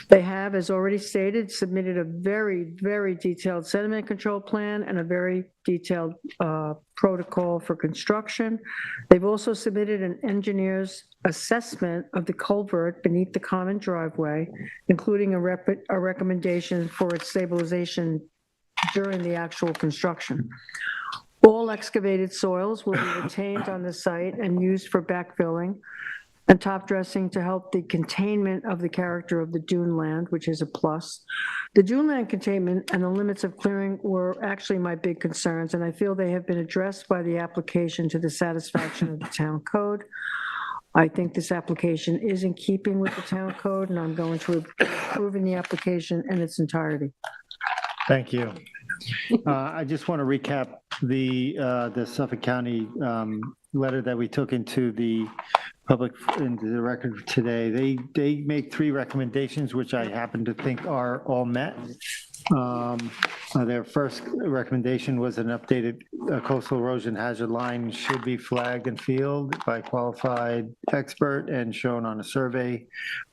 They have, as already stated, submitted a very, very detailed sediment control plan and a very detailed protocol for construction. They've also submitted an engineer's assessment of the culvert beneath the common driveway, including a recommendation for its stabilization during the actual construction. All excavated soils will be retained on the site and used for backfilling and top dressing to help the containment of the character of the dune land, which is a plus. The dune land containment and the limits of clearing were actually my big concerns, and I feel they have been addressed by the application to the satisfaction of the town code. I think this application is in keeping with the town code, and I'm going to approve the application in its entirety. Thank you. I just want to recap the Suffolk County letter that we took into the public, into the record today. They make 3 recommendations, which I happen to think are all met. Their first recommendation was an updated coastal erosion hazard line should be flagged and fielded by a qualified expert and shown on a survey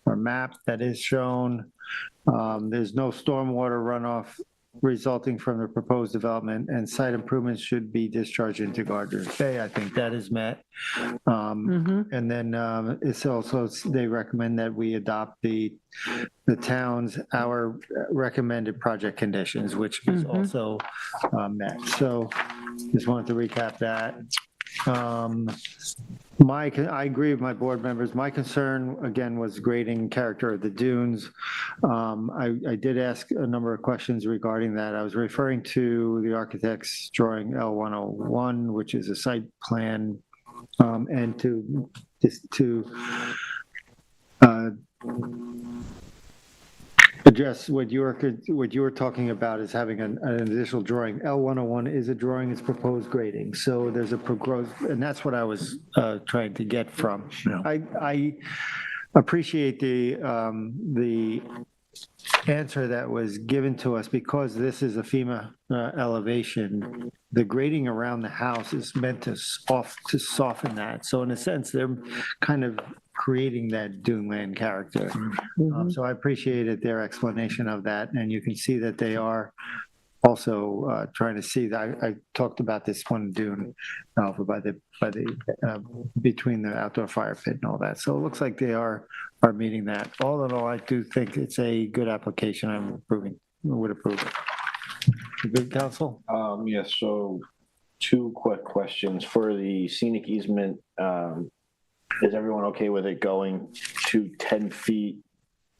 or map that is shown. There's no stormwater runoff resulting from the proposed development, and site improvements should be discharged into Gardner's Bay. I think that is met. And then it's also, they recommend that we adopt the town's, our recommended project conditions, which is also met. So just wanted to recap that. I agree with my board members. My concern, again, was grading character of the dunes. I did ask a number of questions regarding that. I was referring to the architect's drawing L101, which is a site plan, and to address what you were talking about is having an additional drawing. L101 is a drawing, it's proposed grading. So there's a proposed, and that's what I was trying to get from. Yeah. I appreciate the answer that was given to us because this is a FEMA elevation. The grading around the house is meant to soften that. So in a sense, they're kind of creating that dune land character. So I appreciated their explanation of that, and you can see that they are also trying to see that I talked about this one dune over by the between the outdoor fire pit and all that. So it looks like they are meeting that. All in all, I do think it's a good application. Would approve it. Good, counsel? Yes, so two quick questions. For the scenic easement, is everyone okay with it going to 10 feet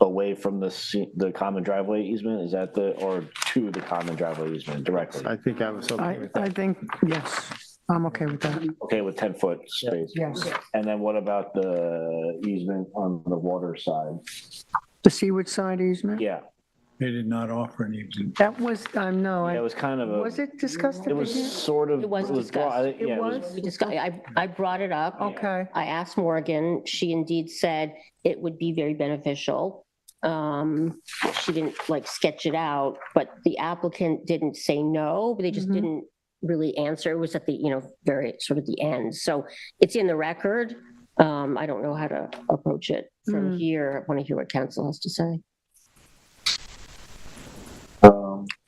away from the common driveway easement? Is that or to the common driveway easement directly? I think I was okay with that. I think, yes, I'm okay with that. Okay with 10-foot space? Yes. And then what about the easement on the water side? The seaward side easement? Yeah, They did not offer any. That was, no, it was kind of was it discussed at It the was beginning? sort of. It was brought- discussed. yeah, It was? We discussed, I brought it up. Okay, I asked Morgan, she indeed said it would be very beneficial. She didn't like sketch it out, but the applicant didn't say no, but they just didn't really answer. It was at the, very sort of the end. So it's in the record. I don't know how to approach it from here. I want to hear what council has to say.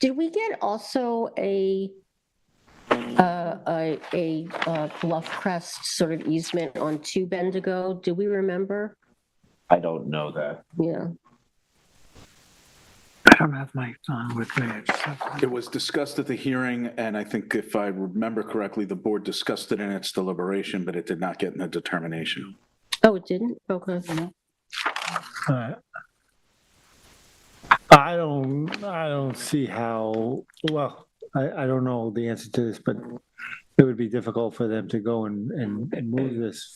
Did we get also a bluff crest sort of easement on 2 Bendigo? Do we remember? I don't know that. Yeah. I don't have my phone with me. It was discussed at the hearing, and I think if I remember correctly, the board discussed it in its deliberation, but it did not get in a determination. Oh, it didn't? Okay. I don't see how, well, I don't know the answer to this, but it would be difficult for them to go and move this.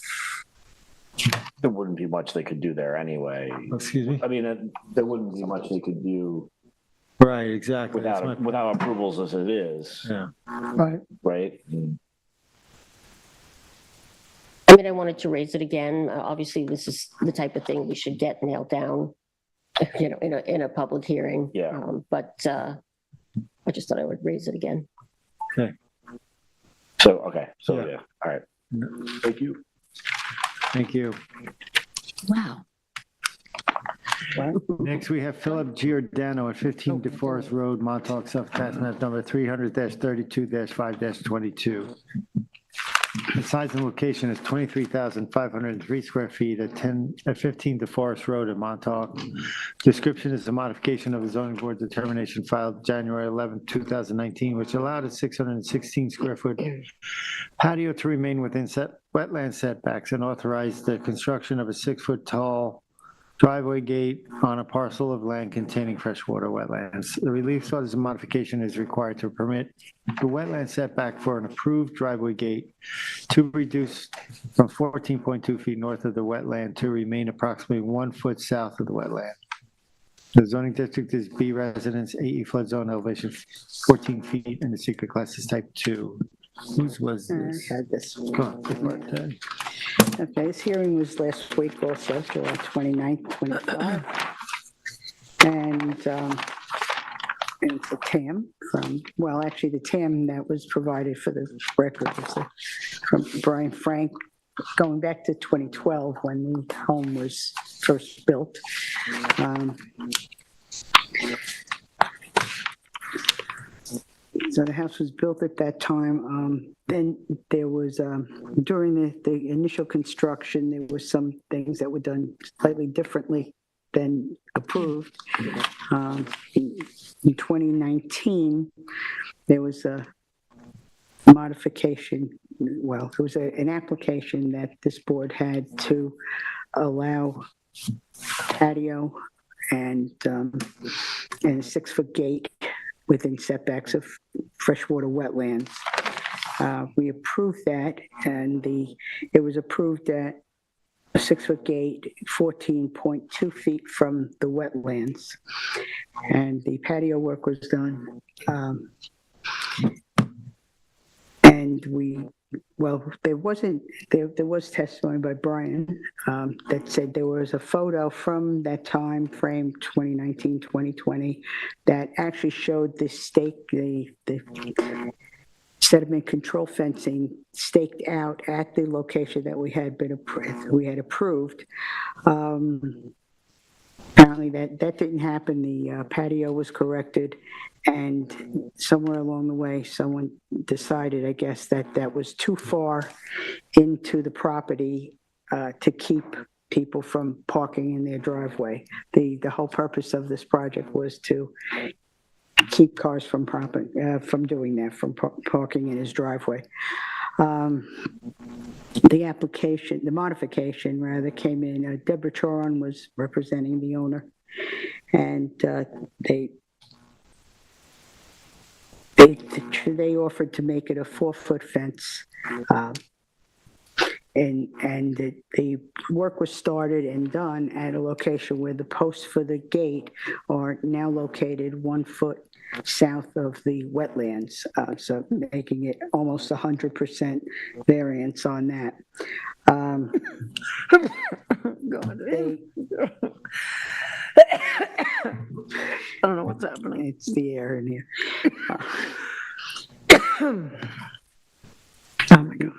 There wouldn't be much they could do there anyway. Excuse me? I mean, there wouldn't be much they could do Right, exactly. That's my- without approvals as it is, Yeah. right. right? I mean, I wanted to raise it again. Obviously, this is the type of thing we should get nailed down, in a public hearing. Yeah. But I just thought I would raise it again. Okay, so Yeah. yeah, all right. Thank you. Thank you. Wow. Next, we have Philip Giordano at 15 DeForest Road, Montauk, Suffolk, tax map number 300-32-5-22. The size and location is 23,503 square feet at 15 DeForest Road in Montauk. Description is a modification of the zoning board determination filed January 11, 2019, which allowed a 616 square foot patio to remain within wetland setbacks and authorized the construction of a 6-foot tall driveway gate on a parcel of land containing freshwater wetlands. The relief sought as a modification is required to permit the wetland setback for an approved driveway gate to reduce from 14.2 feet north of the wetland to remain approximately 1 foot south of the wetland. The zoning district is B residence, AE flood zone elevation 14 feet, and the secret class is type 2. Whose was this? Had this. Go on, go for it, Ted. Okay, this hearing was last week also, July 29th, 25. And it's a TAM actually the TAM that was provided for the record was from Brian Frank, going back to 2012 when the home was first built. So the house was built at that time. Then there was, during the initial construction, there were some things that were done slightly differently than approved. In 2019, there was a modification, well, there was an application that this board had to allow patio and a 6-foot gate within setbacks of freshwater wetlands. We approved that, and it was approved at a 6-foot gate, 14.2 feet from the wetlands. And the patio work was done. And there was testimony by Brian that said there was a photo from that time frame, 2019, 2020, that actually showed the stake, the sediment control fencing staked out at the location that we had approved. Apparently that didn't happen. The patio was corrected, And somewhere along the way, someone decided, I guess, that that was too far into the property to keep people from parking in their driveway. The whole purpose of this project was to keep cars from doing that, from parking in his driveway. The modification rather came in, Deborah Choron was representing the owner, and they offered to make it a 4-foot fence. And the work was started and done at a location where the posts for the gate are now located 1 foot south of the wetlands, so making it almost 100% variance on that. I don't know what's happening. It's the air in here. Oh my God.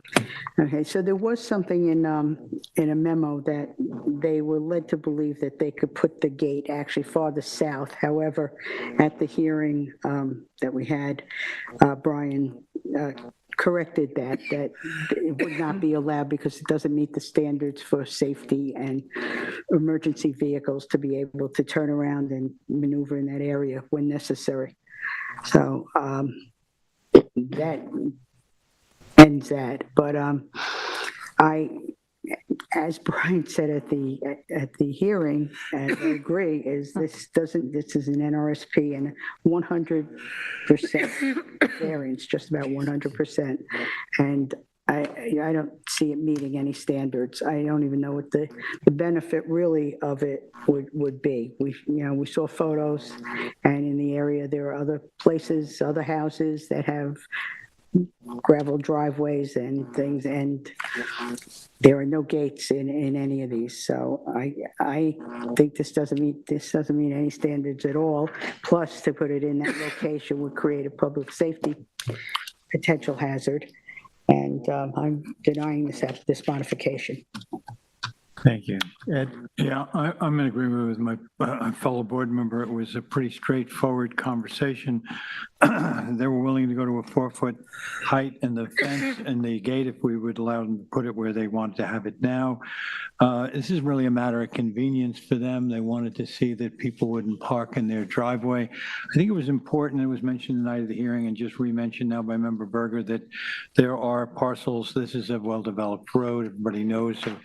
Okay, so there was something in a memo that they were led to believe that they could put the gate actually farther south. However, at the hearing that we had, Brian corrected that it would not be allowed because it doesn't meet the standards for safety and emergency vehicles to be able to turn around and maneuver in that area when necessary. So that ends that. But as Brian said at the hearing, and I agree, is this is an NRSP and 100% variance, just about 100%. And I don't see it meeting any standards. I don't even know what the benefit really of it would be. We saw photos, and in the area there are other places, other houses that have gravel driveways and things, and there are no gates in any of these. So I think this doesn't meet any standards at all. Plus, to put it in that location would create a public safety potential hazard, and I'm denying this modification. Thank you. Ed? Yeah, I'm in agreement with my fellow board member. It was a pretty straightforward conversation. They were willing to go to a 4-foot height in the fence and the gate if we would allow them to put it where they wanted to have it now. This is really a matter of convenience for them. They wanted to see that people wouldn't park in their driveway. I think it was important, it was mentioned the night of the hearing and just re-mentioned now by Member Berger, that there are parcels. This is a well-developed road. Everybody knows, have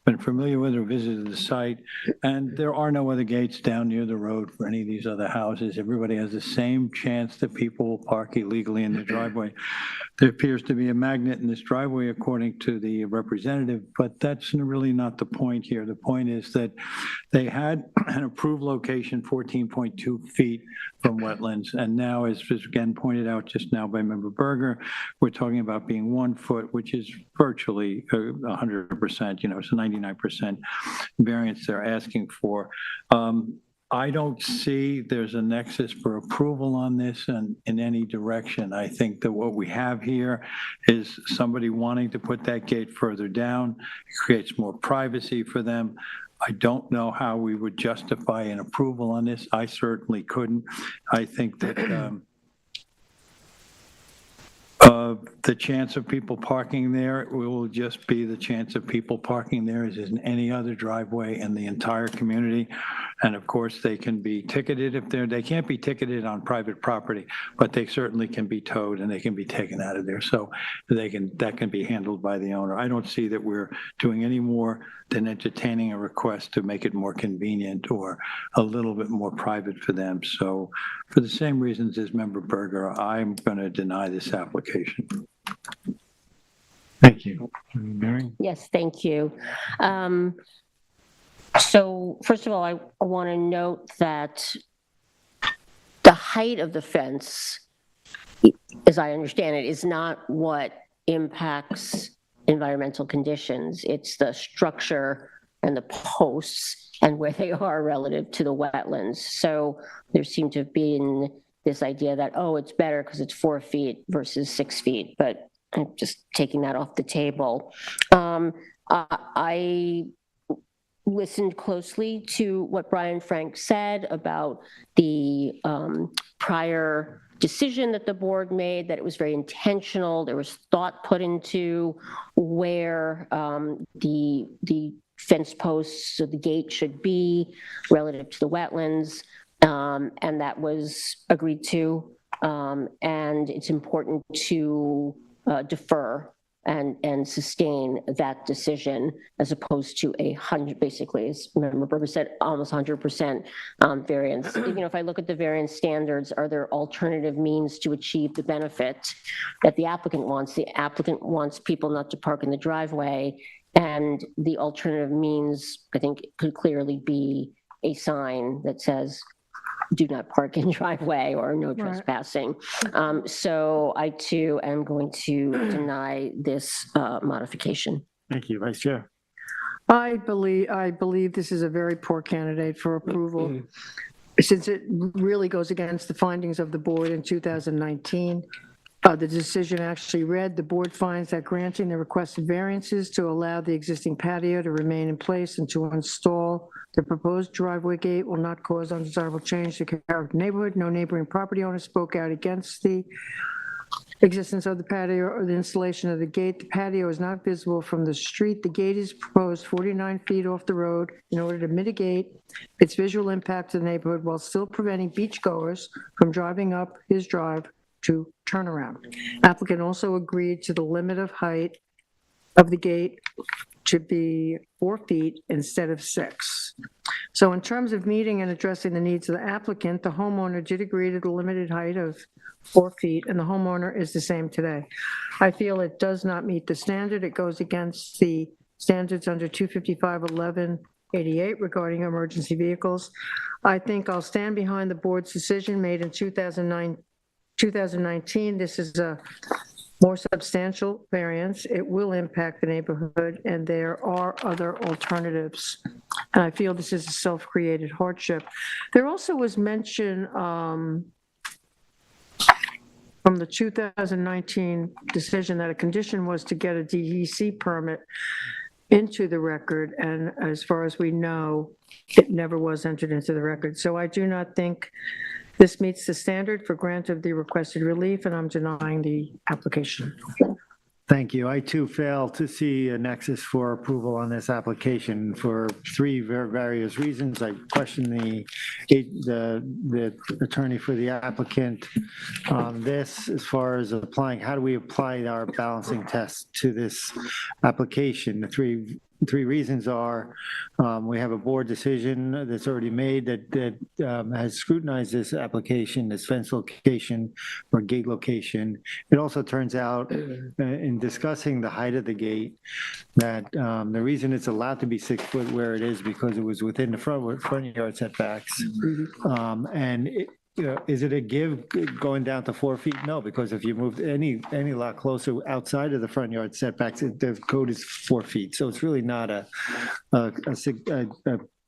been familiar with or visited the site, and there are no other gates down near the road for any of these other houses. Everybody has the same chance that people will park illegally in their driveway. There appears to be a magnet in this driveway, according to the representative, but that's really not the point here. The point is that they had an approved location 14.2 feet from wetlands, and now, as again pointed out just now by Member Berger, we're talking about being 1 foot, which is virtually 100%, it's a 99% variance they're asking for. I don't see there's a nexus for approval on this in any direction. I think that what we have here is somebody wanting to put that gate further down. It creates more privacy for them. I don't know how we would justify an approval on this. I certainly couldn't. I think that the chance of people parking there will just be the chance of people parking there as in any other driveway in the entire community. And of course, they can be ticketed if they can't be ticketed on private property, but they certainly can be towed and they can be taken out of there. So that can be handled by the owner. I don't see that we're doing any more than entertaining a request to make it more convenient or a little bit more private for them. So for the same reasons as Member Berger, I'm going to deny this application. Thank you. Mary? Yes, thank you. So first of all, I want to note that the height of the fence, as I understand it, is not what impacts environmental conditions. It's the structure and the posts and where they are relative to the wetlands. So there seemed to have been this idea that, oh, it's better because it's 4 feet versus 6 feet, but I'm just taking that off the table. listened closely to what Brian Frank said about the prior decision that the board made, that it was very intentional. There was thought put into where the fence posts or the gate should be relative to the wetlands, and that was agreed to. And it's important to defer and sustain that decision as opposed to basically, as Member Berger said, almost 100% variance. If I look at the variance standards, are there alternative means to achieve the benefit that the applicant wants? The applicant wants people not to park in the driveway, and the alternative means, I think, could clearly be a sign that says, do not park in driveway or no trespassing. So I too am going to deny this modification. Thank you, Vice Chair. I believe this is a very poor candidate for approval, since it really goes against the findings of the board in 2019. The decision actually read, the board finds that granting the requested variances to allow the existing patio to remain in place and to install the proposed driveway gate will not cause undesirable change to the character of the neighborhood. No neighboring property owner spoke out against the existence of the patio or the installation of the gate. The patio is not visible from the street. The gate is proposed 49 feet off the road in order to mitigate its visual impact to the neighborhood while still preventing beachgoers from driving up his drive to turn around. Applicant also agreed to the limit of height of the gate to be 4 feet instead of 6. So in terms of meeting and addressing the needs of the applicant, the homeowner did agree to the limited height of 4 feet, and the homeowner is the same today. I feel it does not meet the standard. It goes against the standards under 255-1188 regarding emergency vehicles. I think I'll stand behind the board's decision made in 2019. This is a more substantial variance. It will impact the neighborhood, and there are other alternatives. And I feel this is a self-created hardship. There also was mention from the 2019 decision that a condition was to get a DEC permit into the record, and as far as we know, it never was entered into the record. So I do not think this meets the standard for grant of the requested relief, and I'm denying the application. Thank you. I too fail to see a nexus for approval on this application for three various reasons. I question the attorney for the applicant on this as far as applying, how do we apply our balancing test to this application? The three reasons are we have a board decision that's already made that has scrutinized this application, this fence location or gate location. It also turns out in discussing the height of the gate that the reason it's allowed to be 6 foot where it is because it was within the front yard setbacks. And is it a give going down to 4 feet? No, because if you moved any lot closer outside of the front yard setbacks, the code is 4 feet. So it's really not a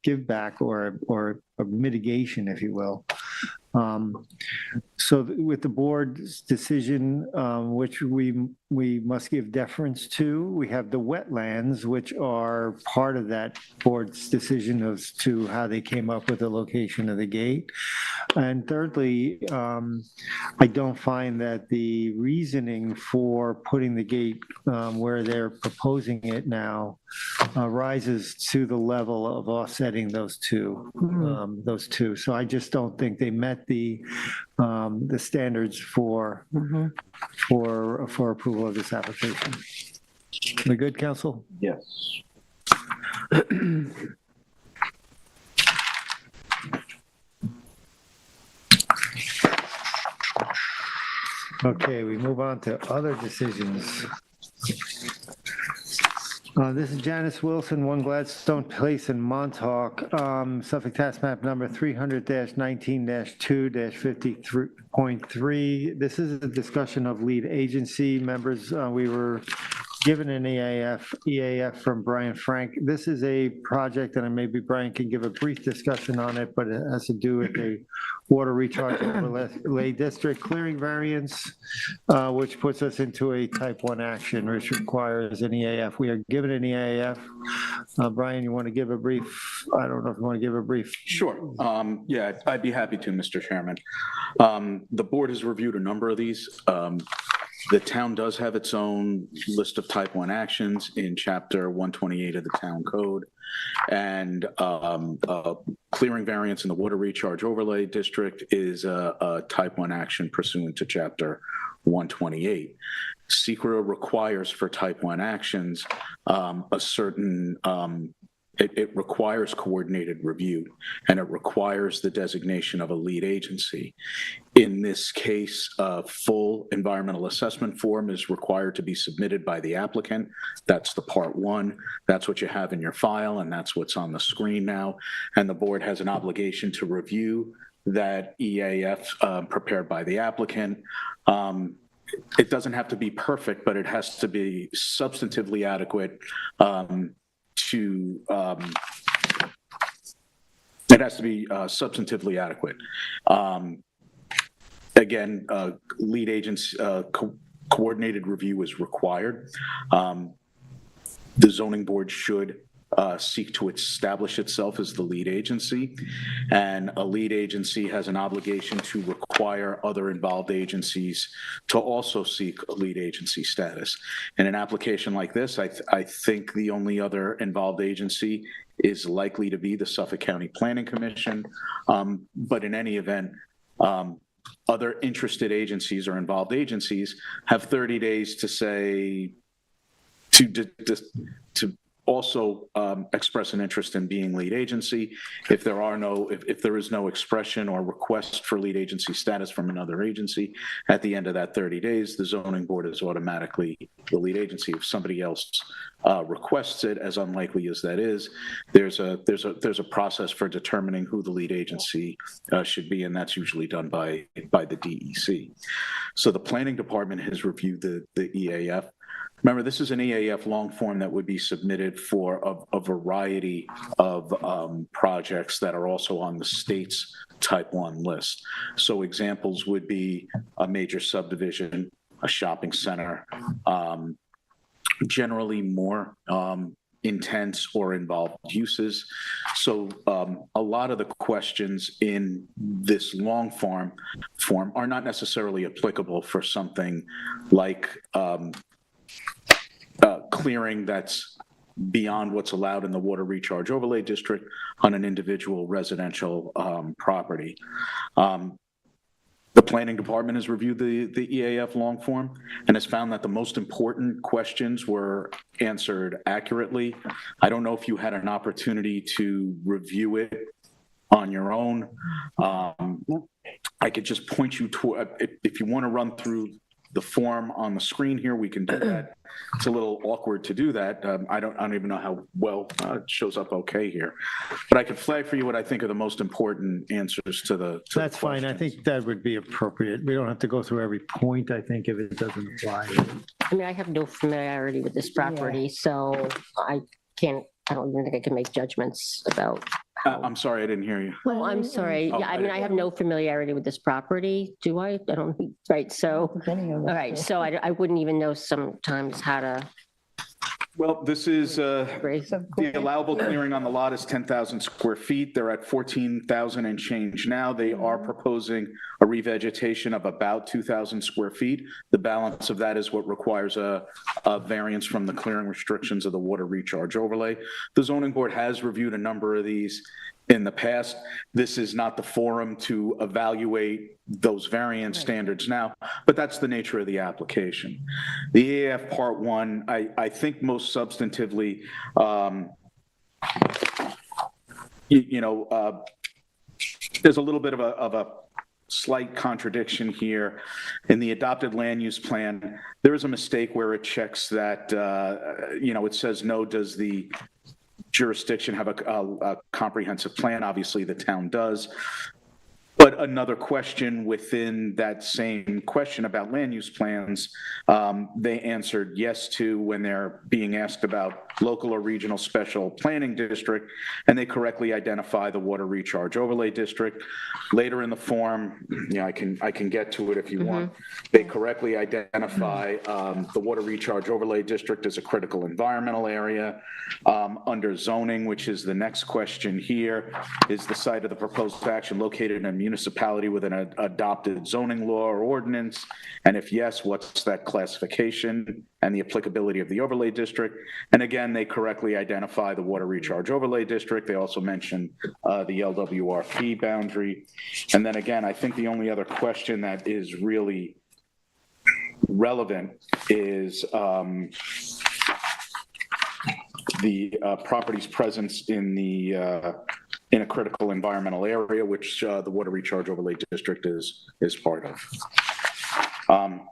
give back or a mitigation, if you will. So with the board's decision, which we must give deference to, we have the wetlands, which are part of that board's decision as to how they came up with the location of the gate. And thirdly, I don't find that the reasoning for putting the gate where they're proposing it now rises to the level of offsetting those two. So I just don't think they met the standards for approval of this application. We good, counsel? Yes. Okay, we move on to other decisions. This is Janice Wilson, 1 Gladstone Place in Montauk, Suffolk Tax Map number 300-19-2-53.3. This is a discussion of lead agency members. We were given an EAF from Brian Frank. This is a project, and maybe Brian can give a brief discussion on it, but it has to do with a water recharge overlay district clearing variance, which puts us into a type 1 action, which requires an EAF. We are given an EAF. Brian, you want to give a brief, I don't know if you want to give a brief. Sure. Yeah, I'd be happy to, Mr. Chairman. The board has reviewed a number of these. The town does have its own list of type 1 actions in chapter 128 of the town code. And clearing variance in the water recharge overlay district is a type 1 action pursuant to chapter 128. SECRA requires for type 1 actions a certain it requires coordinated review, and it requires the designation of a lead agency. In this case, a full environmental assessment form is required to be submitted by the applicant. That's the part 1. That's what you have in your file, and that's what's on the screen now. And the board has an obligation to review that EAF prepared by the applicant. It doesn't have to be perfect, but it has to be substantively adequate it has to be substantively adequate. Again, lead agents coordinated review is required. The zoning board should seek to establish itself as the lead agency, and a lead agency has an obligation to require other involved agencies to also seek a lead agency status. In an application like this, I think the only other involved agency is likely to be the Suffolk County Planning Commission, but in any event, other interested agencies or involved agencies have 30 days to say, to also express an interest in being lead agency. If there is no expression or request for lead agency status from another agency, at the end of that 30 days, the zoning board is automatically the lead agency. If somebody else requests it, as unlikely as that is, there's a process for determining who the lead agency should be, and that's usually done by the DEC. So the planning department has reviewed the EAF. Remember, this is an EAF long form that would be submitted for a variety of projects that are also on the state's type 1 list. So examples would be a major subdivision, a shopping center, generally more intense or involved uses. So a lot of the questions in this long form are not necessarily applicable for something like clearing that's beyond what's allowed in the water recharge overlay district on an individual residential property. The planning department has reviewed the EAF long form and has found that the most important questions were answered accurately. I don't know if you had an opportunity to review it on your own. I could just point you to, if you want to run through the form on the screen here, we can do that. It's a little awkward to do that. I don't even know how well it shows up okay here, but I could flag for you what I think are the most important answers to the That's fine. I think that would be appropriate. We don't have to go through every point, I think, if it doesn't apply. I mean, I have no familiarity with this property, so I don't even think I can make judgments about how. I'm sorry, I didn't hear you. Oh, I'm sorry. Oh, Yeah, I mean, I have no familiarity with this property. Do I? I don't, right, so, all right, so I wouldn't even know sometimes how to. Well, this is, Grace. the allowable clearing on the lot is 10,000 square feet. They're at 14,000 and change now. They are proposing a revegetation of about 2,000 square feet. The balance of that is what requires a variance from the clearing restrictions of the water recharge overlay. The zoning board has reviewed a number of these in the past. This is not the forum to evaluate those variance standards now, but that's the nature of the application. The EAF Part 1, I think most substantively, there's a little bit of a slight contradiction here. In the adopted land use plan, there is a mistake where it checks that, it says no, does the jurisdiction have a comprehensive plan? Obviously the town does, but another question within that same question about land use plans, they answered yes to when they're being asked about local or regional special planning district, and they correctly identify the water recharge overlay district. Later in the form, yeah, I can get to it if you want. They correctly identify the water recharge overlay district as a critical environmental area. Under zoning, which is the next question here, is the site of the proposed action located in a municipality with an adopted zoning law or ordinance? And if yes, what's that classification and the applicability of the overlay district? And again, they correctly identify the water recharge overlay district. They also mention the LWRP boundary. And then again, I think the only other question that is really relevant is the property's presence in a critical environmental area, which the water recharge overlay district is part of.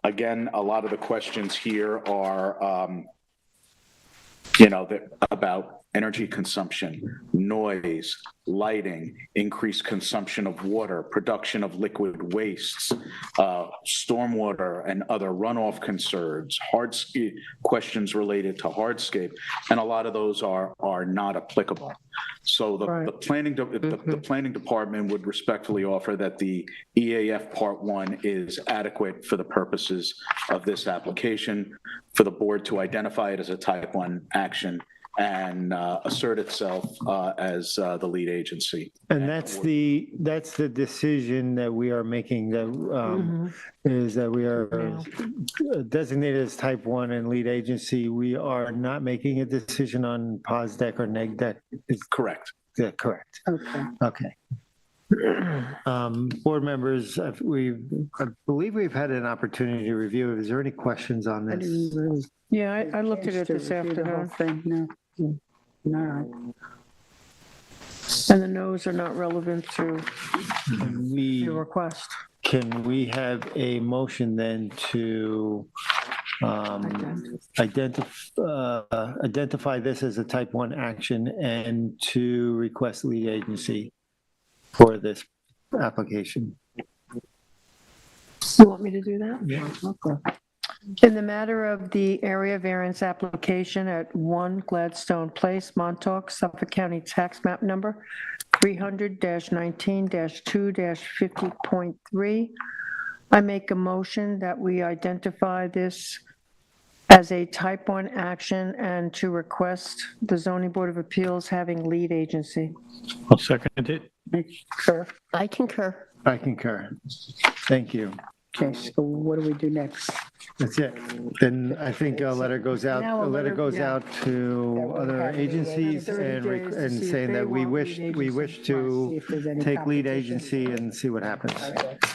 Again, a lot of the questions here are, about energy consumption, noise, lighting, increased consumption of water, production of liquid wastes, stormwater and other runoff concerns, questions related to hardscape, and a lot of those are not applicable. So the planning department would respectfully offer that the EAF Part 1 is adequate for the purposes of this application, for the board to identify it as a type 1 action and assert itself as the lead agency. And that's the decision that we are making, that is that we are designated as type 1 and lead agency. We are not making a decision on pos deck or neg deck. Is correct? Yeah, correct. Okay. Board members, I believe we've had an opportunity to review it. Is there any questions on I this? didn't really. Yeah, I looked at it this review the whole afternoon, thing, no. No. and the no's are not relevant to We your request. Can we have a motion then to identify this as a type 1 action and to request lead agency for this application? You want me to do that? Yeah. Okay. In the matter of the area variance application at 1 Gladstone Place, Montauk, Suffolk County Tax Map Number 300-19-2-50.3, I make a motion that we identify this as a type 1 action and to request the Zoning Board of Appeals having lead agency. I'll second it. I concur. I concur. Thank you. Okay, so what do we do next? That's it. Then I think a letter goes out, Now a letter, out to other agencies 30 days to and see if saying they that we want wish, lead we agency. wish See to if there's any take lead competition. agency and see what happens.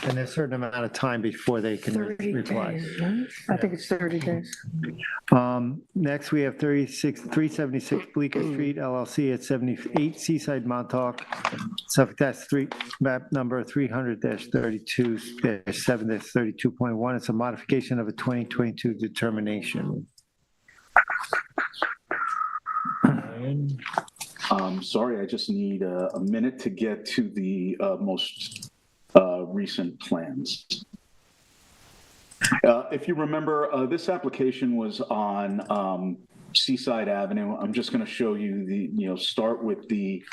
And there's a certain amount of time before they can 30 reply. days, right? I think it's 30 days. Next, we have 376 Bleecker Street LLC at 78 Seaside, Montauk, Suffolk Tax Street, map number 300-32-7-32.1. It's a modification of a 2022 determination. Sorry, I just need a minute to get to the most recent plans. If you remember, this application was on Seaside Avenue. I'm just going to show you start with the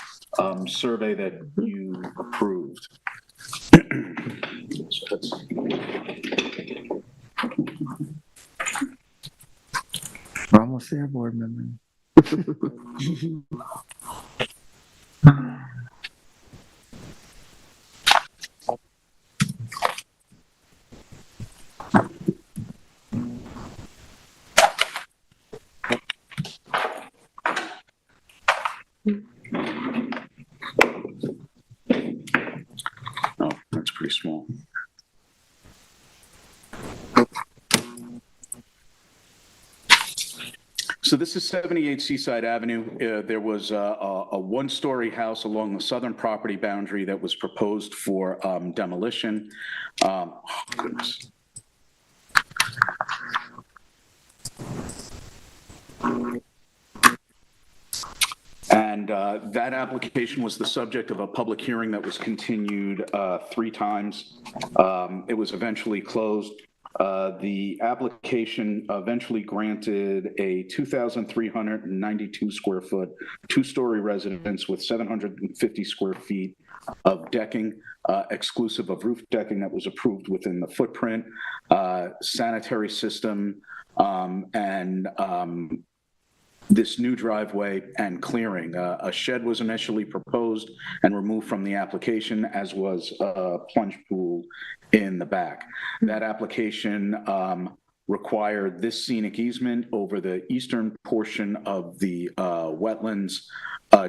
survey that you approved. So that's, We're almost there, board member. oh, that's pretty small. So this is 78 Seaside Avenue. There was a one-story house along the southern property boundary that was proposed for demolition. Oh, goodness. And that application was the subject of a public hearing that was continued 3 times. It was eventually closed. The application eventually granted a 2,392 square foot, 2-story residence with 750 square feet of decking, exclusive of roof decking that was approved within the footprint, sanitary system, and this new driveway and clearing. A shed was initially proposed and removed from the application, as was a plunge pool in the back. That application required this scenic easement over the eastern portion of the wetlands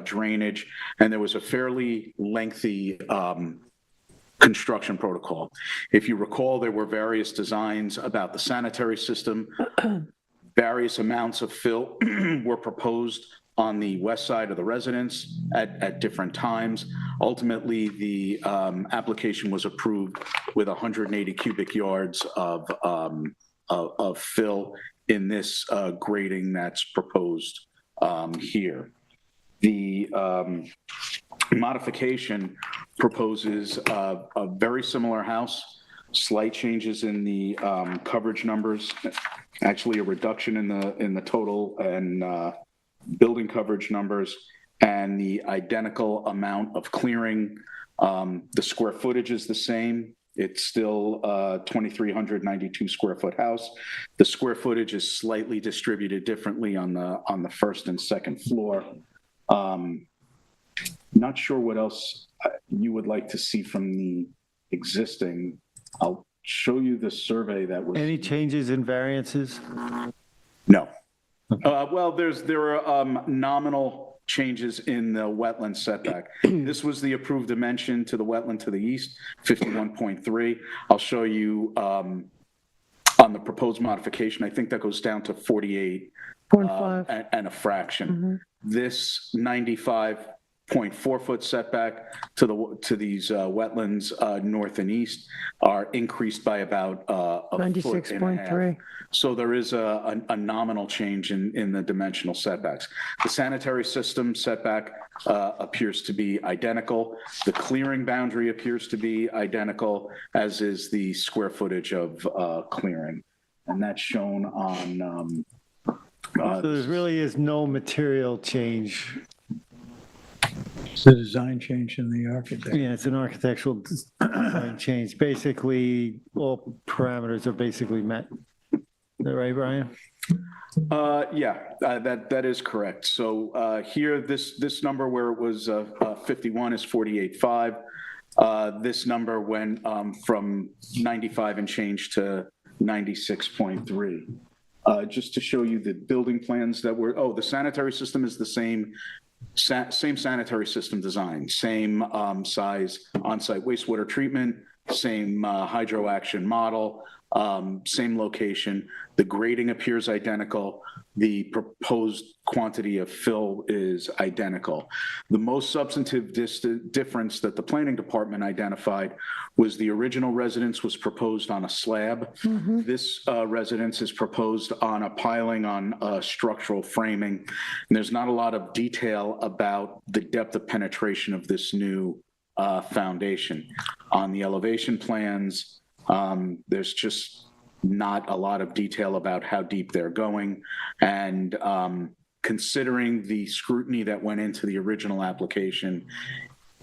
drainage, and there was a fairly lengthy construction protocol. If you recall, there were various designs about the sanitary system. Various amounts of fill were proposed on the west side of the residence at different times. Ultimately, the application was approved with 180 cubic yards of fill in this grading that's proposed here. The modification proposes a very similar house, slight changes in the coverage numbers, actually a reduction in the total and building coverage numbers, and the identical amount of clearing. The square footage is the same. It's still 2,392 square foot house. The square footage is slightly distributed differently on the first and second floor. Not sure what else you would like to see from the existing. I'll show you the survey that was. Any changes in variances? No. Well, there are nominal changes in the wetland setback. This was the approved dimension to the wetland to the east, 51.3. I'll show you on the proposed modification. I think that goes down to 48 and a fraction. This 95.4 foot setback to these wetlands north and east are increased by about a 96.3. So there is a nominal change in the dimensional setbacks. The sanitary system setback appears to be identical. The clearing boundary appears to be identical, as is the square footage of clearing. And that's shown on... So there really is no material change. It's a design change in the architecture. Yeah, it's an architectural design change. Basically, all parameters are basically met. Is that right, Brian? Yeah, that is correct. So here, this number where it was 51 is 48.5. This number went from 95 and change to 96.3. Just to show you the building plans that were, the sanitary system is the same sanitary system design, same size on-site wastewater treatment, same hydro action model, same location. The grading appears identical. The proposed quantity of fill is identical. The most substantive difference that the planning department identified was the original residence was proposed on a slab. This residence is proposed on a piling on structural framing. And there's not a lot of detail about the depth of penetration of this new foundation. On the elevation plans, there's just not a lot of detail about how deep they're going. And considering the scrutiny that went into the original application,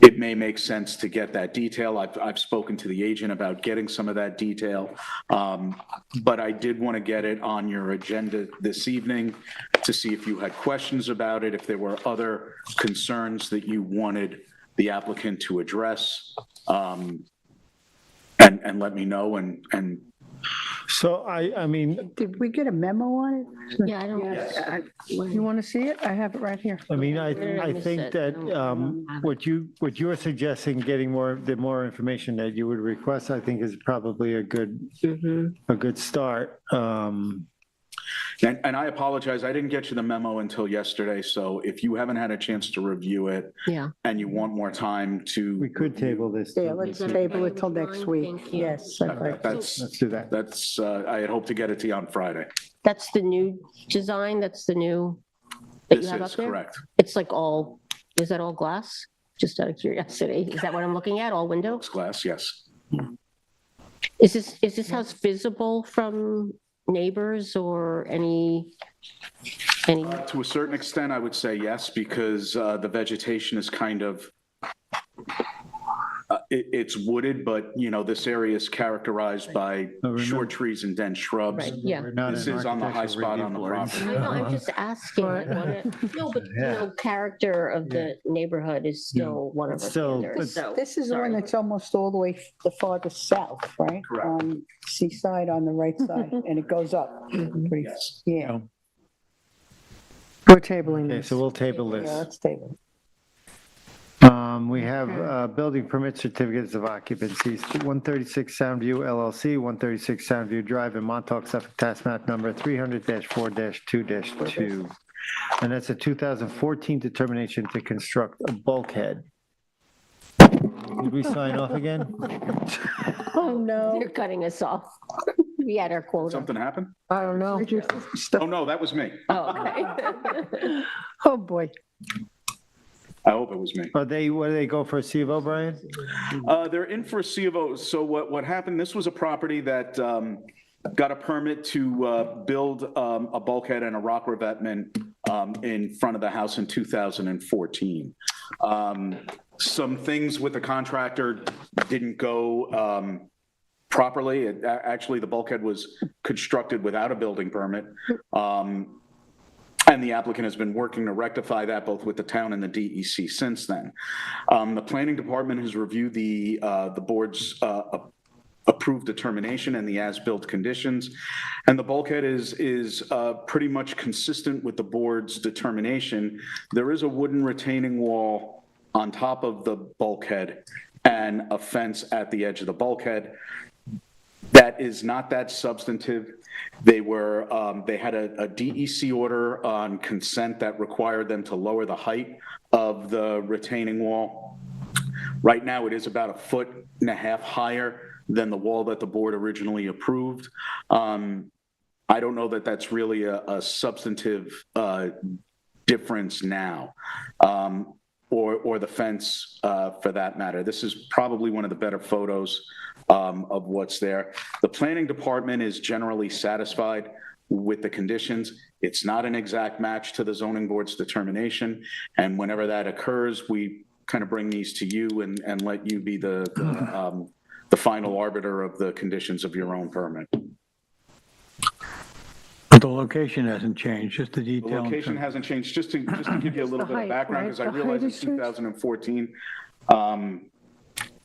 it may make sense to get that detail. I've spoken to the agent about getting some of that detail, but I did want to get it on your agenda this evening to see if you had questions about it, if there were other concerns that you wanted the applicant to address, and let me know. And So I mean, Did we get a memo on it? Yeah, I don't. You want to see it? I have it right here. I mean, Where did I I miss think it? that I don't have it. what you're suggesting, getting the more information that you would request, I think is probably a good start. And I apologize, I didn't get you the memo until yesterday, so if you haven't had a chance to review it Yeah. and you want more time to... We could table this. Yeah, let's table it till next week. Thank you. Yes. I'd like to. Let's do that. That's, I had hoped to get it to you on Friday. That's the new design, that's the new, that you This have up is there? correct. It's like all is that all glass? Just out of curiosity, is that what I'm looking at, all windows? It's glass, yes. Is this house visible from neighbors or any? To a certain extent, I would say yes, because the vegetation is kind of, it's wooded, but, you know, this area is characterized by short trees and dense shrubs. Right, yeah. We're not This an is on the high architectural spot review on the board. property. No, I'm just asking. No, but, you know, character of the neighborhood is still one of It's our still- standards, so. This is the one sorry. that's almost all the way the farthest south, right? Correct. On Seaside on the right side, and it goes up. Pretty- Yes. Yeah, We're tabling Okay, this. so we'll table yeah, this. let's table it. We have building permit certificates of occupancy, 136 Soundview LLC, 136 Soundview Drive in Montauk, Suffolk, tax map number 300-4-2-2. And that's a 2014 determination to construct a bulkhead. Did we sign off again? Oh, no. You're cutting us off. We had our quota. Something happened? I don't know. Oh, no, that was me. Oh, okay. Oh, boy. I hope it was me. What do they go for a C of O, Brian? They're in for a C of O. So what happened, this was a property that got a permit to build a bulkhead and a rock revetment in front of the house in 2014. Some things with the contractor didn't go properly. Actually, the bulkhead was constructed without a building permit. And the applicant has been working to rectify that both with the town and the DEC since then. The planning department has reviewed the board's approved determination and the as-built conditions. And the bulkhead is pretty much consistent with the board's determination. There is a wooden retaining wall on top of the bulkhead and a fence at the edge of the bulkhead. That is not that substantive. They had a DEC order on consent that required them to lower the height of the retaining wall. Right now, it is about 1.5 feet higher than the wall that the board originally approved. I don't know that that's really a substantive difference now, or the fence for that matter. This is probably one of the better photos of what's there. The planning department is generally satisfied with the conditions. It's not an exact match to the zoning board's determination. And whenever that occurs, we kind of bring these to you and let you be the final arbiter of the conditions of your own permit. But the location hasn't changed, just the The detail. location hasn't changed. Just to give you a little the bit of height, background, right? because I The realized height in is changed. 2014,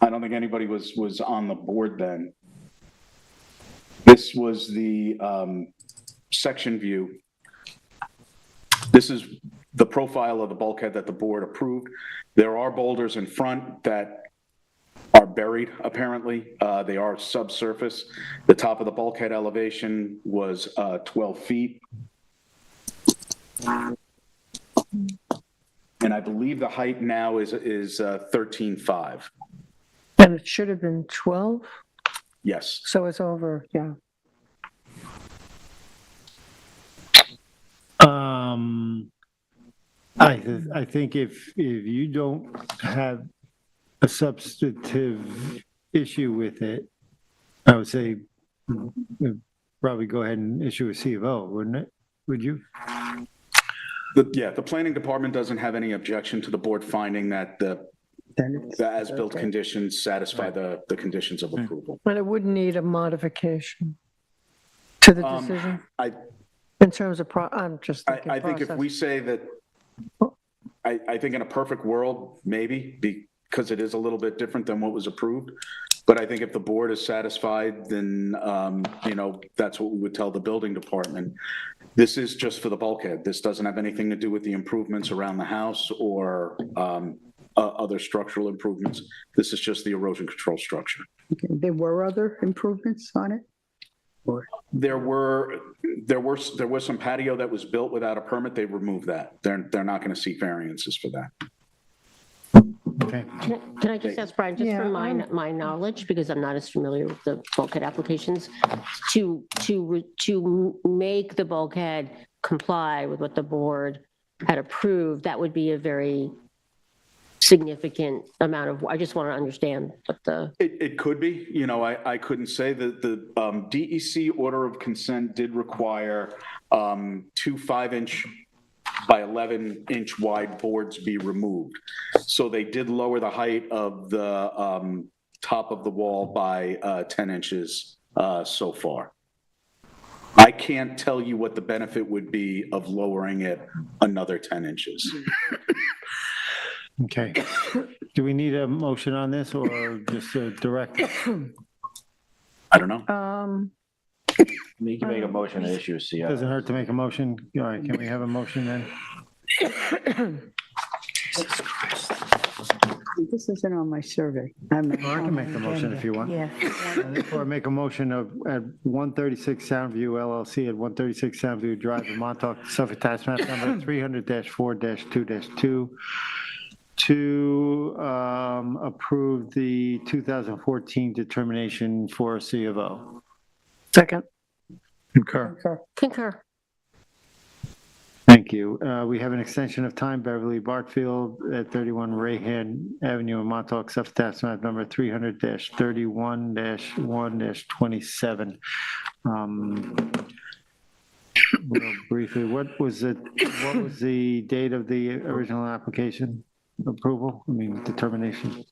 I don't think anybody was on the board then. This was the section view. This is the profile of the bulkhead that the board approved. There are boulders in front that are buried, apparently. They are subsurface. The top of the bulkhead elevation was 12 feet. And I believe the height now is 13.5. And it should have been 12, Yes. so it's over, yeah. I think if you don't have a substantive issue with it, I would say probably go ahead and issue a C of O, wouldn't it? Would you? The planning department doesn't have any objection to the board finding that the as-built conditions satisfy the conditions of approval. But it wouldn't need a modification to the decision in terms of, I'm just thinking I think if process. we say that, I think in a perfect world, maybe, because it is a little bit different than what was approved. But I think if the board is satisfied, then, that's what we would tell the building department. This is just for the bulkhead. This doesn't have anything to do with the improvements around the house or other structural improvements. This is just the erosion control structure. Okay. There were other improvements on it? There was some patio that was built without a permit. They removed that. They're not going to seek variances for that. Okay. Can I just ask Brian, just Yeah, from my knowledge, because I'm not as familiar with the bulkhead applications, to make the bulkhead comply with what the board had approved, that would be a very significant amount of, I just want to understand what the, It could be, you know, I couldn't say that the DEC order of consent did require 2 5-inch by 11-inch wide boards be removed. So they did lower the height of the top of the wall by 10 inches so far. I can't tell you what the benefit would be of lowering it another 10 inches. Okay. Do we need a motion on this or just a direct? I don't know. You can make a motion to issue a CO. Doesn't hurt to make a motion. All right, can we have a motion then? This isn't on my survey. I can make the motion if you want. Yeah. And therefore, I make a motion of at 136 Soundview LLC at 136 Soundview Drive in Montauk, Suffolk Tax Map number 300-4-2-2 to approve the 2014 determination for a C of O. Second. Concur. concur. Thank you. We have an extension of time, Beverly Bartfield at 31 Rayhan Avenue in Montauk, Suffolk Tax Map number 300-31-1-27. Real briefly, what was the date of the original application approval? I mean, determination?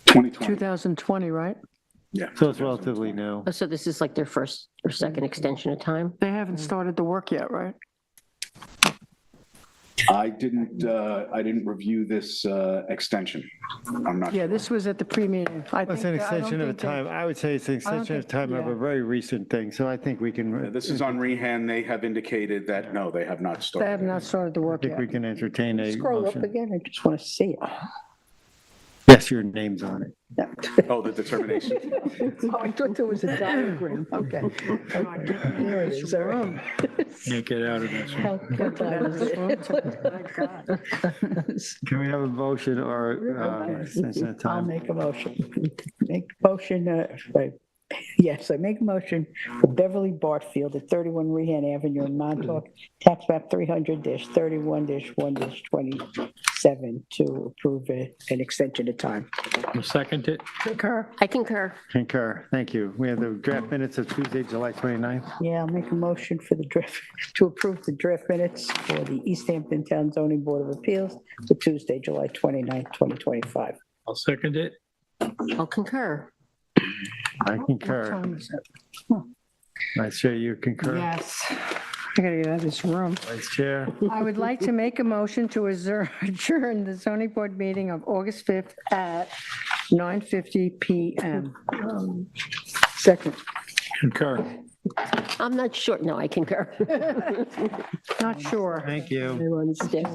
2020. 2020, right? Yeah. So it's relatively new. Oh, so this is like their first or second extension of time? They haven't started the work yet, right? I didn't review this extension. I'm not. Yeah, this was at the pre-meeting. It's an extension of a time. I would say it's an extension of time of a very recent thing, so I think we can. This is on Rehan. They have indicated that, no, they have not started. They have not started the I work think yet. we can entertain a Scroll up motion. again, I just want to see it. Yes, your name's on it. Oh, the determination. Oh, I thought there was a diagram, okay. There it is, all right. Can't get out of this one. How good I was. Can we have a motion or extension of I'll time? make a motion. Make a motion, yes, I make a motion for Beverly Bartfield at 31 Rehan Avenue in Montauk, tax map 300-31-1-27 to approve an extension of time. You second it? Concur. I concur. Concur. Thank you. We have the draft minutes of Tuesday, July 29th. Yeah, I'll make a motion for the draft, to approve the draft minutes for the East Hampton Town Zoning Board of Appeals for Tuesday, July 29th, 2025. I'll second it. I'll concur. I What concur. time is it? Vice Chair, you concur? Yes. I gotta get out of this room. Vice Chair, I would like to make a motion to adjourn the zoning board meeting of August 5th at 9:50 PM. Second. Concur. I'm not sure. No, I concur. Not sure. thank you. I want to stay.